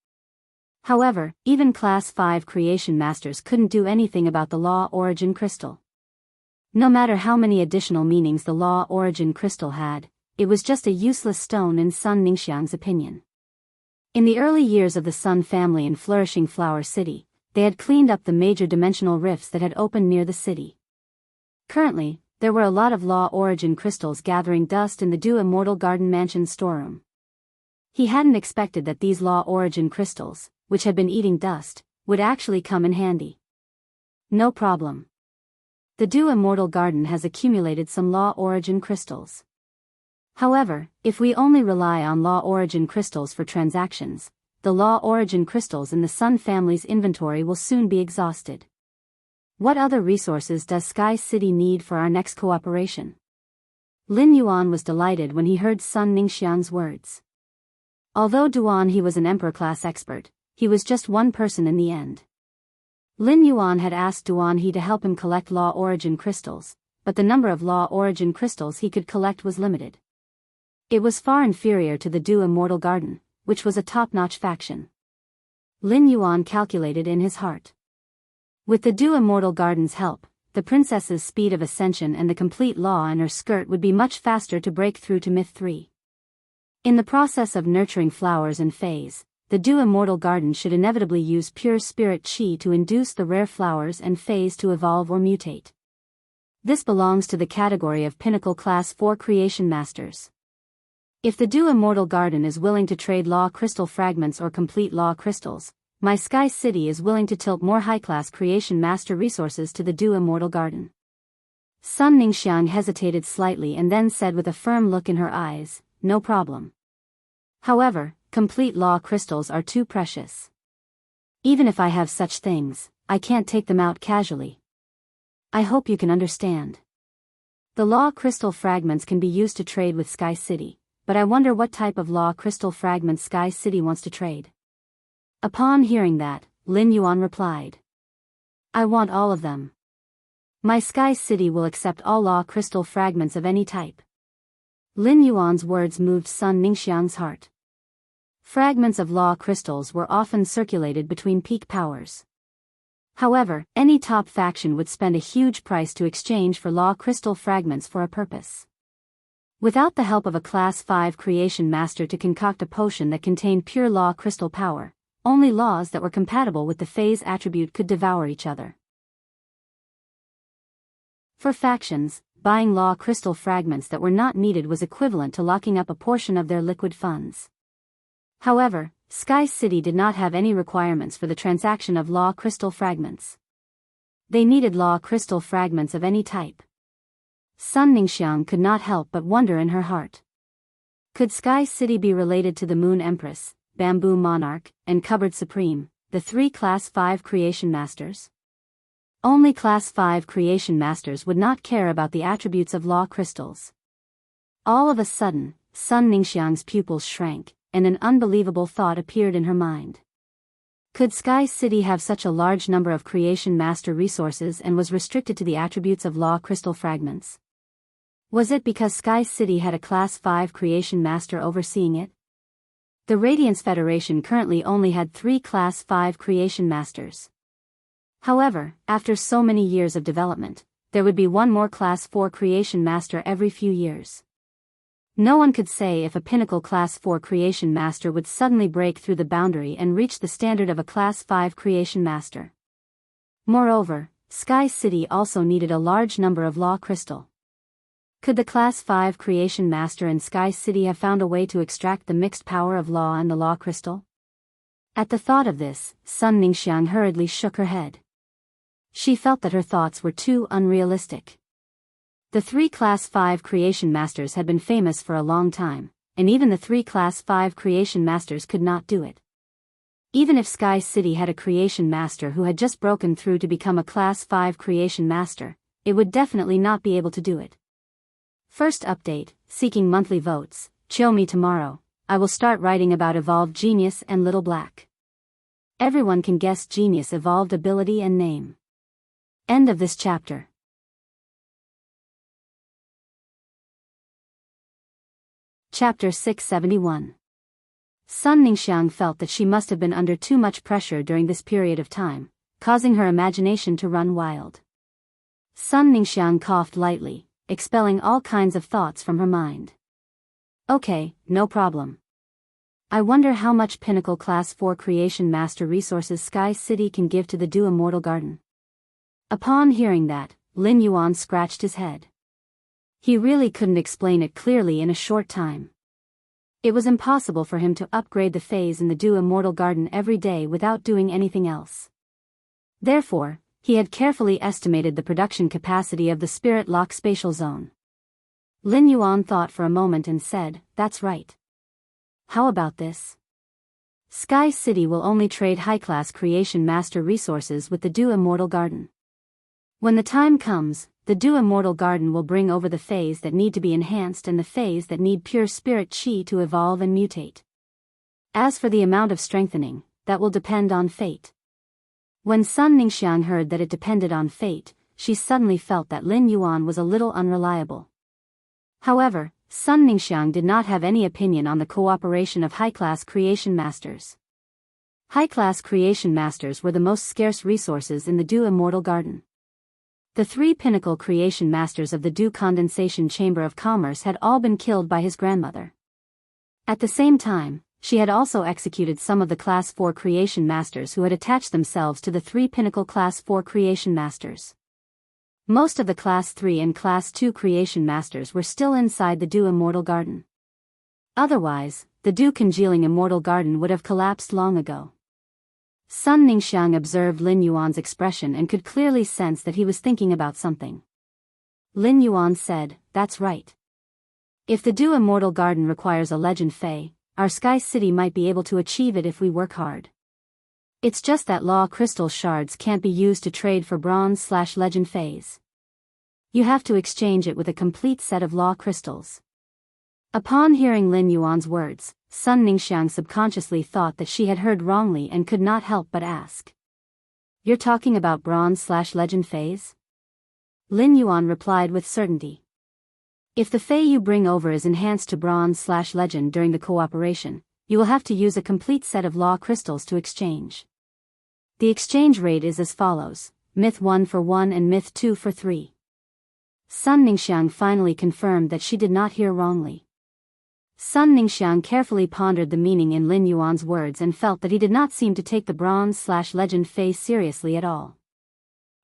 However, even Class 5 creation masters couldn't do anything about the law origin crystal. No matter how many additional meanings the law origin crystal had, it was just a useless stone in Sun Ningxiang's opinion. In the early years of the Sun family in flourishing Flower City, they had cleaned up the major dimensional rifts that had opened near the city. Currently, there were a lot of law origin crystals gathering dust in the Du Immortal Garden Mansion's storeroom. He hadn't expected that these law origin crystals, which had been eating dust, would actually come in handy. No problem. The Du Immortal Garden has accumulated some law origin crystals. However, if we only rely on law origin crystals for transactions, the law origin crystals in the Sun family's inventory will soon be exhausted. What other resources does Sky City need for our next cooperation? Lin Yuan was delighted when he heard Sun Ningxiang's words. Although Duan he was an emperor-class expert, he was just one person in the end. Lin Yuan had asked Duan he to help him collect law origin crystals, but the number of law origin crystals he could collect was limited. It was far inferior to the Du Immortal Garden, which was a top-notch faction. Lin Yuan calculated in his heart. With the Du Immortal Garden's help, the princess's speed of ascension and the complete law in her skirt would be much faster to break through to Myth 3. In the process of nurturing flowers and phase, the Du Immortal Garden should inevitably use pure spirit chi to induce the rare flowers and phase to evolve or mutate. This belongs to the category of Pinnacle Class 4 creation masters. If the Du Immortal Garden is willing to trade law crystal fragments or complete law crystals, my Sky City is willing to tilt more high-class creation master resources to the Du Immortal Garden. Sun Ningxiang hesitated slightly and then said with a firm look in her eyes, "No problem. However, complete law crystals are too precious. Even if I have such things, I can't take them out casually. I hope you can understand. The law crystal fragments can be used to trade with Sky City, but I wonder what type of law crystal fragments Sky City wants to trade." Upon hearing that, Lin Yuan replied, "I want all of them. My Sky City will accept all law crystal fragments of any type." Lin Yuan's words moved Sun Ningxiang's heart. Fragments of law crystals were often circulated between peak powers. However, any top faction would spend a huge price to exchange for law crystal fragments for a purpose. Without the help of a Class 5 creation master to concoct a potion that contained pure law crystal power, only laws that were compatible with the phase attribute could devour each other. For factions, buying law crystal fragments that were not needed was equivalent to locking up a portion of their liquid funds. However, Sky City did not have any requirements for the transaction of law crystal fragments. They needed law crystal fragments of any type. Sun Ningxiang could not help but wonder in her heart. Could Sky City be related to the Moon Empress, Bamboo Monarch, and Cupboard Supreme, the three Class 5 creation masters? Only Class 5 creation masters would not care about the attributes of law crystals. All of a sudden, Sun Ningxiang's pupils shrank, and an unbelievable thought appeared in her mind. Could Sky City have such a large number of creation master resources and was restricted to the attributes of law crystal fragments? Was it because Sky City had a Class 5 creation master overseeing it? The Radiance Federation currently only had 3 Class 5 creation masters. However, after so many years of development, there would be one more Class 4 creation master every few years. No one could say if a pinnacle Class 4 creation master would suddenly break through the boundary and reach the standard of a Class 5 creation master. Moreover, Sky City also needed a large number of law crystal. Could the Class 5 creation master in Sky City have found a way to extract the mixed power of law and the law crystal? At the thought of this, Sun Ningxiang hurriedly shook her head. She felt that her thoughts were too unrealistic. The 3 Class 5 creation masters had been famous for a long time, and even the 3 Class 5 creation masters could not do it. Even if Sky City had a creation master who had just broken through to become a Class 5 creation master, it would definitely not be able to do it. First update, seeking monthly votes. Chill me tomorrow, I will start writing about Evolved Genius and Little Black. Everyone can guess Genius evolved ability and name. End of this chapter. Chapter 671. Sun Ningxiang felt that she must have been under too much pressure during this period of time, causing her imagination to run wild. Sun Ningxiang coughed lightly, expelling all kinds of thoughts from her mind. Okay, no problem. I wonder how much Pinnacle Class 4 Creation Master resources Sky City can give to the Dew Immortal Garden. Upon hearing that, Lin Yuan scratched his head. He really couldn't explain it clearly in a short time. It was impossible for him to upgrade the phase in the Dew Immortal Garden every day without doing anything else. Therefore, he had carefully estimated the production capacity of the Spirit Lock Spatial Zone. Lin Yuan thought for a moment and said, "That's right. How about this? Sky City will only trade high-class Creation Master resources with the Dew Immortal Garden. When the time comes, the Dew Immortal Garden will bring over the phase that need to be enhanced and the phase that need pure spirit chi to evolve and mutate. As for the amount of strengthening, that will depend on fate." When Sun Ningxiang heard that it depended on fate, she suddenly felt that Lin Yuan was a little unreliable. However, Sun Ningxiang did not have any opinion on the cooperation of high-class Creation Masters. High-class Creation Masters were the most scarce resources in the Dew Immortal Garden. The 3 pinnacle Creation Masters of the Dew Condensation Chamber of Commerce had all been killed by his grandmother. At the same time, she had also executed some of the Class 4 Creation Masters who had attached themselves to the 3 pinnacle Class 4 Creation Masters. Most of the Class 3 and Class 2 Creation Masters were still inside the Dew Immortal Garden. Otherwise, the Dew Congealing Immortal Garden would have collapsed long ago. Sun Ningxiang observed Lin Yuan's expression and could clearly sense that he was thinking about something. Lin Yuan said, "That's right. If the Do Immortal Garden requires a legend Fae, our Sky City might be able to achieve it if we work hard. It's just that law crystal shards can't be used to trade for bronze/legend Faes. You have to exchange it with a complete set of law crystals." Upon hearing Lin Yuan's words, Sun Ningxiang subconsciously thought that she had heard wrongly and could not help but ask. "You're talking about bronze/legend Faes?" Lin Yuan replied with certainty. "If the Fae you bring over is enhanced to bronze/legend during the cooperation, you will have to use a complete set of law crystals to exchange. The exchange rate is as follows: Myth 1 for 1 and Myth 2 for 3. Sun Ningxiang finally confirmed that she did not hear wrongly. Sun Ningxiang carefully pondered the meaning in Lin Yuan's words and felt that he did not seem to take the bronze/legend Fae seriously at all.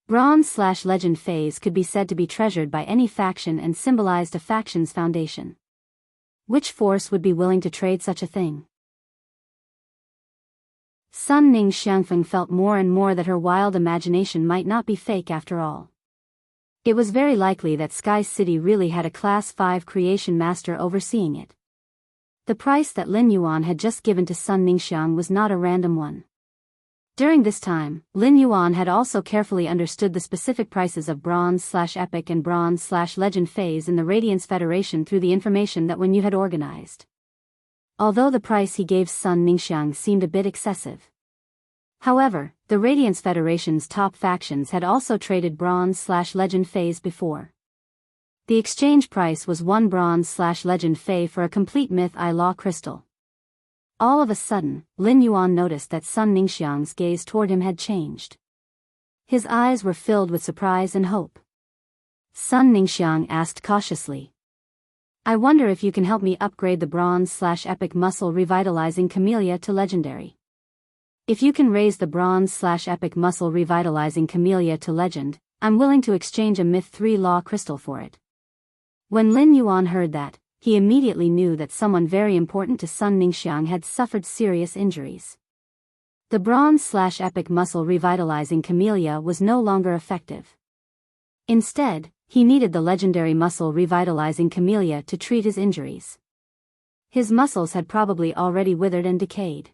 Bronze/legend Faes could be said to be treasured by any faction and symbolized a faction's foundation. Which force would be willing to trade such a thing? Sun Ningxiang felt more and more that her wild imagination might not be fake after all. It was very likely that Sky City really had a Class 5 creation master overseeing it. The price that Lin Yuan had just given to Sun Ningxiang was not a random one. During this time, Lin Yuan had also carefully understood the specific prices of bronze/epic and bronze/legend Faes in the Radiance Federation through the information that Wen Yu had organized. Although the price he gave Sun Ningxiang seemed a bit excessive. However, the Radiance Federation's top factions had also traded bronze/legend Faes before. The exchange price was 1 bronze/legend Fae for a complete Myth I law crystal. All of a sudden, Lin Yuan noticed that Sun Ningxiang's gaze toward him had changed. His eyes were filled with surprise and hope. Sun Ningxiang asked cautiously, "I wonder if you can help me upgrade the bronze/epic muscle revitalizing camellia to legendary. If you can raise the bronze/epic muscle revitalizing camellia to legend, I'm willing to exchange a Myth 3 law crystal for it." When Lin Yuan heard that, he immediately knew that someone very important to Sun Ningxiang had suffered serious injuries. The bronze/epic muscle revitalizing camellia was no longer effective. Instead, he needed the legendary muscle revitalizing camellia to treat his injuries. His muscles had probably already withered and decayed.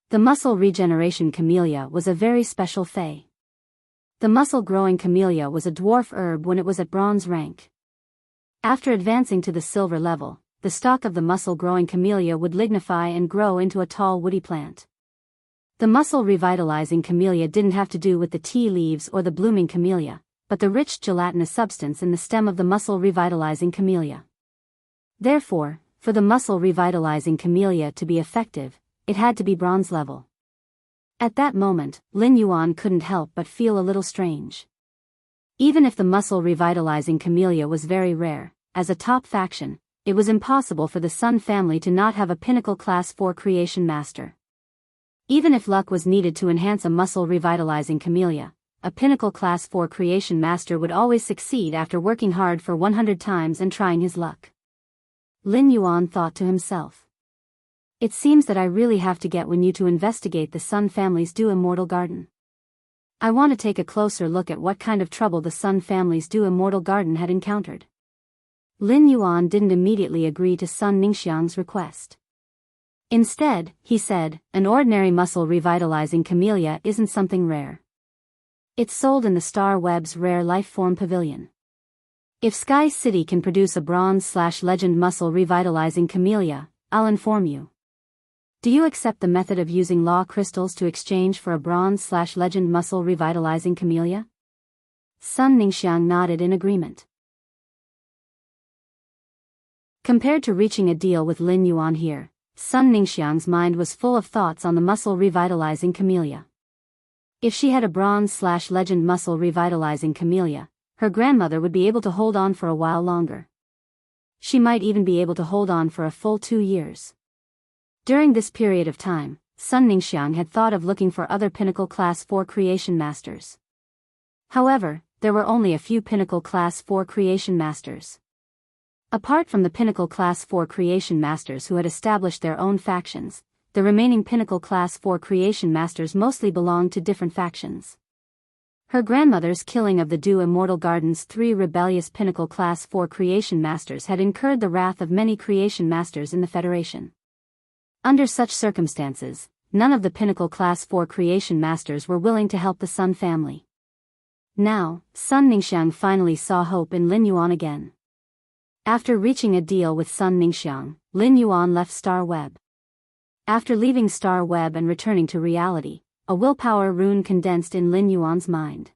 The muscle regeneration camellia was a very special Fae. The muscle-growing camellia was a dwarf herb when it was at bronze rank. After advancing to the silver level, the stalk of the muscle-growing camellia would lignify and grow into a tall woody plant. The muscle-revitalizing camellia didn't have to do with the tea leaves or the blooming camellia, but the rich gelatinous substance in the stem of the muscle-revitalizing camellia. Therefore, for the muscle-revitalizing camellia to be effective, it had to be bronze level. At that moment, Lin Yuan couldn't help but feel a little strange. Even if the muscle revitalizing camellia was very rare, as a top faction, it was impossible for the Sun family to not have a pinnacle class 4 creation master. Even if luck was needed to enhance a muscle revitalizing camellia, a pinnacle class 4 creation master would always succeed after working hard for 100 times and trying his luck. Lin Yuan thought to himself. It seems that I really have to get Wen Yu to investigate the Sun family's Do Immortal Garden. I want to take a closer look at what kind of trouble the Sun family's Do Immortal Garden had encountered. Lin Yuan didn't immediately agree to Sun Ningxiang's request. Instead, he said, "An ordinary muscle revitalizing camellia isn't something rare. It's sold in the Star Web's Rare Life Form Pavilion. If Sky City can produce a bronze/legend muscle revitalizing camellia, I'll inform you. Do you accept the method of using law crystals to exchange for a bronze/legend muscle revitalizing camellia?" Sun Ningxiang nodded in agreement. Compared to reaching a deal with Lin Yuan here, Sun Ningxiang's mind was full of thoughts on the muscle revitalizing camellia. If she had a bronze/legend muscle revitalizing camellia, her grandmother would be able to hold on for a while longer. She might even be able to hold on for a full 2 years. During this period of time, Sun Ningxiang had thought of looking for other pinnacle class 4 creation masters. However, there were only a few pinnacle class 4 creation masters. Apart from the pinnacle class 4 creation masters who had established their own factions, the remaining pinnacle class 4 creation masters mostly belonged to different factions. Her grandmother's killing of the Du Immortal Garden's 3 rebellious Pinnacle Class 4 Creation Masters had incurred the wrath of many Creation Masters in the Federation. Under such circumstances, none of the Pinnacle Class 4 Creation Masters were willing to help the Sun family. Now, Sun Ningxiang finally saw hope in Lin Yuan again. After reaching a deal with Sun Ningxiang, Lin Yuan left Star Web. After leaving Star Web and returning to reality, a willpower rune condensed in Lin Yuan's mind.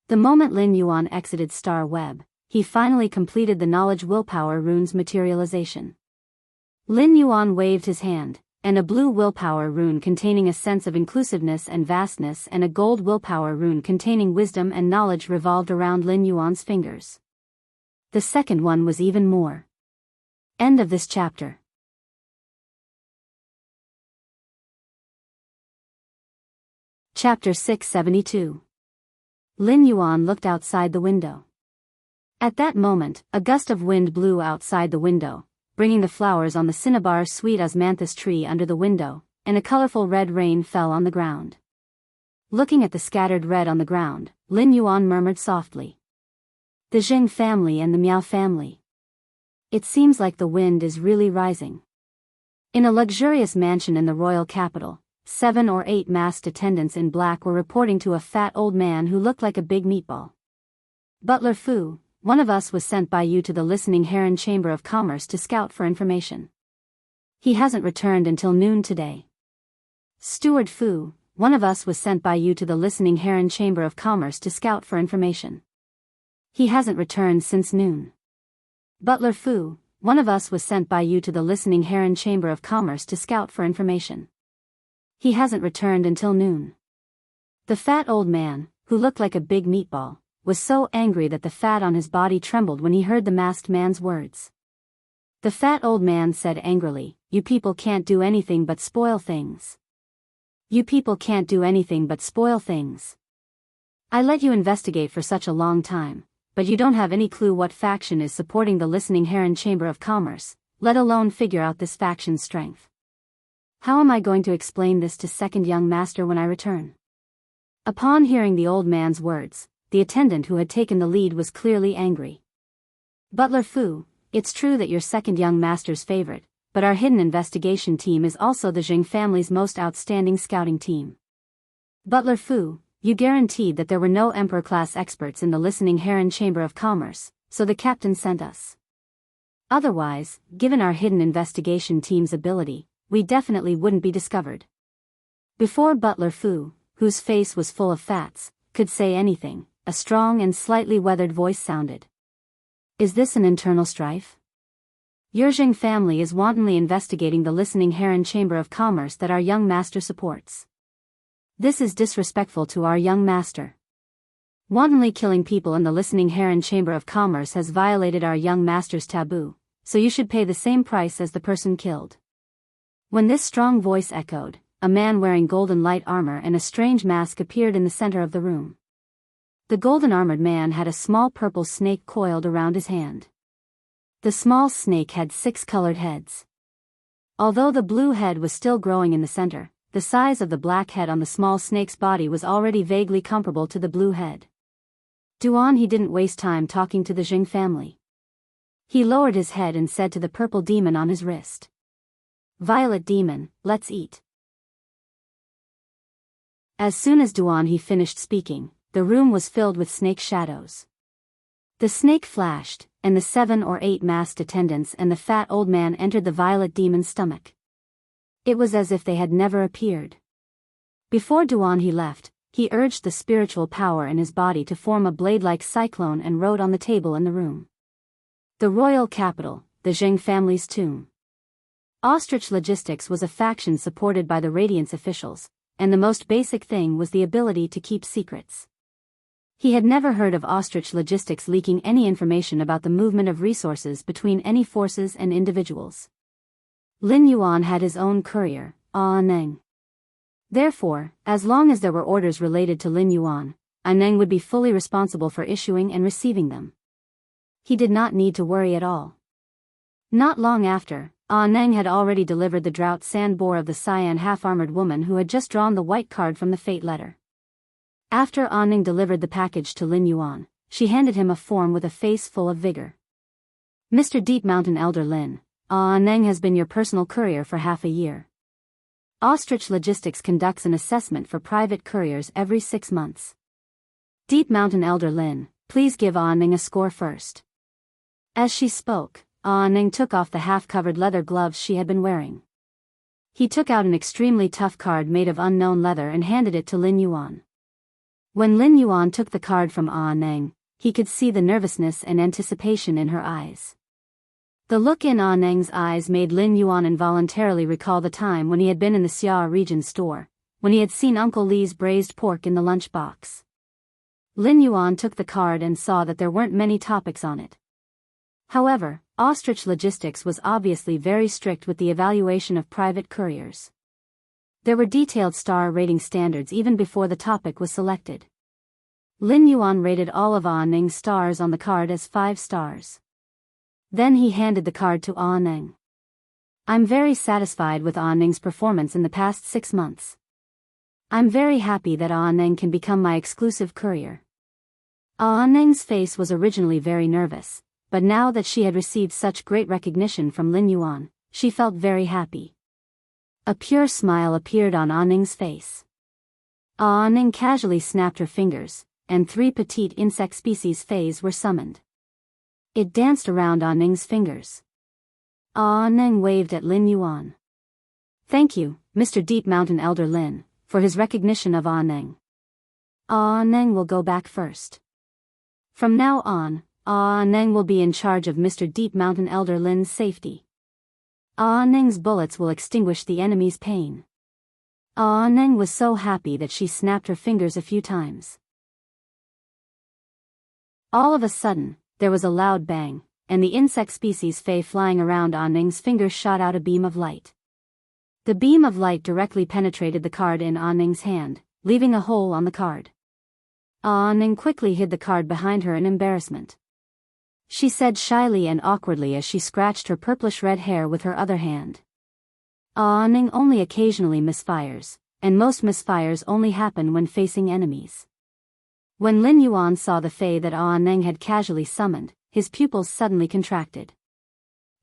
The moment Lin Yuan exited Star Web, he finally completed the knowledge willpower rune's materialization. Lin Yuan waved his hand, and a blue willpower rune containing a sense of inclusiveness and vastness and a gold willpower rune containing wisdom and knowledge revolved around Lin Yuan's fingers. The second one was even more. End of this chapter. Chapter 672. Lin Yuan looked outside the window. At that moment, a gust of wind blew outside the window, bringing the flowers on the cinnabar sweet osmanthus tree under the window, and a colorful red rain fell on the ground. Looking at the scattered red on the ground, Lin Yuan murmured softly. The Zheng family and the Miao family. It seems like the wind is really rising. In a luxurious mansion in the royal capital, 7 or 8 masked attendants in black were reporting to a fat old man who looked like a big meatball. Butler Fu, one of us was sent by you to the Listening Heron Chamber of Commerce to scout for information. He hasn't returned until noon today. Steward Fu, one of us was sent by you to the Listening Heron Chamber of Commerce to scout for information. He hasn't returned since noon. Butler Fu, one of us was sent by you to the Listening Heron Chamber of Commerce to scout for information. He hasn't returned until noon. The fat old man, who looked like a big meatball, was so angry that the fat on his body trembled when he heard the masked man's words. The fat old man said angrily, "You people can't do anything but spoil things. You people can't do anything but spoil things. I let you investigate for such a long time, but you don't have any clue what faction is supporting the Listening Heron Chamber of Commerce, let alone figure out this faction's strength. How am I going to explain this to second young master when I return?" Upon hearing the old man's words, the attendant who had taken the lead was clearly angry. Butler Fu, it's true that you're second young master's favorite, but our hidden investigation team is also the Zheng family's most outstanding scouting team. Butler Fu, you guaranteed that there were no Emperor-class experts in the Listening Heron Chamber of Commerce, so the captain sent us. Otherwise, given our hidden investigation team's ability, we definitely wouldn't be discovered. Before Butler Fu, whose face was full of fats, could say anything, a strong and slightly weathered voice sounded. Is this an internal strife? Your Zheng family is wantonly investigating the Listening Heron Chamber of Commerce that our young master supports. This is disrespectful to our young master. Wantonly killing people in the Listening Heron Chamber of Commerce has violated our young master's taboo, so you should pay the same price as the person killed. When this strong voice echoed, a man wearing golden light armor and a strange mask appeared in the center of the room. The golden-armored man had a small purple snake coiled around his hand. The small snake had 6 colored heads. Although the blue head was still growing in the center, the size of the black head on the small snake's body was already vaguely comparable to the blue head. Duan he didn't waste time talking to the Zheng family. He lowered his head and said to the purple demon on his wrist, "Violet demon, let's eat." As soon as Duan he finished speaking, the room was filled with snake shadows. The snake flashed, and the 7 or 8 masked attendants and the fat old man entered the violet demon's stomach. It was as if they had never appeared. Before Duan he left, he urged the spiritual power in his body to form a blade-like cyclone and wrote on the table in the room. The royal capital, the Zheng family's tomb. Ostrich Logistics was a faction supported by the Radiance officials, and the most basic thing was the ability to keep secrets. He had never heard of Ostrich Logistics leaking any information about the movement of resources between any forces and individuals. Lin Yuan had his own courier, Neng. Therefore, as long as there were orders related to Lin Yuan, Neng would be fully responsible for issuing and receiving them. He did not need to worry at all. Not long after, Neng had already delivered the drought sand boar of the cyan half-armored woman who had just drawn the white card from the fate letter. After Ning delivered the package to Lin Yuan, she handed him a form with a face full of vigor. Mr. Deep Mountain Elder Lin, Ning has been your personal courier for half a year. Ostrich Logistics conducts an assessment for private couriers every 6 months. Deep Mountain Elder Lin, please give Ning a score first. As she spoke, Ning took off the half-covered leather gloves she had been wearing. He took out an extremely tough card made of unknown leather and handed it to Lin Yuan. When Lin Yuan took the card from Ning, he could see the nervousness and anticipation in her eyes. The look in Ning's eyes made Lin Yuan involuntarily recall the time when he had been in the Xia region store, when he had seen Uncle Li's braised pork in the lunchbox. Lin Yuan took the card and saw that there weren't many topics on it. However, Ostrich Logistics was obviously very strict with the evaluation of private couriers. There were detailed star rating standards even before the topic was selected. Lin Yuan rated all of Ning's stars on the card as 5 stars. Then he handed the card to Ning. I'm very satisfied with Ning's performance in the past 6 months. I'm very happy that Ning can become my exclusive courier. Ning's face was originally very nervous, but now that she had received such great recognition from Lin Yuan, she felt very happy. A pure smile appeared on Ning's face. Ning casually snapped her fingers, and 3 petite insect species fays were summoned. It danced around Ning's fingers. Ning waved at Lin Yuan. Thank you, Mr. Deep Mountain Elder Lin, for his recognition of Ning. Ning will go back first. From now on, Ning will be in charge of Mr. Deep Mountain Elder Lin's safety. Ning's bullets will extinguish the enemy's pain. Ning was so happy that she snapped her fingers a few times. All of a sudden, there was a loud bang, and the insect species fey flying around Ning's fingers shot out a beam of light. The beam of light directly penetrated the card in Ning's hand, leaving a hole on the card. Ning quickly hid the card behind her in embarrassment. She said shyly and awkwardly as she scratched her purplish-red hair with her other hand. Ning only occasionally misfires, and most misfires only happen when facing enemies. When Lin Yuan saw the fey that Ning had casually summoned, his pupils suddenly contracted.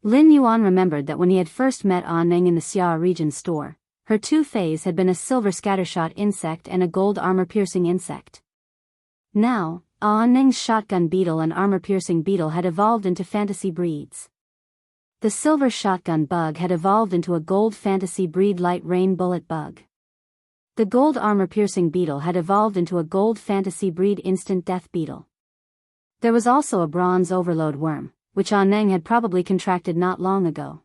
Lin Yuan remembered that when he had first met Ning in the Xia region store, her 2 fays had been a silver scattershot insect and a gold armor-piercing insect. Now, Ning's shotgun beetle and armor-piercing beetle had evolved into fantasy breeds. The silver shotgun bug had evolved into a gold fantasy breed light rain bullet bug. The gold armor-piercing beetle had evolved into a gold fantasy breed instant death beetle. There was also a bronze overload worm, which Ning had probably contracted not long ago.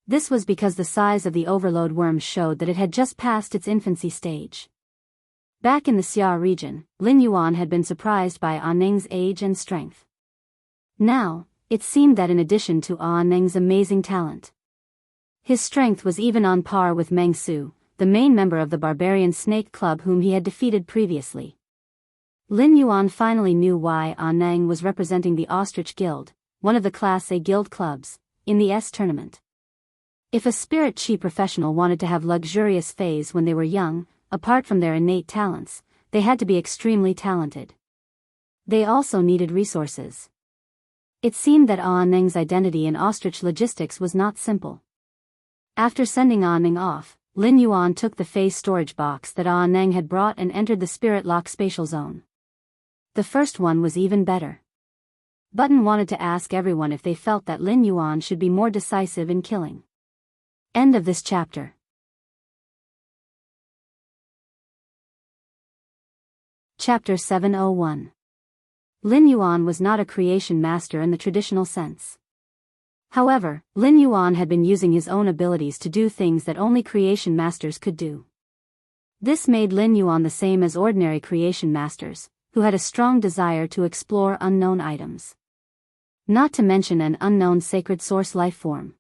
This was because the size of the overload worm showed that it had just passed its infancy stage. Back in the Xia region, Lin Yuan had been surprised by Ning's age and strength. Now, it seemed that in addition to Ning's amazing talent, his strength was even on par with Meng Su, the main member of the Barbarian Snake Club whom he had defeated previously. Lin Yuan finally knew why Ning was representing the Ostrich Guild, one of the Class A guild clubs, in the S tournament. If a spirit chi professional wanted to have luxurious fays when they were young, apart from their innate talents, they had to be extremely talented. They also needed resources. It seemed that Ning's identity in Ostrich Logistics was not simple. After sending Ning off, Lin Yuan took the fey storage box that Ning had brought and entered the Spirit Lock spatial zone. The first one was even better. Button wanted to ask everyone if they felt that Lin Yuan should be more decisive in killing. End of this chapter. Chapter 701. Lin Yuan was not a creation master in the traditional sense. However, Lin Yuan had been using his own abilities to do things that only creation masters could do. This made Lin Yuan the same as ordinary creation masters, who had a strong desire to explore unknown items. Not to mention an unknown sacred source life form.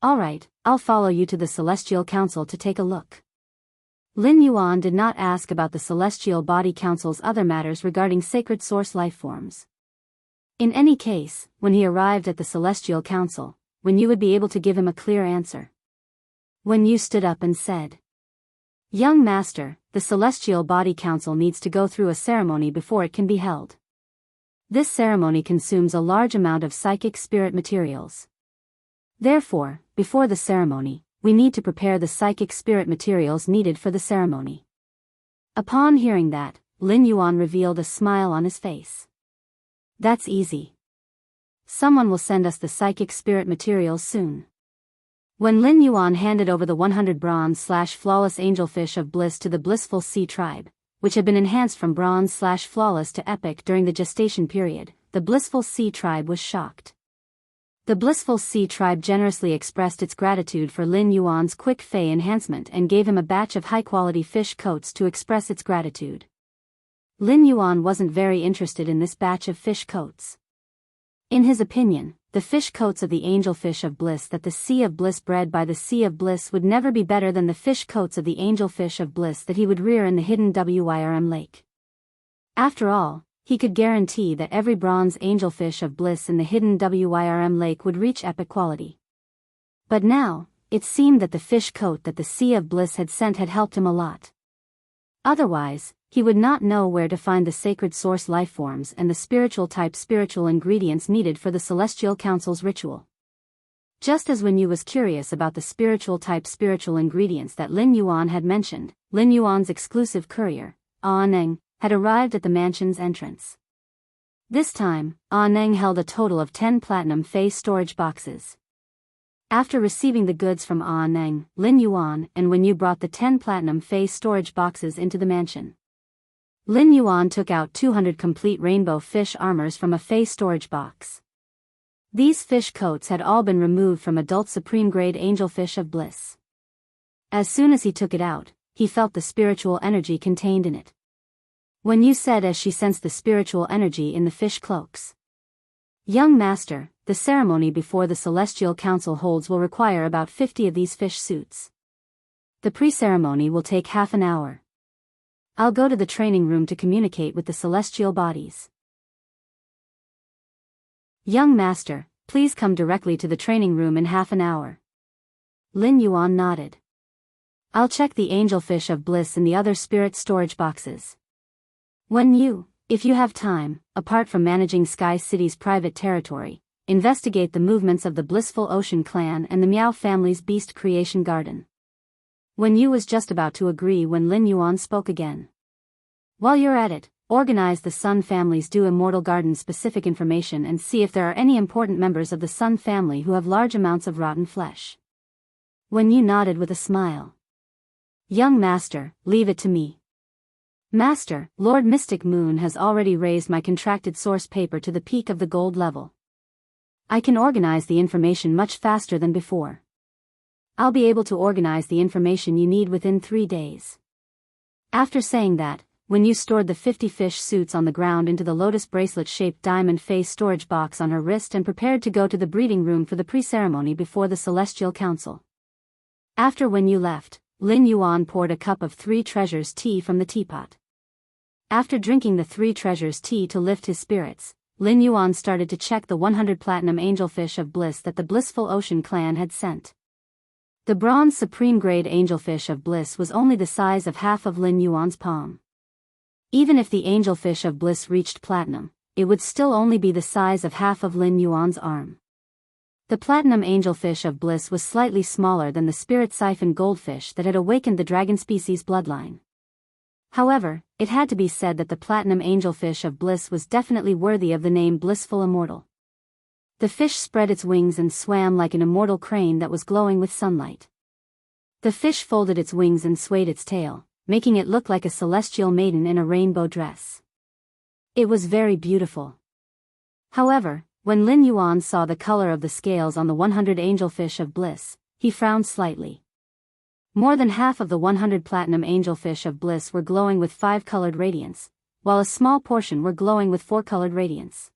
Alright, I'll follow you to the Celestial Council to take a look. Lin Yuan did not ask about the Celestial Body Council's other matters regarding sacred source life forms. In any case, when he arrived at the Celestial Council, Wen Yu would be able to give him a clear answer. Wen Yu stood up and said, Young master, the Celestial Body Council needs to go through a ceremony before it can be held. This ceremony consumes a large amount of psychic spirit materials. Therefore, before the ceremony, we need to prepare the psychic spirit materials needed for the ceremony. Upon hearing that, Lin Yuan revealed a smile on his face. That's easy. Someone will send us the psychic spirit materials soon. When Lin Yuan handed over the 100 bronze/flawless angelfish of bliss to the blissful sea tribe, which had been enhanced from bronze/flawless to epic during the gestation period, the blissful sea tribe was shocked. The blissful sea tribe generously expressed its gratitude for Lin Yuan's quick fey enhancement and gave him a batch of high-quality fish coats to express its gratitude. Lin Yuan wasn't very interested in this batch of fish coats. In his opinion, the fish coats of the angelfish of bliss that the Sea of Bliss bred by the Sea of Bliss would never be better than the fish coats of the angelfish of bliss that he would rear in the hidden Wyrm lake. After all, he could guarantee that every bronze angelfish of bliss in the hidden Wyrm lake would reach epic quality. But now, it seemed that the fish coat that the Sea of Bliss had sent had helped him a lot. Otherwise, he would not know where to find the sacred source lifeforms and the spiritual ingredients needed for the Celestial Council's ritual. Just as Wen Yu was curious about the spiritual ingredients that Lin Yuan had mentioned, Lin Yuan's exclusive courier, Neng, had arrived at the mansion's entrance. This time, Neng held a total of 10 platinum fey storage boxes. After receiving the goods from Neng, Lin Yuan and Wen Yu brought the 10 platinum fey storage boxes into the mansion. Lin Yuan took out 200 complete rainbow fish armors from a fey storage box. These fish coats had all been removed from adult supreme grade angelfish of bliss. As soon as he took it out, he felt the spiritual energy contained in it. Wen Yu said as she sensed the spiritual energy in the fish cloaks. Young master, the ceremony before the Celestial Council holds will require about 50 of these fish suits. The pre-ceremony will take half an hour. I'll go to the training room to communicate with the celestial bodies. Young master, please come directly to the training room in half an hour. Lin Yuan nodded. I'll check the angelfish of bliss in the other spirit storage boxes. Wen Yu, if you have time, apart from managing Sky City's private territory, investigate the movements of the Blissful Ocean clan and the Miao family's beast creation garden. Wen Yu was just about to agree when Lin Yuan spoke again. While you're at it, organize the Sun family's Do Immortal Garden specific information and see if there are any important members of the Sun family who have large amounts of rotten flesh. Wen Yu nodded with a smile. Young master, leave it to me. Master, Lord Mystic Moon has already raised my contracted source paper to the peak of the gold level. I can organize the information much faster than before. I'll be able to organize the information you need within 3 days. After saying that, Wen Yu stored the 50 fish suits on the ground into the lotus bracelet-shaped diamond face storage box on her wrist and prepared to go to the breeding room for the pre-ceremony before the Celestial Council. After Wen Yu left, Lin Yuan poured a cup of 3 treasures tea from the teapot. After drinking the 3 treasures tea to lift his spirits, Lin Yuan started to check the 100 platinum angelfish of bliss that the Blissful Ocean clan had sent. The bronze supreme grade angelfish of bliss was only the size of half of Lin Yuan's palm. Even if the angelfish of bliss reached platinum, it would still only be the size of half of Lin Yuan's arm. The platinum angelfish of bliss was slightly smaller than the spirit siphon goldfish that had awakened the dragon species bloodline. However, it had to be said that the platinum angelfish of bliss was definitely worthy of the name Blissful Immortal. The fish spread its wings and swam like an immortal crane that was glowing with sunlight. The fish folded its wings and swayed its tail, making it look like a celestial maiden in a rainbow dress. It was very beautiful. However, when Lin Yuan saw the color of the scales on the 100 angelfish of bliss, he frowned slightly. More than half of the 100 platinum angelfish of bliss were glowing with 5-colored radiance, while a small portion were glowing with 4-colored radiance.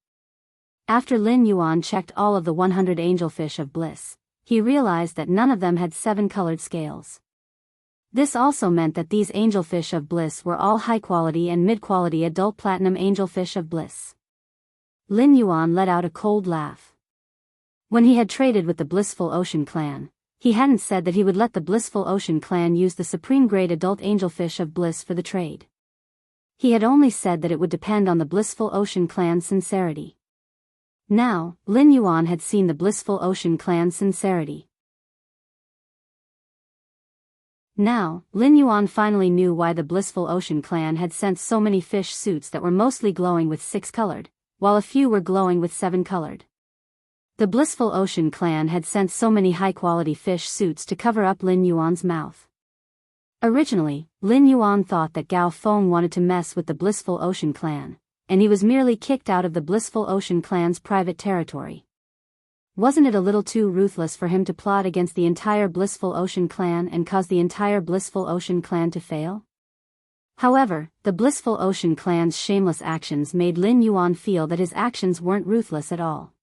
After Lin Yuan checked all of the 100 angelfish of bliss, he realized that none of them had 7-colored scales. This also meant that these angelfish of bliss were all high-quality and mid-quality adult platinum angelfish of bliss. Lin Yuan let out a cold laugh. When he had traded with the Blissful Ocean clan, He hadn't said that he would let the Blissful Ocean clan use the supreme-grade adult angelfish of bliss for the trade. He had only said that it would depend on the Blissful Ocean clan's sincerity. Now, Lin Yuan had seen the Blissful Ocean clan's sincerity. Now, Lin Yuan finally knew why the Blissful Ocean clan had sent so many fish suits that were mostly glowing with 6-colored, while a few were glowing with 7-colored. The Blissful Ocean clan had sent so many high-quality fish suits to cover up Lin Yuan's mouth. Originally, Lin Yuan thought that Gao Feng wanted to mess with the Blissful Ocean clan, and he was merely kicked out of the Blissful Ocean clan's private territory. Wasn't it a little too ruthless for him to plot against the entire Blissful Ocean clan and cause the entire Blissful Ocean clan to fail? However, the Blissful Ocean clan's shameless actions made Lin Yuan feel that his actions weren't ruthless at all.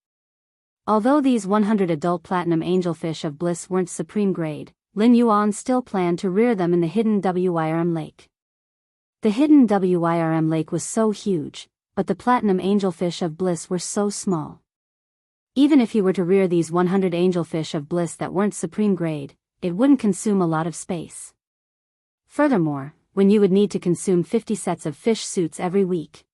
Although these 100 adult platinum angelfish of bliss weren't supreme grade, Lin Yuan still planned to rear them in the hidden Wirm lake. The hidden Wirm lake was so huge, but the platinum angelfish of bliss were so small. Even if he were to rear these 100 angelfish of bliss that weren't supreme grade, it wouldn't consume a lot of space. Furthermore, when you would need to consume 50 sets of fish suits every week.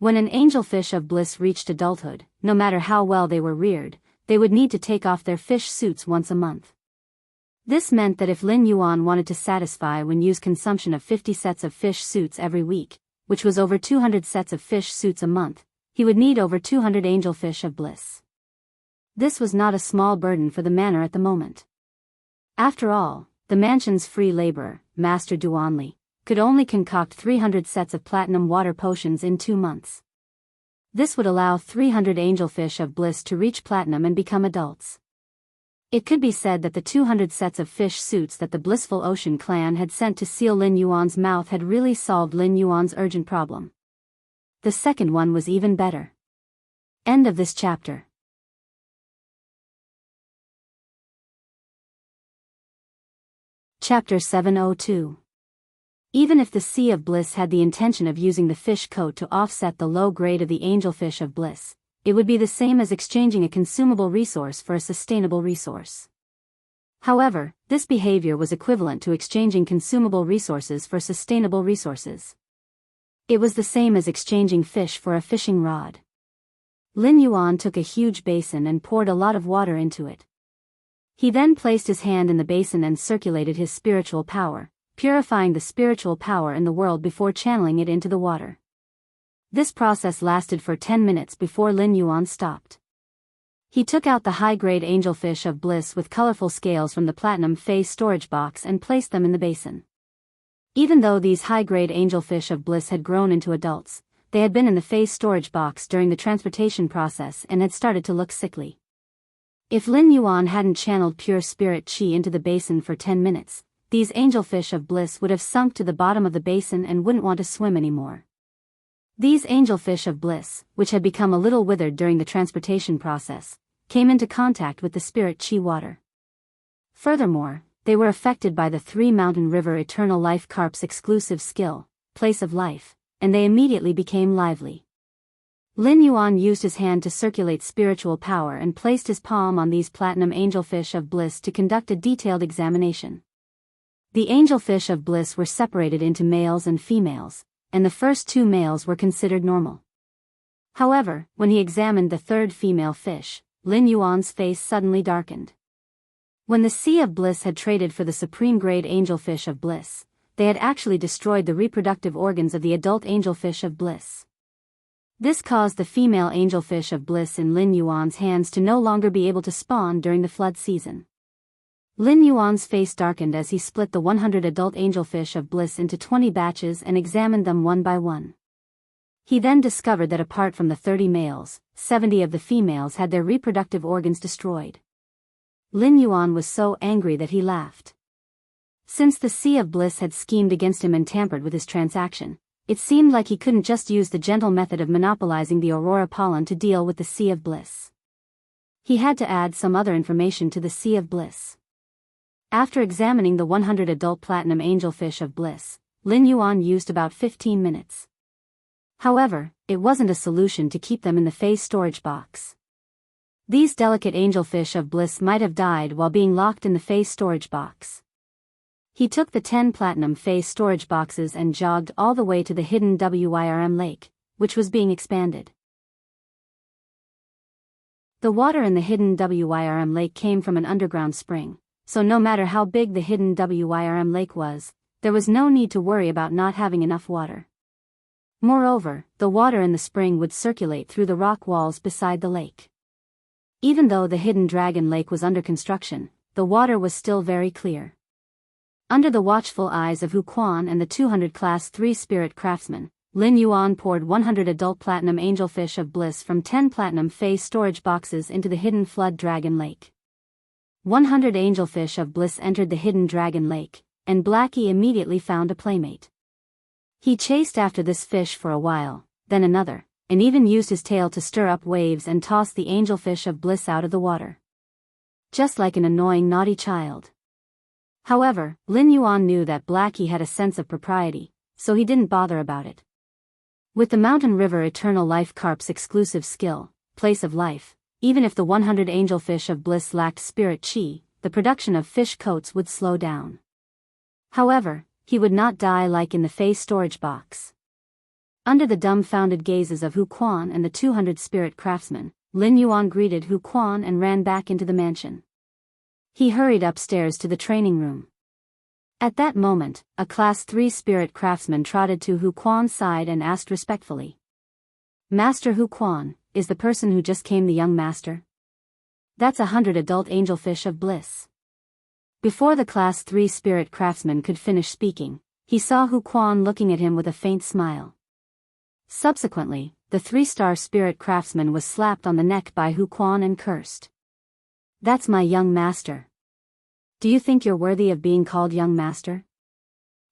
When an angelfish of bliss reached adulthood, no matter how well they were reared, they would need to take off their fish suits once a month. This meant that if Lin Yuan wanted to satisfy Yu's consumption of 50 sets of fish suits every week, which was over 200 sets of fish suits a month, he would need over 200 angelfish of bliss. This was not a small burden for the manor at the moment. After all, the mansion's free laborer, Master Duanli, could only concoct 300 sets of platinum water potions in 2 months. This would allow 300 angelfish of bliss to reach platinum and become adults. It could be said that the 200 sets of fish suits that the Blissful Ocean clan had sent to seal Lin Yuan's mouth had really solved Lin Yuan's urgent problem. The second one was even better. End of this chapter. Chapter 702. Even if the Sea of Bliss had the intention of using the fish coat to offset the low grade of the angelfish of bliss, it would be the same as exchanging a consumable resource for a sustainable resource. However, this behavior was equivalent to exchanging consumable resources for sustainable resources. It was the same as exchanging fish for a fishing rod. Lin Yuan took a huge basin and poured a lot of water into it. He then placed his hand in the basin and circulated his spiritual power, purifying the spiritual power in the world before channeling it into the water. This process lasted for 10 minutes before Lin Yuan stopped. He took out the high-grade angelfish of bliss with colorful scales from the platinum phase storage box and placed them in the basin. Even though these high-grade angelfish of bliss had grown into adults, they had been in the phase storage box during the transportation process and had started to look sickly. If Lin Yuan hadn't channeled pure spirit qi into the basin for 10 minutes, these angelfish of bliss would have sunk to the bottom of the basin and wouldn't want to swim anymore. These angelfish of bliss, which had become a little withered during the transportation process, came into contact with the spirit qi water. Furthermore, they were affected by the Three Mountain River Eternal Life Carp's exclusive skill, Place of Life, and they immediately became lively. Lin Yuan used his hand to circulate spiritual power and placed his palm on these platinum angelfish of bliss to conduct a detailed examination. The angelfish of bliss were separated into males and females, and the first 2 males were considered normal. However, when he examined the third female fish, Lin Yuan's face suddenly darkened. When the Sea of Bliss had traded for the supreme grade angelfish of bliss, they had actually destroyed the reproductive organs of the adult angelfish of bliss. This caused the female angelfish of bliss in Lin Yuan's hands to no longer be able to spawn during the flood season. Lin Yuan's face darkened as he split the 100 adult angelfish of bliss into 20 batches and examined them one by one. He then discovered that apart from the 30 males, 70 of the females had their reproductive organs destroyed. Lin Yuan was so angry that he laughed. Since the Sea of Bliss had schemed against him and tampered with his transaction, it seemed like he couldn't just use the gentle method of monopolizing the Aurora pollen to deal with the Sea of Bliss. He had to add some other information to the Sea of Bliss. After examining the 100 adult platinum angelfish of bliss, Lin Yuan used about 15 minutes. However, it wasn't a solution to keep them in the phase storage box. These delicate angelfish of bliss might have died while being locked in the phase storage box. He took the 10 platinum phase storage boxes and jogged all the way to the hidden Wyrm lake, which was being expanded. The water in the hidden Wyrm lake came from an underground spring, so no matter how big the hidden Wyrm lake was, there was no need to worry about not having enough water. Moreover, the water in the spring would circulate through the rock walls beside the lake. Even though the hidden dragon lake was under construction, the water was still very clear. Under the watchful eyes of Hu Quan and the 200 Class 3 spirit craftsmen, Lin Yuan poured 100 adult platinum angelfish of bliss from 10 platinum phase storage boxes into the hidden flood dragon lake. 100 angelfish of bliss entered the hidden dragon lake, and Blackie immediately found a playmate. He chased after this fish for a while, then another, and even used his tail to stir up waves and toss the angelfish of bliss out of the water. Just like an annoying naughty child. However, Lin Yuan knew that Blackie had a sense of propriety, so he didn't bother about it. With the Mountain River Eternal Life Carp's exclusive skill, Place of Life, even if the 100 angelfish of bliss lacked spirit chi, the production of fish coats would slow down. However, he would not die like in the phase storage box. Under the dumbfounded gazes of Hu Quan and the 200 spirit craftsmen, Lin Yuan greeted Hu Quan and ran back into the mansion. He hurried upstairs to the training room. At that moment, a Class 3 spirit craftsman trotted to Hu Quan's side and asked respectfully. Master Hu Quan, is the person who just came the young master? That's 100 adult angelfish of bliss. Before the Class 3 spirit craftsman could finish speaking, he saw Hu Quan looking at him with a faint smile. Subsequently, the 3-star spirit craftsman was slapped on the neck by Hu Quan and cursed. That's my young master. Do you think you're worthy of being called young master?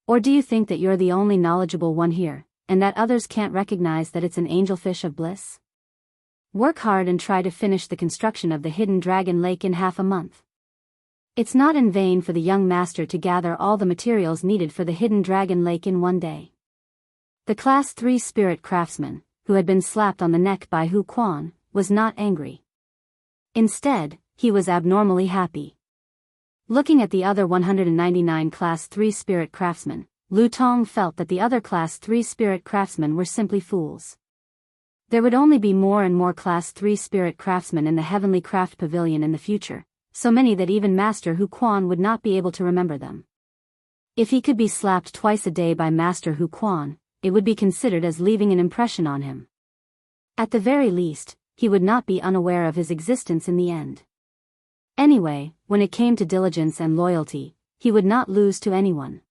Or do you think that you're the only knowledgeable one here, and that others can't recognize that it's an angelfish of bliss? Work hard and try to finish the construction of the hidden dragon lake in half a month. It's not in vain for the young master to gather all the materials needed for the hidden dragon lake in one day. The Class 3 spirit craftsman, who had been slapped on the neck by Hu Quan, was not angry. Instead, he was abnormally happy. Looking at the other 199 Class 3 spirit craftsmen, Lu Tong felt that the other Class 3 spirit craftsmen were simply fools. There would only be more and more Class 3 spirit craftsmen in the Heavenly Craft Pavilion in the future, so many that even Master Hu Quan would not be able to remember them. If he could be slapped twice a day by Master Hu Quan, it would be considered as leaving an impression on him. At the very least, he would not be unaware of his existence in the end. Anyway, when it came to diligence and loyalty, he would not lose to anyone.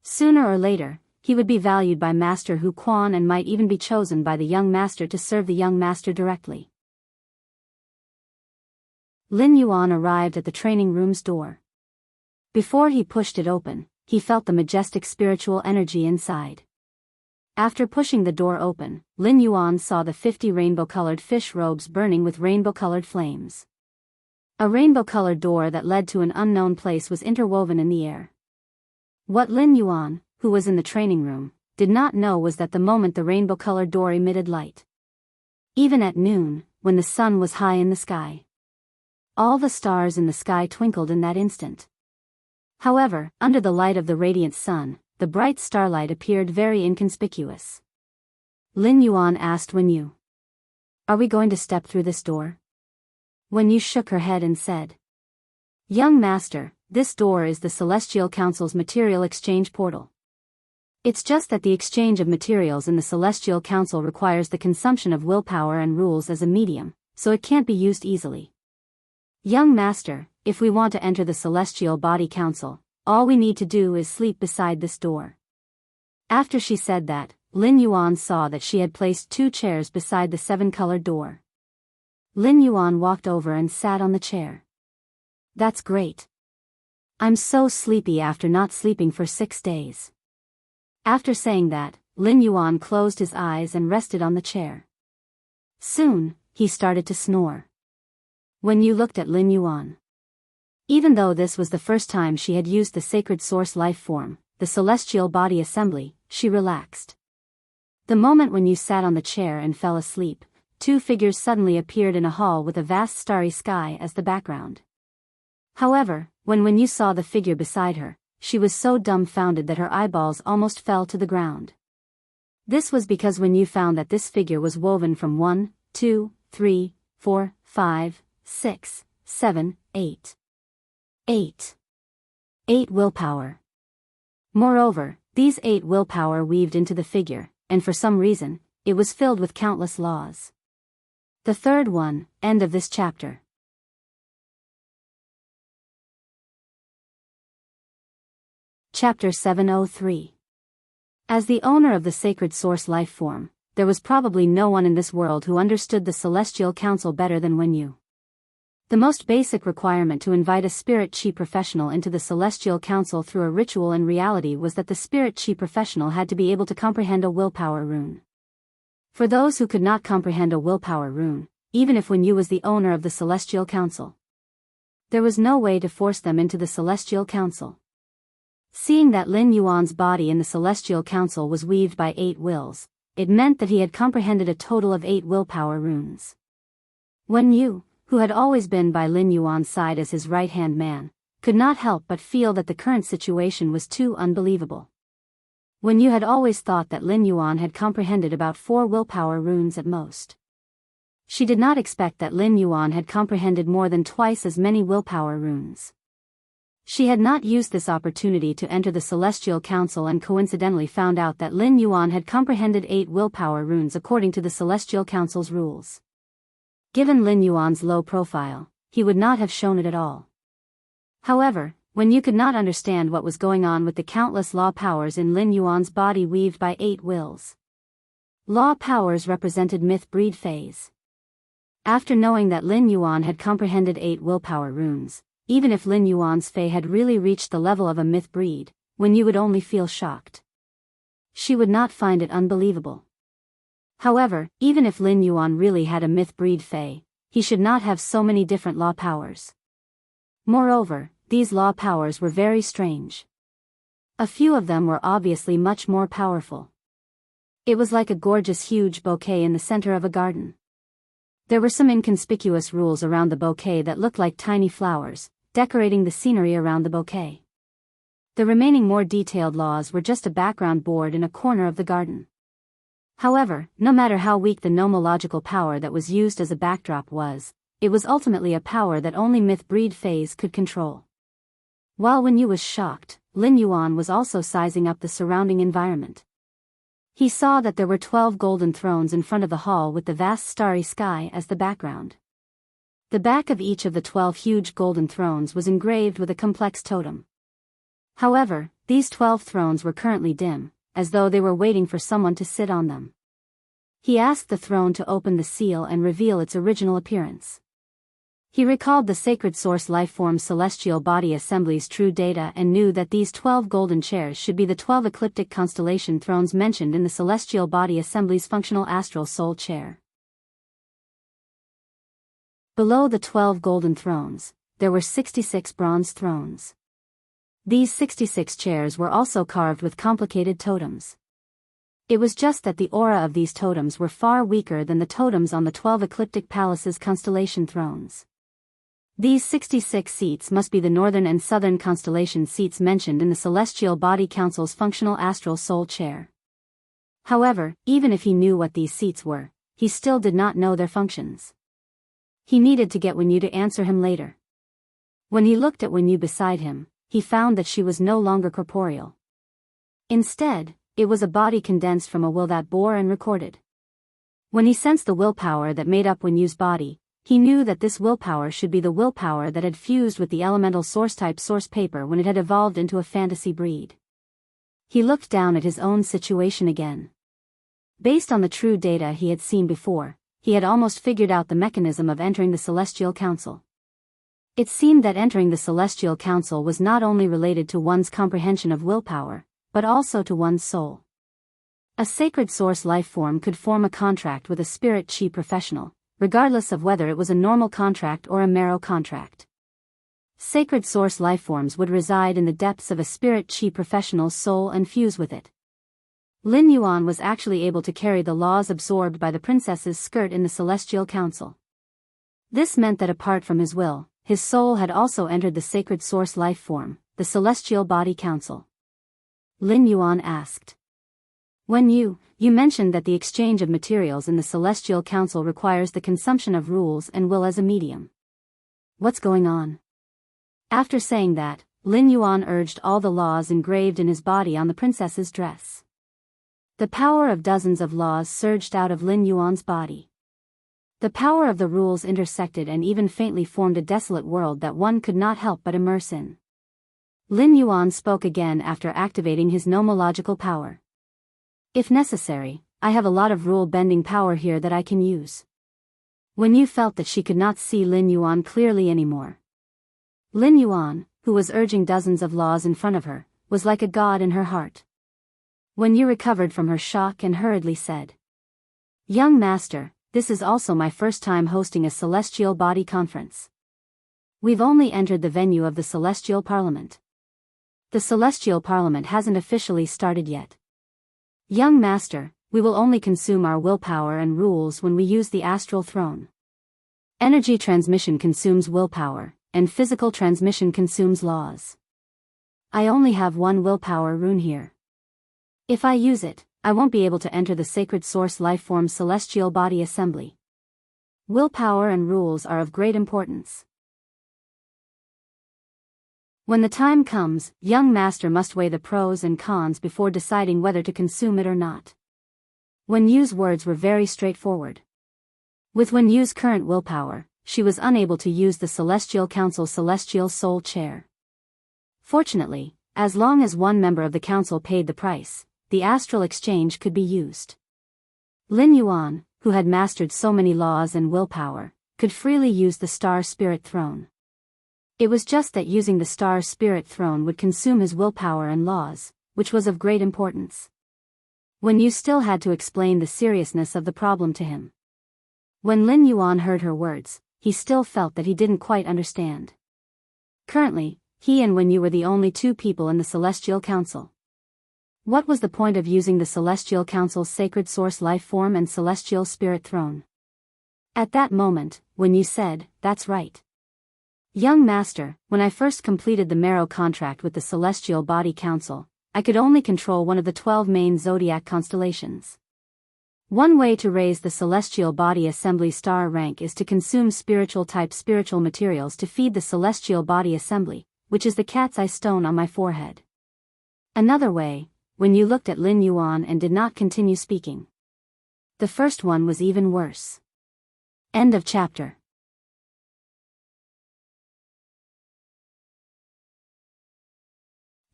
Sooner or later, he would be valued by Master Hu Quan and might even be chosen by the young master to serve the young master directly. Lin Yuan arrived at the training room's door. Before he pushed it open, he felt the majestic spiritual energy inside. After pushing the door open, Lin Yuan saw the 50 rainbow-colored fish robes burning with rainbow-colored flames. A rainbow-colored door that led to an unknown place was interwoven in the air. What Lin Yuan, who was in the training room, did not know was that the moment the rainbow-colored door emitted light. Even at noon, when the sun was high in the sky, all the stars in the sky twinkled in that instant. However, under the light of the radiant sun, the bright starlight appeared very inconspicuous. Lin Yuan asked Wen Yu, "Are we going to step through this door?" Wen Yu shook her head and said, "Young master, this door is the Celestial Council's material exchange portal. It's just that the exchange of materials in the Celestial Council requires the consumption of willpower and rules as a medium, so it can't be used easily. Young master, if we want to enter the Celestial Body Council, all we need to do is sleep beside this door." After she said that, Lin Yuan saw that she had placed 2 chairs beside the 7-colored door. Lin Yuan walked over and sat on the chair. "That's great. I'm so sleepy after not sleeping for 6 days." After saying that, Lin Yuan closed his eyes and rested on the chair. Soon, he started to snore. When you looked at Lin Yuan, even though this was the first time she had used the sacred source life form, the celestial body assembly, she relaxed. The moment when you sat on the chair and fell asleep, two figures suddenly appeared in a hall with a vast starry sky as the background. However, when Wen Yu saw the figure beside her, she was so dumbfounded that her eyeballs almost fell to the ground. This was because Wen Yu found that this figure was woven from 1, 2, 3, 4, 5, 6, 7, 8. 8 willpower. Moreover, these 8 willpower weaved into the figure, and for some reason, it was filled with countless laws. The third one, end of this chapter. Chapter 703. As the owner of the sacred source life form, there was probably no one in this world who understood the Celestial Council better than Wen Yu. The most basic requirement to invite a spirit chi professional into the Celestial Council through a ritual in reality was that the spirit chi professional had to be able to comprehend a willpower rune. For those who could not comprehend a willpower rune, even if Wen Yu was the owner of the Celestial Council, there was no way to force them into the Celestial Council. Seeing that Lin Yuan's body in the Celestial Council was weaved by 8 wills, it meant that he had comprehended a total of 8 willpower runes. Wen Yu, who had always been by Lin Yuan's side as his right-hand man, could not help but feel that the current situation was too unbelievable. Wen Yu had always thought that Lin Yuan had comprehended about 4 willpower runes at most. She did not expect that Lin Yuan had comprehended more than twice as many willpower runes. She had not used this opportunity to enter the Celestial Council and coincidentally found out that Lin Yuan had comprehended 8 willpower runes according to the Celestial Council's rules. Given Lin Yuan's low profile, he would not have shown it at all. However, Wen Yu could not understand what was going on with the countless law powers in Lin Yuan's body weaved by 8 wills. Law powers represented myth breed phase. After knowing that Lin Yuan had comprehended 8 willpower runes, even if Lin Yuan's Fei had really reached the level of a myth breed, Wen Yu would only feel shocked. She would not find it unbelievable. However, even if Lin Yuan really had a myth breed Fei, he should not have so many different law powers. Moreover, these law powers were very strange. A few of them were obviously much more powerful. It was like a gorgeous huge bouquet in the center of a garden. There were some inconspicuous rules around the bouquet that looked like tiny flowers, decorating the scenery around the bouquet. The remaining more detailed laws were just a background board in a corner of the garden. However, no matter how weak the nomological power that was used as a backdrop was, it was ultimately a power that only myth breed phase could control. While Wen Yu was shocked, Lin Yuan was also sizing up the surrounding environment. He saw that there were 12 golden thrones in front of the hall with the vast starry sky as the background. The back of each of the 12 huge golden thrones was engraved with a complex totem. However, these 12 thrones were currently dim, as though they were waiting for someone to sit on them. He asked the throne to open the seal and reveal its original appearance. He recalled the sacred source lifeform celestial body assembly's true data and knew that these 12 golden chairs should be the 12 ecliptic constellation thrones mentioned in the celestial body assembly's functional astral soul chair. Below the 12 golden thrones, there were 66 bronze thrones. These 66 chairs were also carved with complicated totems. It was just that the aura of these totems were far weaker than the totems on the 12 ecliptic palaces' constellation thrones. These 66 seats must be the northern and southern constellation seats mentioned in the Celestial Body Council's functional astral soul chair. However, even if he knew what these seats were, he still did not know their functions. He needed to get Wen Yu to answer him later. When he looked at Wen Yu beside him, he found that she was no longer corporeal. Instead, it was a body condensed from a will that bore and recorded. When he sensed the willpower that made up Wen Yu's body, he knew that this willpower should be the willpower that had fused with the elemental source-type source paper when it had evolved into a fantasy breed. He looked down at his own situation again. Based on the true data he had seen before, he had almost figured out the mechanism of entering the Celestial Council. It seemed that entering the Celestial Council was not only related to one's comprehension of willpower, but also to one's soul. A sacred source life form could form a contract with a spirit chi professional, regardless of whether it was a normal contract or a marrow contract. Sacred source lifeforms would reside in the depths of a spirit chi professional's soul and fuse with it. Lin Yuan was actually able to carry the laws absorbed by the princess's skirt in the Celestial Council. This meant that apart from his will, his soul had also entered the sacred source life form, the Celestial Body Council. Lin Yuan asked. When you mentioned that the exchange of materials in the Celestial Council requires the consumption of rules and will as a medium. What's going on? After saying that, Lin Yuan urged all the laws engraved in his body on the princess's dress. The power of dozens of laws surged out of Lin Yuan's body. The power of the rules intersected and even faintly formed a desolate world that one could not help but immerse in. Lin Yuan spoke again after activating his nomological power. If necessary, I have a lot of rule-bending power here that I can use. When you felt that she could not see Lin Yuan clearly anymore. Lin Yuan, who was urging dozens of laws in front of her, was like a god in her heart. When you recovered from her shock and hurriedly said, "Young master, this is also my first time hosting a celestial body conference. We've only entered the venue of the Celestial Parliament. The Celestial Parliament hasn't officially started yet. Young master, we will only consume our willpower and rules when we use the astral throne. Energy transmission consumes willpower, and physical transmission consumes laws. I only have one willpower rune here. If I use it, I won't be able to enter the sacred source lifeform celestial body assembly. Willpower and rules are of great importance. When the time comes, young master must weigh the pros and cons before deciding whether to consume it or not." Wen Yu's words were very straightforward. With Wen Yu's current willpower, she was unable to use the Celestial Council Celestial Soul Chair. Fortunately, as long as one member of the council paid the price, the astral exchange could be used. Lin Yuan, who had mastered so many laws and willpower, could freely use the Star Spirit Throne. It was just that using the Star Spirit Throne would consume his willpower and laws, which was of great importance. Wen Yu still had to explain the seriousness of the problem to him. When Lin Yuan heard her words, he still felt that he didn't quite understand. Currently, he and Wen Yu were the only two people in the Celestial Council. What was the point of using the Celestial Council's Sacred Source Life Form and Celestial Spirit Throne? At that moment, Wen Yu said, "That's right. Young master, when I first completed the Marrow contract with the Celestial Body Council, I could only control one of the 12 main zodiac constellations. One way to raise the Celestial Body Assembly star rank is to consume spiritual-type spiritual materials to feed the Celestial Body Assembly, which is the cat's eye stone on my forehead. Another way, when you looked at Lin Yuan and did not continue speaking. The first one was even worse." End of chapter.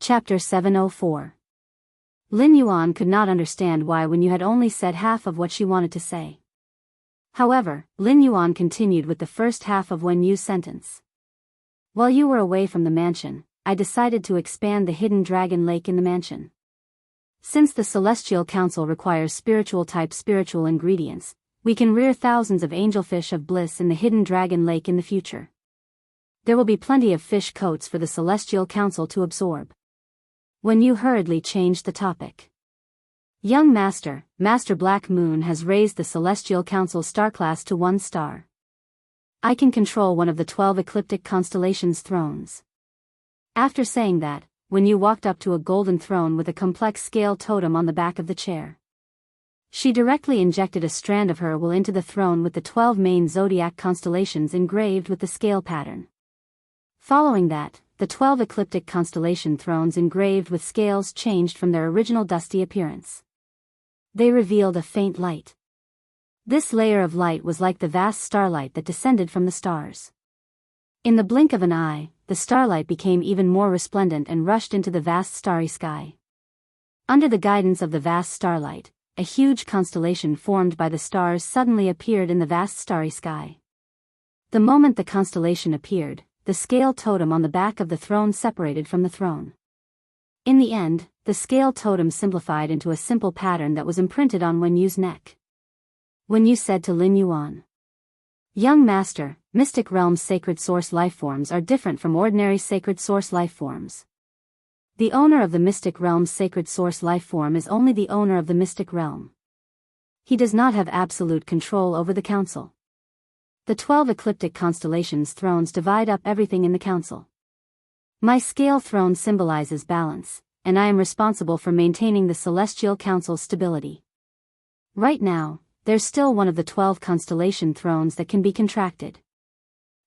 Chapter 704. Lin Yuan could not understand why Wen Yu had only said half of what she wanted to say. However, Lin Yuan continued with the first half of Wen Yu's sentence. "While you were away from the mansion, I decided to expand the hidden dragon lake in the mansion. Since the Celestial Council requires spiritual-type spiritual ingredients, we can rear thousands of angelfish of bliss in the hidden dragon lake in the future. There will be plenty of fish coats for the Celestial Council to absorb." Wen Yu hurriedly changed the topic. "Young master, Master Black Moon has raised the Celestial Council star class to 1 star. I can control one of the 12 ecliptic constellations' thrones." After saying that, Wen Yu walked up to a golden throne with a complex scale totem on the back of the chair. She directly injected a strand of her will into the throne with the 12 main zodiac constellations engraved with the scale pattern. Following that, the 12 ecliptic constellation thrones engraved with scales changed from their original dusty appearance. They revealed a faint light. This layer of light was like the vast starlight that descended from the stars. In the blink of an eye, the starlight became even more resplendent and rushed into the vast starry sky. Under the guidance of the vast starlight, a huge constellation formed by the stars suddenly appeared in the vast starry sky. The moment the constellation appeared, the scale totem on the back of the throne separated from the throne. In the end, the scale totem simplified into a simple pattern that was imprinted on Wen Yu's neck. Wen Yu said to Lin Yuan, "Young master, Mystic Realm's sacred source lifeforms are different from ordinary sacred source lifeforms. The owner of the mystic realm's sacred source life form is only the owner of the mystic realm. He does not have absolute control over the council. The 12 ecliptic constellations thrones divide up everything in the council. My scale throne symbolizes balance, and I am responsible for maintaining the celestial council's stability. Right now, there's still one of the 12 constellation thrones that can be contracted.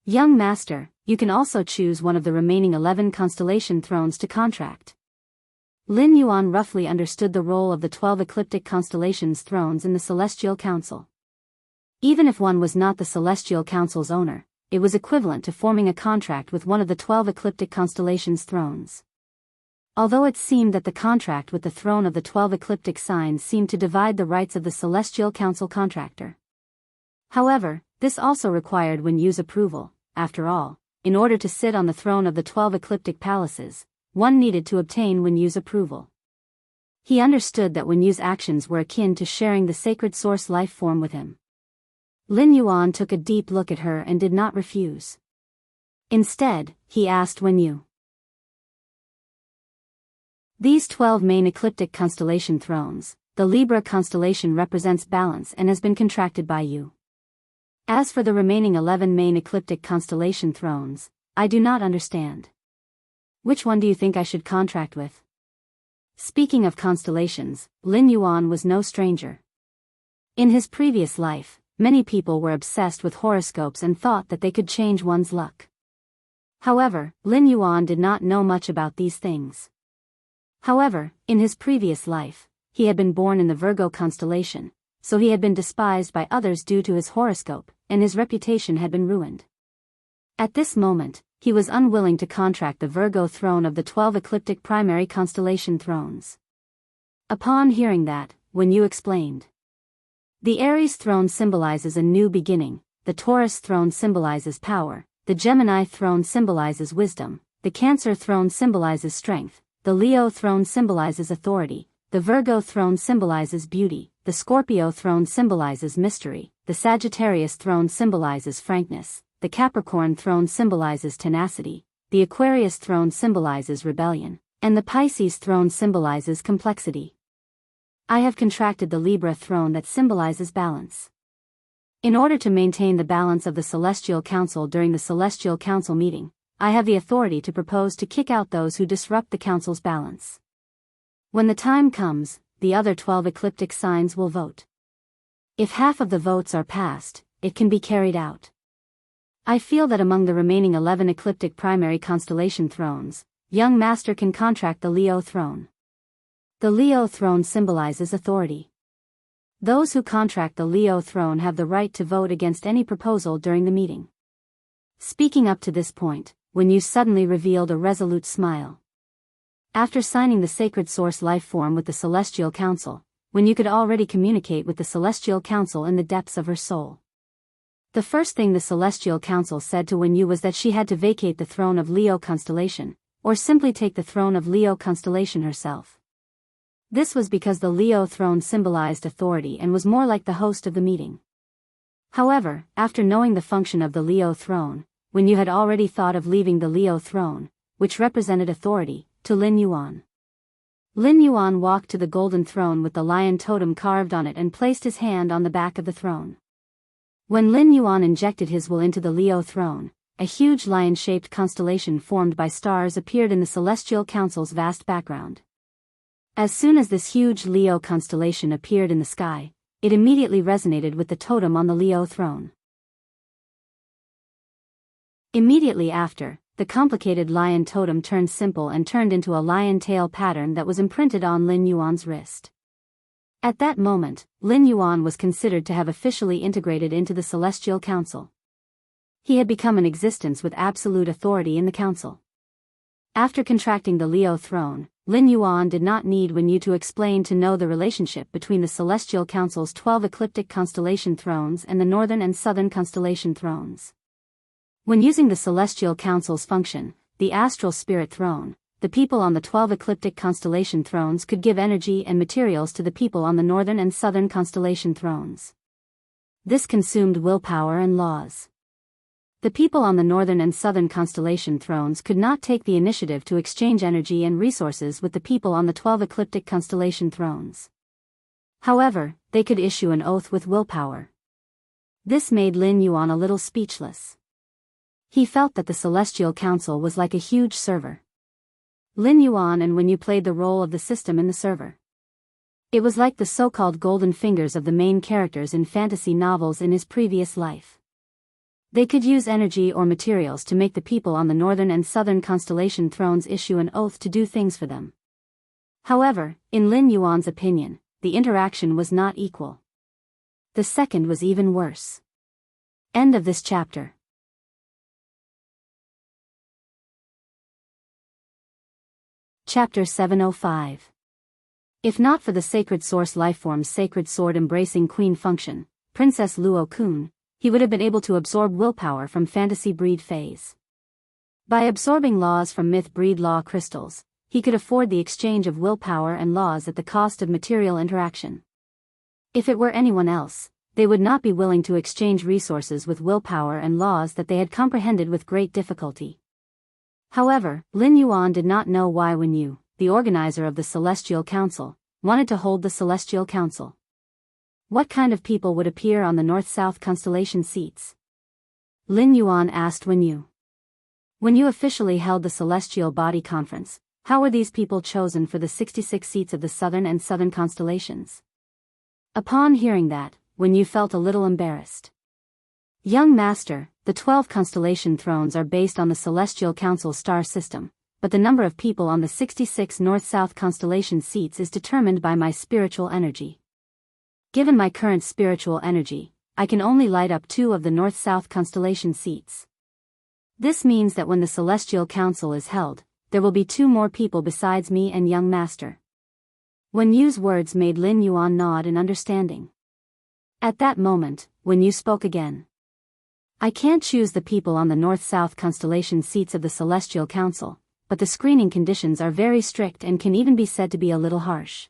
Young Master, you can also choose one of the remaining 11 constellation thrones to contract. Lin Yuan roughly understood the role of the 12 ecliptic constellations thrones in the Celestial Council. Even if one was not the Celestial Council's owner, it was equivalent to forming a contract with one of the 12 ecliptic constellations thrones. Although it seemed that the contract with the throne of the 12 ecliptic signs seemed to divide the rights of the Celestial Council contractor. However, this also required Wen Yu's approval. After all, in order to sit on the throne of the 12 ecliptic palaces, one needed to obtain Wen Yu's approval. He understood that Wen Yu's actions were akin to sharing the sacred source life form with him. Lin Yuan took a deep look at her and did not refuse. Instead, he asked Wen Yu. These 12 main ecliptic constellation thrones, the Libra constellation represents balance and has been contracted by you. As for the remaining 11 main ecliptic constellation thrones, I do not understand. Which one do you think I should contract with? Speaking of constellations, Lin Yuan was no stranger. In his previous life, many people were obsessed with horoscopes and thought that they could change one's luck. However, Lin Yuan did not know much about these things. However, in his previous life, he had been born in the Virgo constellation, so he had been despised by others due to his horoscope, and his reputation had been ruined. At this moment, he was unwilling to contract the Virgo throne of the 12 ecliptic primary constellation thrones. Upon hearing that, Wen Yu explained. The Aries throne symbolizes a new beginning, the Taurus throne symbolizes power, the Gemini throne symbolizes wisdom, the Cancer throne symbolizes strength, the Leo throne symbolizes authority, the Virgo throne symbolizes beauty, the Scorpio throne symbolizes mystery, the Sagittarius throne symbolizes frankness, the Capricorn throne symbolizes tenacity, the Aquarius throne symbolizes rebellion, and the Pisces throne symbolizes complexity. I have contracted the Libra throne that symbolizes balance. In order to maintain the balance of the Celestial Council during the Celestial Council meeting, I have the authority to propose to kick out those who disrupt the Council's balance. When the time comes, the other 12 ecliptic signs will vote. If half of the votes are passed, it can be carried out. I feel that among the remaining 11 ecliptic primary constellation thrones, Young Master can contract the Leo throne. The Leo throne symbolizes authority. Those who contract the Leo throne have the right to vote against any proposal during the meeting. Speaking up to this point, Wen Yu suddenly revealed a resolute smile. After signing the sacred source life form with the Celestial Council, Wen Yu could already communicate with the Celestial Council in the depths of her soul. The first thing the Celestial Council said to Wen Yu was that she had to vacate the throne of Leo constellation, or simply take the throne of Leo constellation herself. This was because the Leo throne symbolized authority and was more like the host of the meeting. However, after knowing the function of the Leo throne, Wen Yu had already thought of leaving the Leo throne, which represented authority, to Lin Yuan. Lin Yuan walked to the golden throne with the lion totem carved on it and placed his hand on the back of the throne. When Lin Yuan injected his will into the Leo throne, a huge lion-shaped constellation formed by stars appeared in the Celestial Council's vast background. As soon as this huge Leo constellation appeared in the sky, it immediately resonated with the totem on the Leo throne. Immediately after, the complicated lion totem turned simple and turned into a lion tail pattern that was imprinted on Lin Yuan's wrist. At that moment, Lin Yuan was considered to have officially integrated into the Celestial Council. He had become an existence with absolute authority in the council. After contracting the Leo throne, Lin Yuan did not need Wen Yu to explain to know the relationship between the Celestial Council's 12 ecliptic constellation thrones and the northern and southern constellation thrones. When using the Celestial Council's function, the astral spirit throne, the people on the 12 ecliptic constellation thrones could give energy and materials to the people on the northern and southern constellation thrones. This consumed willpower and laws. The people on the northern and southern constellation thrones could not take the initiative to exchange energy and resources with the people on the 12 ecliptic constellation thrones. However, they could issue an oath with willpower. This made Lin Yuan a little speechless. He felt that the Celestial Council was like a huge server. Lin Yuan and when you played the role of the system in the server. It was like the so-called golden fingers of the main characters in fantasy novels in his previous life. They could use energy or materials to make the people on the northern and southern constellation thrones issue an oath to do things for them. However, in Lin Yuan's opinion, the interaction was not equal. The second was even worse. End of this chapter. Chapter 705. If not for the sacred source lifeform's sacred sword-embracing queen function, Princess Luo Kun, he would have been able to absorb willpower from fantasy breed phase. By absorbing laws from myth breed law crystals, he could afford the exchange of willpower and laws at the cost of material interaction. If it were anyone else, they would not be willing to exchange resources with willpower and laws that they had comprehended with great difficulty. However, Lin Yuan did not know why Wen Yu, the organizer of the Celestial Council, wanted to hold the Celestial Council. What kind of people would appear on the north-south constellation seats? Lin Yuan asked Wen Yu. When you officially held the Celestial Body Conference, how were these people chosen for the 66 seats of the southern and southern constellations? Upon hearing that, Wen Yu felt a little embarrassed. Young Master, the 12 constellation thrones are based on the Celestial Council star system, but the number of people on the 66 north-south constellation seats is determined by my spiritual energy. Given my current spiritual energy, I can only light up 2 of the north-south constellation seats. This means that when the Celestial Council is held, there will be 2 more people besides me and Young Master. Wen Yu's words made Lin Yuan nod in understanding. At that moment, Wen Yu spoke again. I can't choose the people on the north-south constellation seats of the Celestial Council, but the screening conditions are very strict and can even be said to be a little harsh.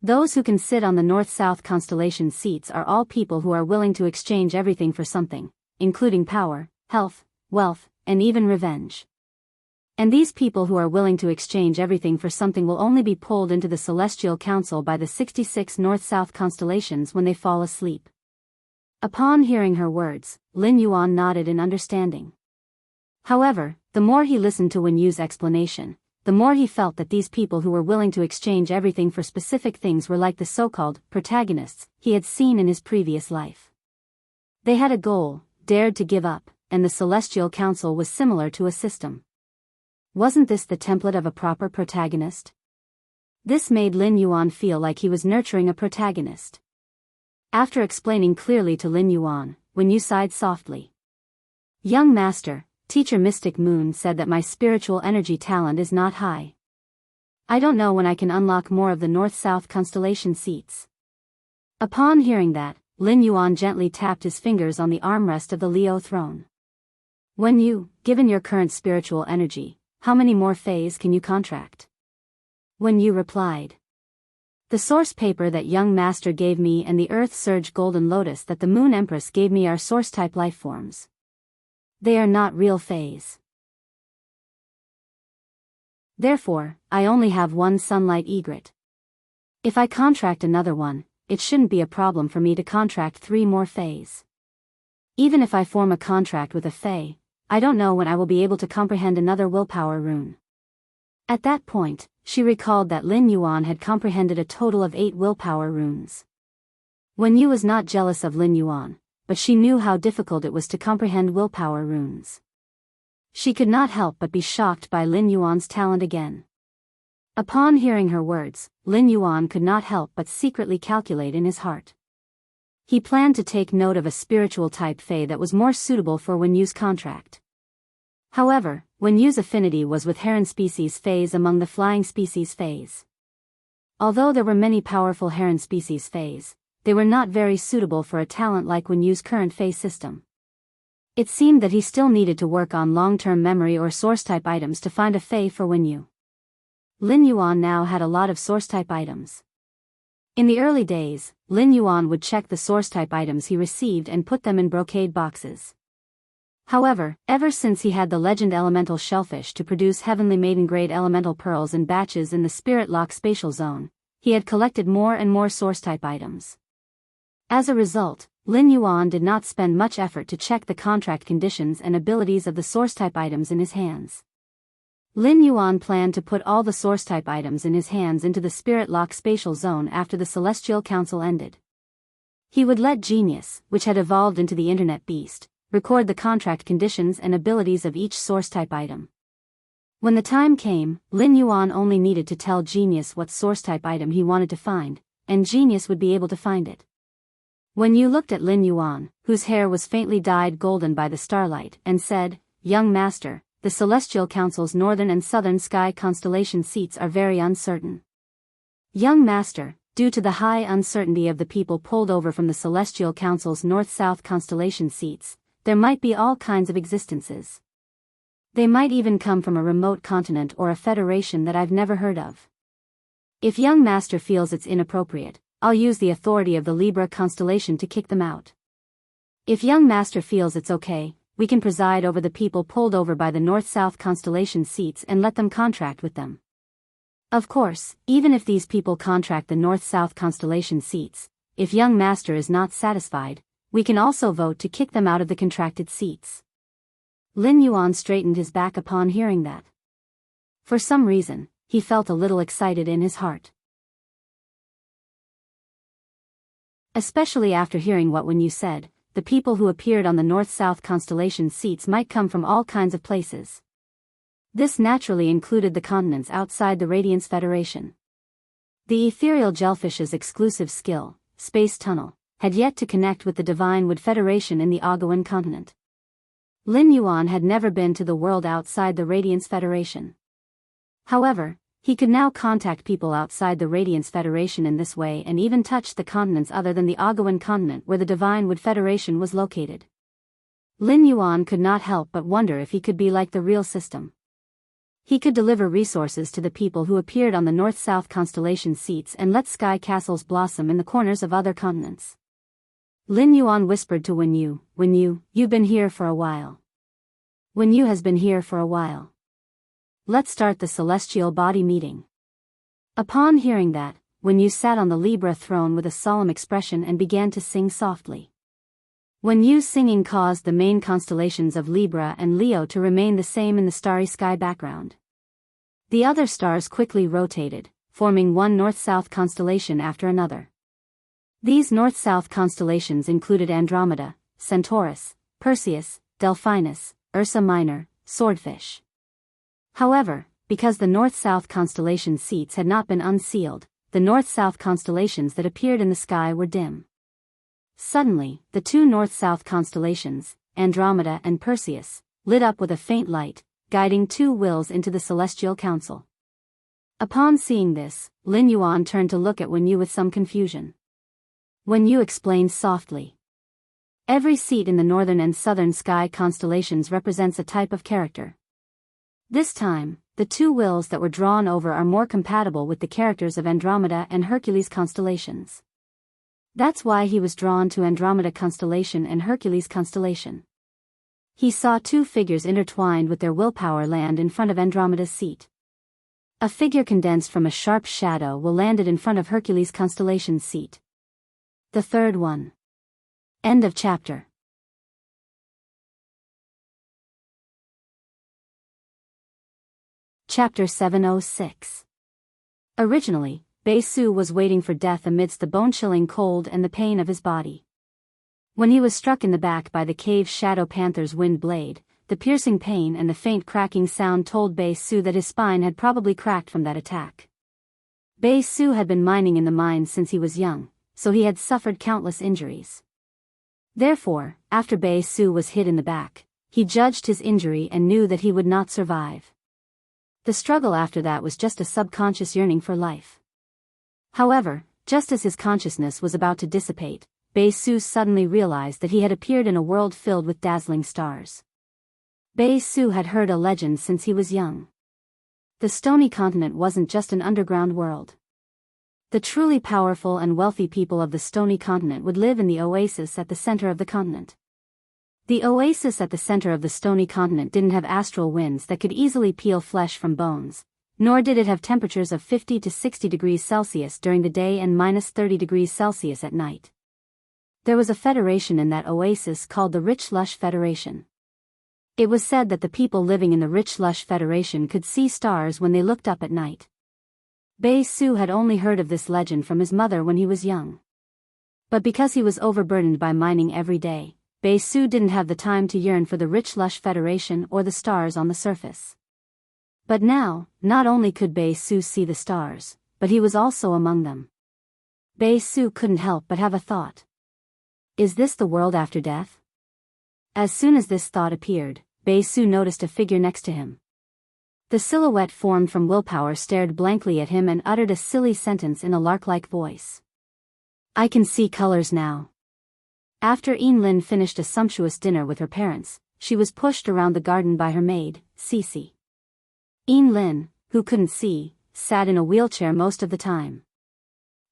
Those who can sit on the north-south constellation seats are all people who are willing to exchange everything for something, including power, health, wealth, and even revenge. And these people who are willing to exchange everything for something will only be pulled into the Celestial Council by the 66 north-south constellations when they fall asleep. Upon hearing her words, Lin Yuan nodded in understanding. However, the more he listened to Wen Yu's explanation, the more he felt that these people who were willing to exchange everything for specific things were like the so-called protagonists he had seen in his previous life. They had a goal, dared to give up, and the Celestial Council was similar to a system. Wasn't this the template of a proper protagonist? This made Lin Yuan feel like he was nurturing a protagonist. After explaining clearly to Lin Yuan, Wen Yu sighed softly. Young Master, Teacher Mystic Moon said that my spiritual energy talent is not high. I don't know when I can unlock more of the north-south constellation seats. Upon hearing that, Lin Yuan gently tapped his fingers on the armrest of the Leo throne. Wen Yu, given your current spiritual energy, how many more phase can you contract? Wen Yu replied. The source paper that Young Master gave me and the Earth Surge Golden Lotus that the Moon Empress gave me are source-type life forms. They are not real phase. Therefore, I only have 1 sunlight egret. If I contract another one, it shouldn't be a problem for me to contract 3 more phase. Even if I form a contract with a fae, I don't know when I will be able to comprehend another willpower rune. At that point, she recalled that Lin Yuan had comprehended a total of 8 willpower runes. Wen Yu was not jealous of Lin Yuan, but she knew how difficult it was to comprehend willpower runes. She could not help but be shocked by Lin Yuan's talent again. Upon hearing her words, Lin Yuan could not help but secretly calculate in his heart. He planned to take note of a spiritual type fae that was more suitable for Wen Yu's contract. However, Wen Yu's affinity was with heron species faes among the flying species faes. Although there were many powerful heron species faes, they were not very suitable for a talent like Wen Yu's current phase system. It seemed that he still needed to work on long-term memory or source-type items to find a fae for Wen Yu. Lin Yuan now had a lot of source-type items. In the early days, Lin Yuan would check the source-type items he received and put them in brocade boxes. However, ever since he had the legend elemental shellfish to produce heavenly maiden-grade elemental pearls in batches in the Spirit Lock spatial zone, he had collected more and more source-type items. As a result, Lin Yuan did not spend much effort to check the contract conditions and abilities of the source-type items in his hands. Lin Yuan planned to put all the source-type items in his hands into the Spirit Lock spatial zone after the Celestial Council ended. He would let Genius, which had evolved into the Internet Beast, record the contract conditions and abilities of each source-type item. When the time came, Lin Yuan only needed to tell Genius what source-type item he wanted to find, and Genius would be able to find it. When you looked at Lin Yuan, whose hair was faintly dyed golden by the starlight, and said, "Young master, the Celestial Council's northern and southern sky constellation seats are very uncertain. Young master, due to the high uncertainty of the people pulled over from the Celestial Council's north-south constellation seats, there might be all kinds of existences. They might even come from a remote continent or a federation that I've never heard of. If young master feels it's inappropriate, I'll use the authority of the Libra constellation to kick them out. If young master feels it's okay, we can preside over the people pulled over by the north-south constellation seats and let them contract with them. Of course, even if these people contract the north-south constellation seats, if young master is not satisfied, we can also vote to kick them out of the contracted seats." Lin Yuan straightened his back upon hearing that. For some reason, he felt a little excited in his heart. Especially after hearing what Wen Yu said, the people who appeared on the north-south constellation seats might come from all kinds of places. This naturally included the continents outside the Radiance Federation. The ethereal jellyfish's exclusive skill, Space Tunnel, had yet to connect with the Divine Wood Federation in the Agawan continent. Lin Yuan had never been to the world outside the Radiance Federation. However, he could now contact people outside the Radiance Federation in this way and even touch the continents other than the Agawan continent where the Divine Wood Federation was located. Lin Yuan could not help but wonder if he could be like the real system. He could deliver resources to the people who appeared on the north-south constellation seats and let sky castles blossom in the corners of other continents. Lin Yuan whispered to Wen Yu, "Wen Yu, you've been here for a while. Wen Yu has been here for a while. Let's start the celestial body meeting." Upon hearing that, Wen Yu sat on the Libra throne with a solemn expression and began to sing softly. Wen Yu's singing caused the main constellations of Libra and Leo to remain the same in the starry sky background. The other stars quickly rotated, forming one north-south constellation after another. These north-south constellations included Andromeda, Centaurus, Perseus, Delphinus, Ursa Minor, Swordfish. However, because the north-south constellation seats had not been unsealed, the north-south constellations that appeared in the sky were dim. Suddenly, the two north-south constellations, Andromeda and Perseus, lit up with a faint light, guiding two wills into the Celestial Council. Upon seeing this, Lin Yuan turned to look at Wen Yu with some confusion. Wen Yu explained softly. Every seat in the northern and southern sky constellations represents a type of character. This time, the two wills that were drawn over are more compatible with the characters of Andromeda and Hercules constellations. That's why he was drawn to Andromeda constellation and Hercules constellation. He saw two figures intertwined with their willpower land in front of Andromeda's seat. A figure condensed from a sharp shadow will landed in front of Hercules constellation's seat. The third one. End of chapter. Chapter 706. Originally, Bei Su was waiting for death amidst the bone-chilling cold and the pain of his body. When he was struck in the back by the cave's shadow panther's wind blade, the piercing pain and the faint cracking sound told Bei Su that his spine had probably cracked from that attack. Bei Su had been mining in the mines since he was young, so he had suffered countless injuries. Therefore, after Bei Su was hit in the back, he judged his injury and knew that he would not survive. The struggle after that was just a subconscious yearning for life. However, just as his consciousness was about to dissipate, Bei Su suddenly realized that he had appeared in a world filled with dazzling stars. Bei Su had heard a legend since he was young. The stony continent wasn't just an underground world. The truly powerful and wealthy people of the stony continent would live in the oasis at the center of the continent. The oasis at the center of the stony continent didn't have astral winds that could easily peel flesh from bones, nor did it have temperatures of 50 to 60 degrees Celsius during the day and minus 30 degrees Celsius at night. There was a federation in that oasis called the Rich Lush Federation. It was said that the people living in the Rich Lush Federation could see stars when they looked up at night. Bei Su had only heard of this legend from his mother when he was young. But because he was overburdened by mining every day, Bei Su didn't have the time to yearn for the Rich Lush Federation or the stars on the surface. But now, not only could Bei Su see the stars, but he was also among them. Bei Su couldn't help but have a thought. Is this the world after death? As soon as this thought appeared, Bei Su noticed a figure next to him. The silhouette formed from willpower stared blankly at him and uttered a silly sentence in a lark-like voice. I can see colors now. After Lin finished a sumptuous dinner with her parents, she was pushed around the garden by her maid, Cece. Lin, who couldn't see, sat in a wheelchair most of the time.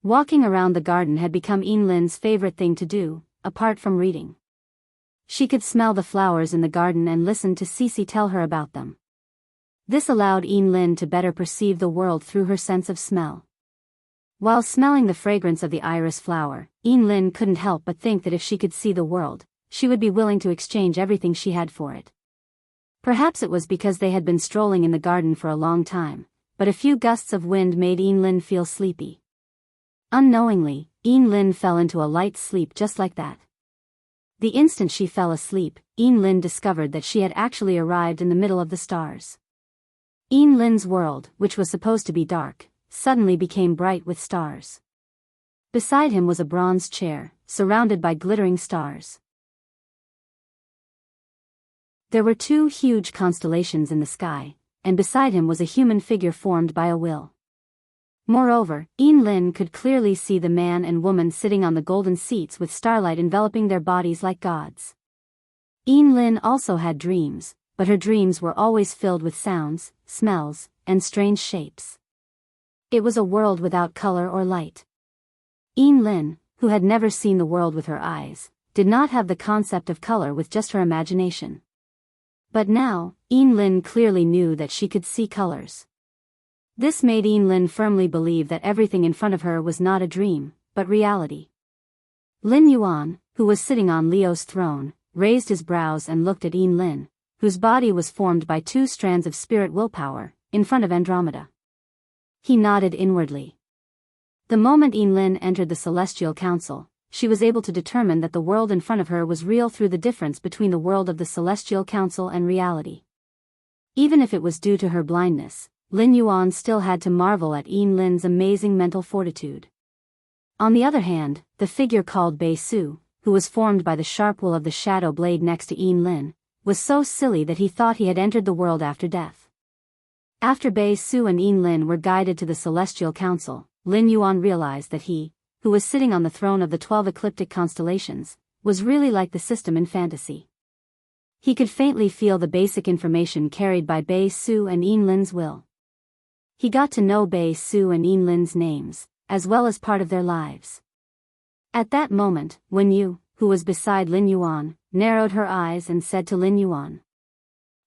Walking around the garden had become Lin's favorite thing to do, apart from reading. She could smell the flowers in the garden and listen to Cece tell her about them. This allowed Lin to better perceive the world through her sense of smell. While smelling the fragrance of the iris flower, Lin couldn't help but think that if she could see the world, she would be willing to exchange everything she had for it. Perhaps it was because they had been strolling in the garden for a long time, but a few gusts of wind made Lin feel sleepy. Unknowingly, Lin fell into a light sleep just like that. The instant she fell asleep, Lin discovered that she had actually arrived in the middle of the stars. Lin's world, which was supposed to be dark, suddenly became bright with stars. Beside him was a bronze chair, surrounded by glittering stars. There were 2 huge constellations in the sky, and beside him was a human figure formed by a will. Moreover, Lin could clearly see the man and woman sitting on the golden seats with starlight enveloping their bodies like gods. Lin also had dreams, but her dreams were always filled with sounds, smells, and strange shapes. It was a world without color or light. Lin, who had never seen the world with her eyes, did not have the concept of color with just her imagination. But now, Lin clearly knew that she could see colors. This made Lin firmly believe that everything in front of her was not a dream, but reality. Lin Yuan, who was sitting on Leo's throne, raised his brows and looked at Lin, whose body was formed by 2 strands of spirit willpower, in front of Andromeda. He nodded inwardly. The moment Lin entered the Celestial Council, she was able to determine that the world in front of her was real through the difference between the world of the Celestial Council and reality. Even if it was due to her blindness, Lin Yuan still had to marvel at Lin's amazing mental fortitude. On the other hand, the figure called Bei Su, who was formed by the sharp will of the shadow blade next to Lin, was so silly that he thought he had entered the world after death. After Bei Su and Lin were guided to the Celestial Council, Lin Yuan realized that he, who was sitting on the throne of the 12 ecliptic constellations, was really like the system in fantasy. He could faintly feel the basic information carried by Bei Su and Lin's will. He got to know Bei Su and Lin's names, as well as part of their lives. At that moment, Wen Yu, who was beside Lin Yuan, narrowed her eyes and said to Lin Yuan,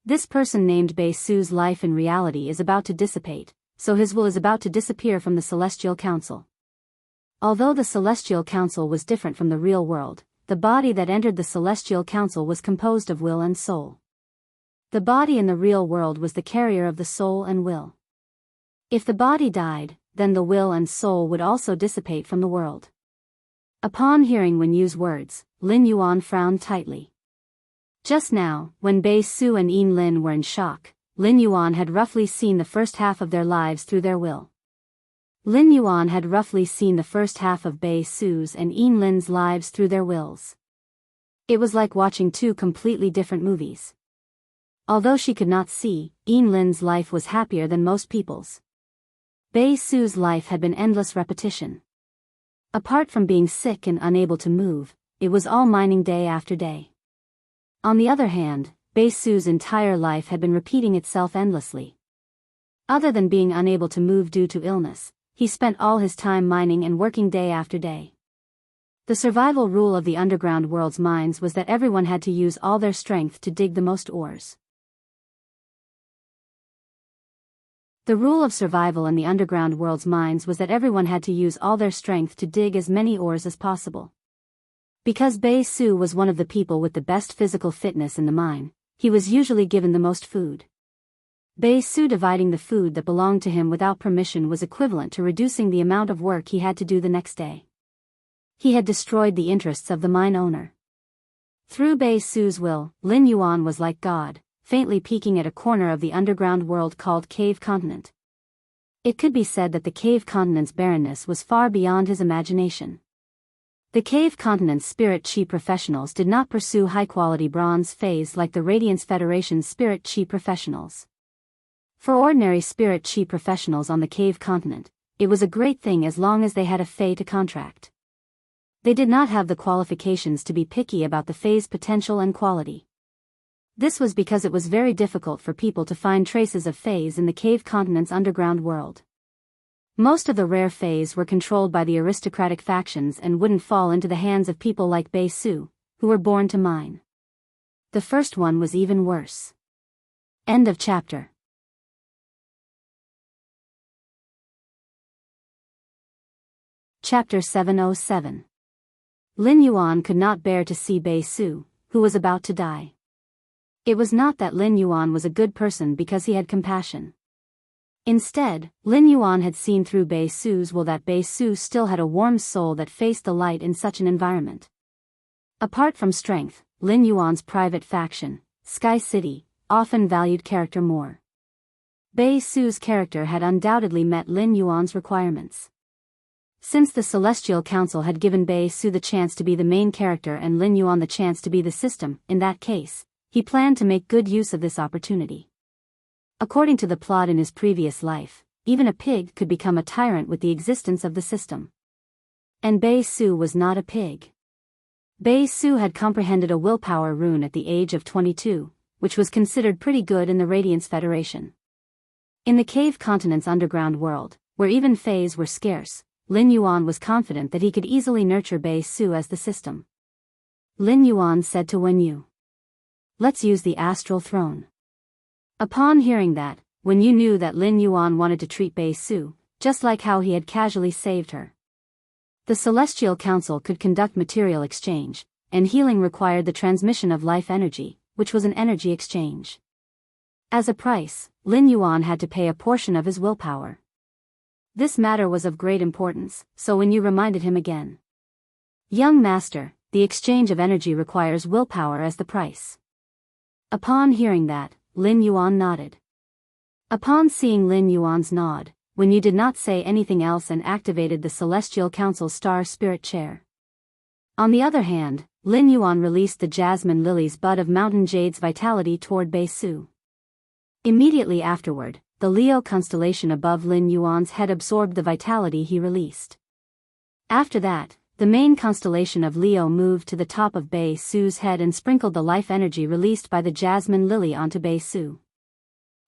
"This person named Bei Su's life in reality is about to dissipate, so his will is about to disappear from the Celestial Council." Although the Celestial Council was different from the real world, the body that entered the Celestial Council was composed of will and soul. The body in the real world was the carrier of the soul and will. If the body died, then the will and soul would also dissipate from the world. Upon hearing Wen Yu's words, Lin Yuan frowned tightly. Just now, when Bei Su and Lin were in shock, Lin Yuan had roughly seen the first half of their lives through their will. Lin Yuan had roughly seen the first half of Bei Su's and Lin's lives through their wills. It was like watching 2 completely different movies. Although she could not see, Lin's life was happier than most people's. Bei Su's life had been endless repetition. Apart from being sick and unable to move, it was all mining day after day. On the other hand, Bei Su's entire life had been repeating itself endlessly. Other than being unable to move due to illness, he spent all his time mining and working day after day. The survival rule of the underground world's mines was that everyone had to use all their strength to dig the most ores. The rule of survival in the underground world's mines was that everyone had to use all their strength to dig as many ores as possible. Because Bei Su was one of the people with the best physical fitness in the mine, he was usually given the most food. Bei Su dividing the food that belonged to him without permission was equivalent to reducing the amount of work he had to do the next day. He had destroyed the interests of the mine owner. Through Bei Su's will, Lin Yuan was like God, faintly peeking at a corner of the underground world called Cave Continent. It could be said that the Cave Continent's barrenness was far beyond his imagination. The Cave Continent's Spirit Chi professionals did not pursue high-quality bronze phase like the Radiance Federation's Spirit Chi professionals. For ordinary Spirit Chi professionals on the Cave Continent, it was a great thing as long as they had a Fey to contract. They did not have the qualifications to be picky about the Fey's potential and quality. This was because it was very difficult for people to find traces of Feys in the Cave Continent's underground world. Most of the rare Feys were controlled by the aristocratic factions and wouldn't fall into the hands of people like Bei Su, who were born to mine. The first one was even worse. End of chapter. Chapter 707. Lin Yuan could not bear to see Bei Su, who was about to die. It was not that Lin Yuan was a good person because he had compassion. Instead, Lin Yuan had seen through Bei Su's will that Bei Su still had a warm soul that faced the light in such an environment. Apart from strength, Lin Yuan's private faction, Sky City, often valued character more. Bei Su's character had undoubtedly met Lin Yuan's requirements. Since the Celestial Council had given Bei Su the chance to be the main character and Lin Yuan the chance to be the system, in that case, he planned to make good use of this opportunity. According to the plot in his previous life, even a pig could become a tyrant with the existence of the system. And Bei Su was not a pig. Bei Su had comprehended a willpower rune at the age of 22, which was considered pretty good in the Radiance Federation. In the Cave Continent's underground world, where even Feys were scarce, Lin Yuan was confident that he could easily nurture Bei Su as the system. Lin Yuan said to Wen Yu, "Let's use the astral throne." Upon hearing that, Wen Yu knew that Lin Yuan wanted to treat Bei Su, just like how he had casually saved her. The Celestial Council could conduct material exchange, and healing required the transmission of life energy, which was an energy exchange. As a price, Lin Yuan had to pay a portion of his willpower. This matter was of great importance, so Wen Yu reminded him again. "Young master, the exchange of energy requires willpower as the price." Upon hearing that, Lin Yuan nodded. Upon seeing Lin Yuan's nod, Wen Yu did not say anything else and activated the Celestial Council's Star Spirit Chair. On the other hand, Lin Yuan released the Jasmine Lily's bud of Mountain Jade's vitality toward Bei Su. Immediately afterward, the Leo constellation above Lin Yuan's head absorbed the vitality he released. After that, the main constellation of Leo moved to the top of Bei Su's head and sprinkled the life energy released by the Jasmine Lily onto Bei Su.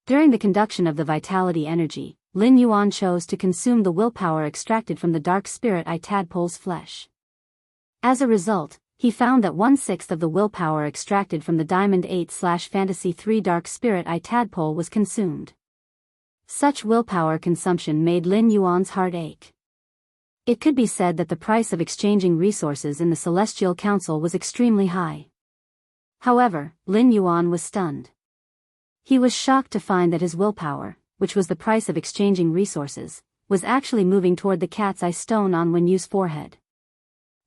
During the conduction of the vitality energy, Lin Yuan chose to consume the willpower extracted from the dark spirit eye tadpole's flesh. As a result, he found that 1/6 of the willpower extracted from the Diamond 8/Fantasy 3 dark spirit eye tadpole was consumed. Such willpower consumption made Lin Yuan's heart ache. It could be said that the price of exchanging resources in the Celestial Council was extremely high. However, Lin Yuan was stunned. He was shocked to find that his willpower, which was the price of exchanging resources, was actually moving toward the cat's eye stone on Wen Yu's forehead.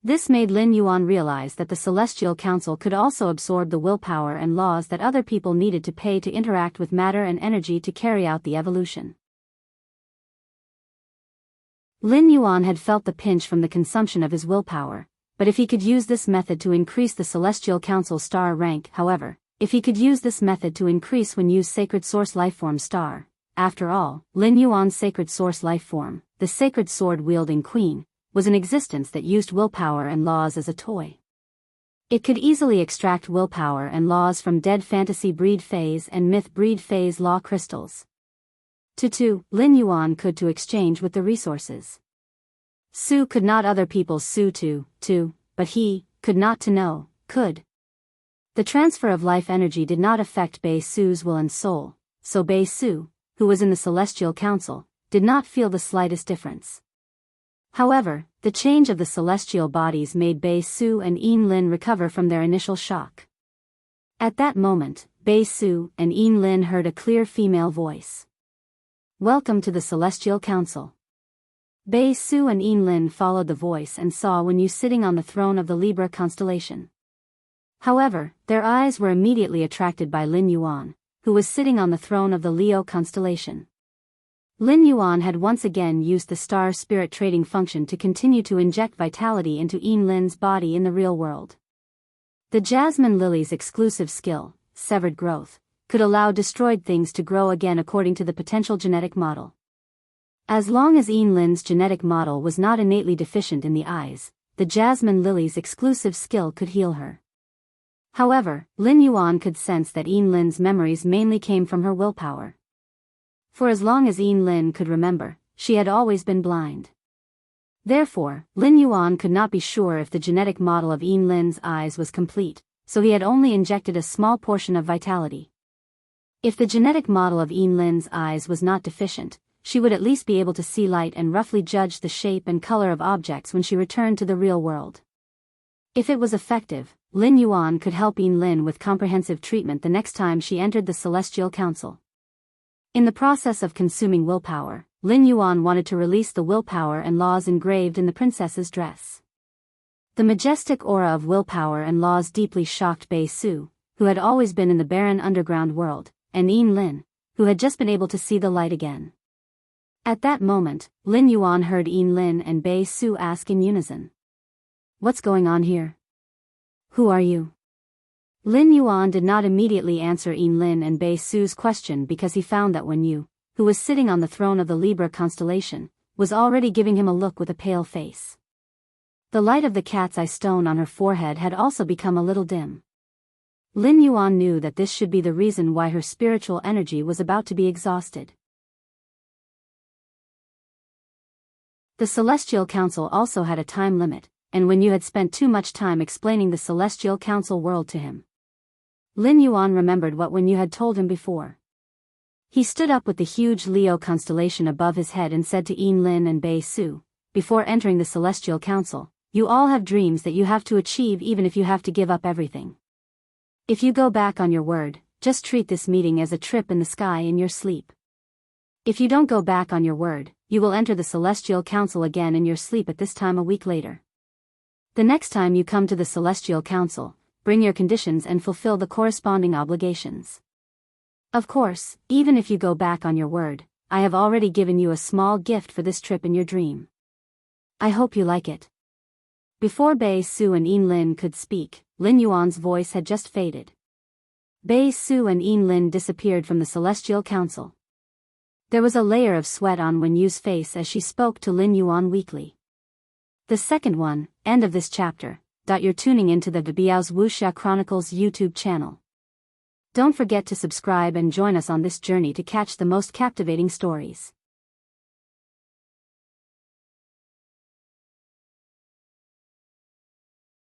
This made Lin Yuan realize that the Celestial Council could also absorb the willpower and laws that other people needed to pay to interact with matter and energy to carry out the evolution. Lin Yuan had felt the pinch from the consumption of his willpower, but if he could use this method to increase the Celestial Council star rank, if he could use this method to increase Wen Yu's Sacred Source Lifeform star, after all, Lin Yuan's Sacred Source Lifeform, the Sacred Sword-wielding Queen, was an existence that used willpower and laws as a toy. It could easily extract willpower and laws from dead fantasy breed phase and myth breed phase law crystals. Lin Yuan could to exchange with the resources. Su could not other people's Su but he could not to know, could. The transfer of life energy did not affect Bei Su's will and soul, so Bei Su, who was in the Celestial Council, did not feel the slightest difference. However, the change of the celestial bodies made Bei Su and Yin Lin recover from their initial shock. At that moment, Bei Su and Yin Lin heard a clear female voice. "Welcome to the Celestial Council." Bei Su and Yin Lin followed the voice and saw Wen Yu sitting on the throne of the Libra constellation. However, their eyes were immediately attracted by Lin Yuan, who was sitting on the throne of the Leo constellation. Lin Yuan had once again used the star spirit trading function to continue to inject vitality into Yin Lin's body in the real world. The Jasmine Lily's exclusive skill, Severed Growth, could allow destroyed things to grow again according to the potential genetic model. As long as Yin Lin's genetic model was not innately deficient in the eyes, the Jasmine Lily's exclusive skill could heal her. However, Lin Yuan could sense that Yin Lin's memories mainly came from her willpower. For as long as Yin Lin could remember, she had always been blind. Therefore, Lin Yuan could not be sure if the genetic model of Yin Lin's eyes was complete, so he had only injected a small portion of vitality. If the genetic model of Yin Lin's eyes was not deficient, she would at least be able to see light and roughly judge the shape and color of objects when she returned to the real world. If it was effective, Lin Yuan could help Yin Lin with comprehensive treatment the next time she entered the Celestial Council. In the process of consuming willpower, Lin Yuan wanted to release the willpower and laws engraved in the princess's dress. The majestic aura of willpower and laws deeply shocked Bei Su, who had always been in the barren underground world, and Yin Lin, who had just been able to see the light again. At that moment, Lin Yuan heard Yin Lin and Bei Su ask in unison. "What's going on here? Who are you?" Lin Yuan did not immediately answer Yin Lin and Bei Su's question because he found that Wen Yu, who was sitting on the throne of the Libra constellation, was already giving him a look with a pale face. The light of the cat's eye stone on her forehead had also become a little dim. Lin Yuan knew that this should be the reason why her spiritual energy was about to be exhausted. The Celestial Council also had a time limit, and Wen Yu had spent too much time explaining the Celestial Council world to him. Lin Yuan remembered what Wen Yu had told him before. He stood up with the huge Leo constellation above his head and said to Yin Lin and Bei Su, "Before entering the Celestial Council, you all have dreams that you have to achieve even if you have to give up everything. If you go back on your word, just treat this meeting as a trip in the sky in your sleep. If you don't go back on your word, you will enter the Celestial Council again in your sleep at this time a week later. The next time you come to the Celestial Council, bring your conditions and fulfill the corresponding obligations. Of course, even if you go back on your word, I have already given you a small gift for this trip in your dream. I hope you like it." Before Bei Su and Yin Lin could speak, Lin Yuan's voice had just faded. Bei Su and Yin Lin disappeared from the Celestial Council. There was a layer of sweat on Wen Yu's face as she spoke to Lin Yuan weakly. The second one, end of this chapter. You're tuning into the Biyao's Wuxia Chronicles YouTube channel. Don't forget to subscribe and join us on this journey to catch the most captivating stories.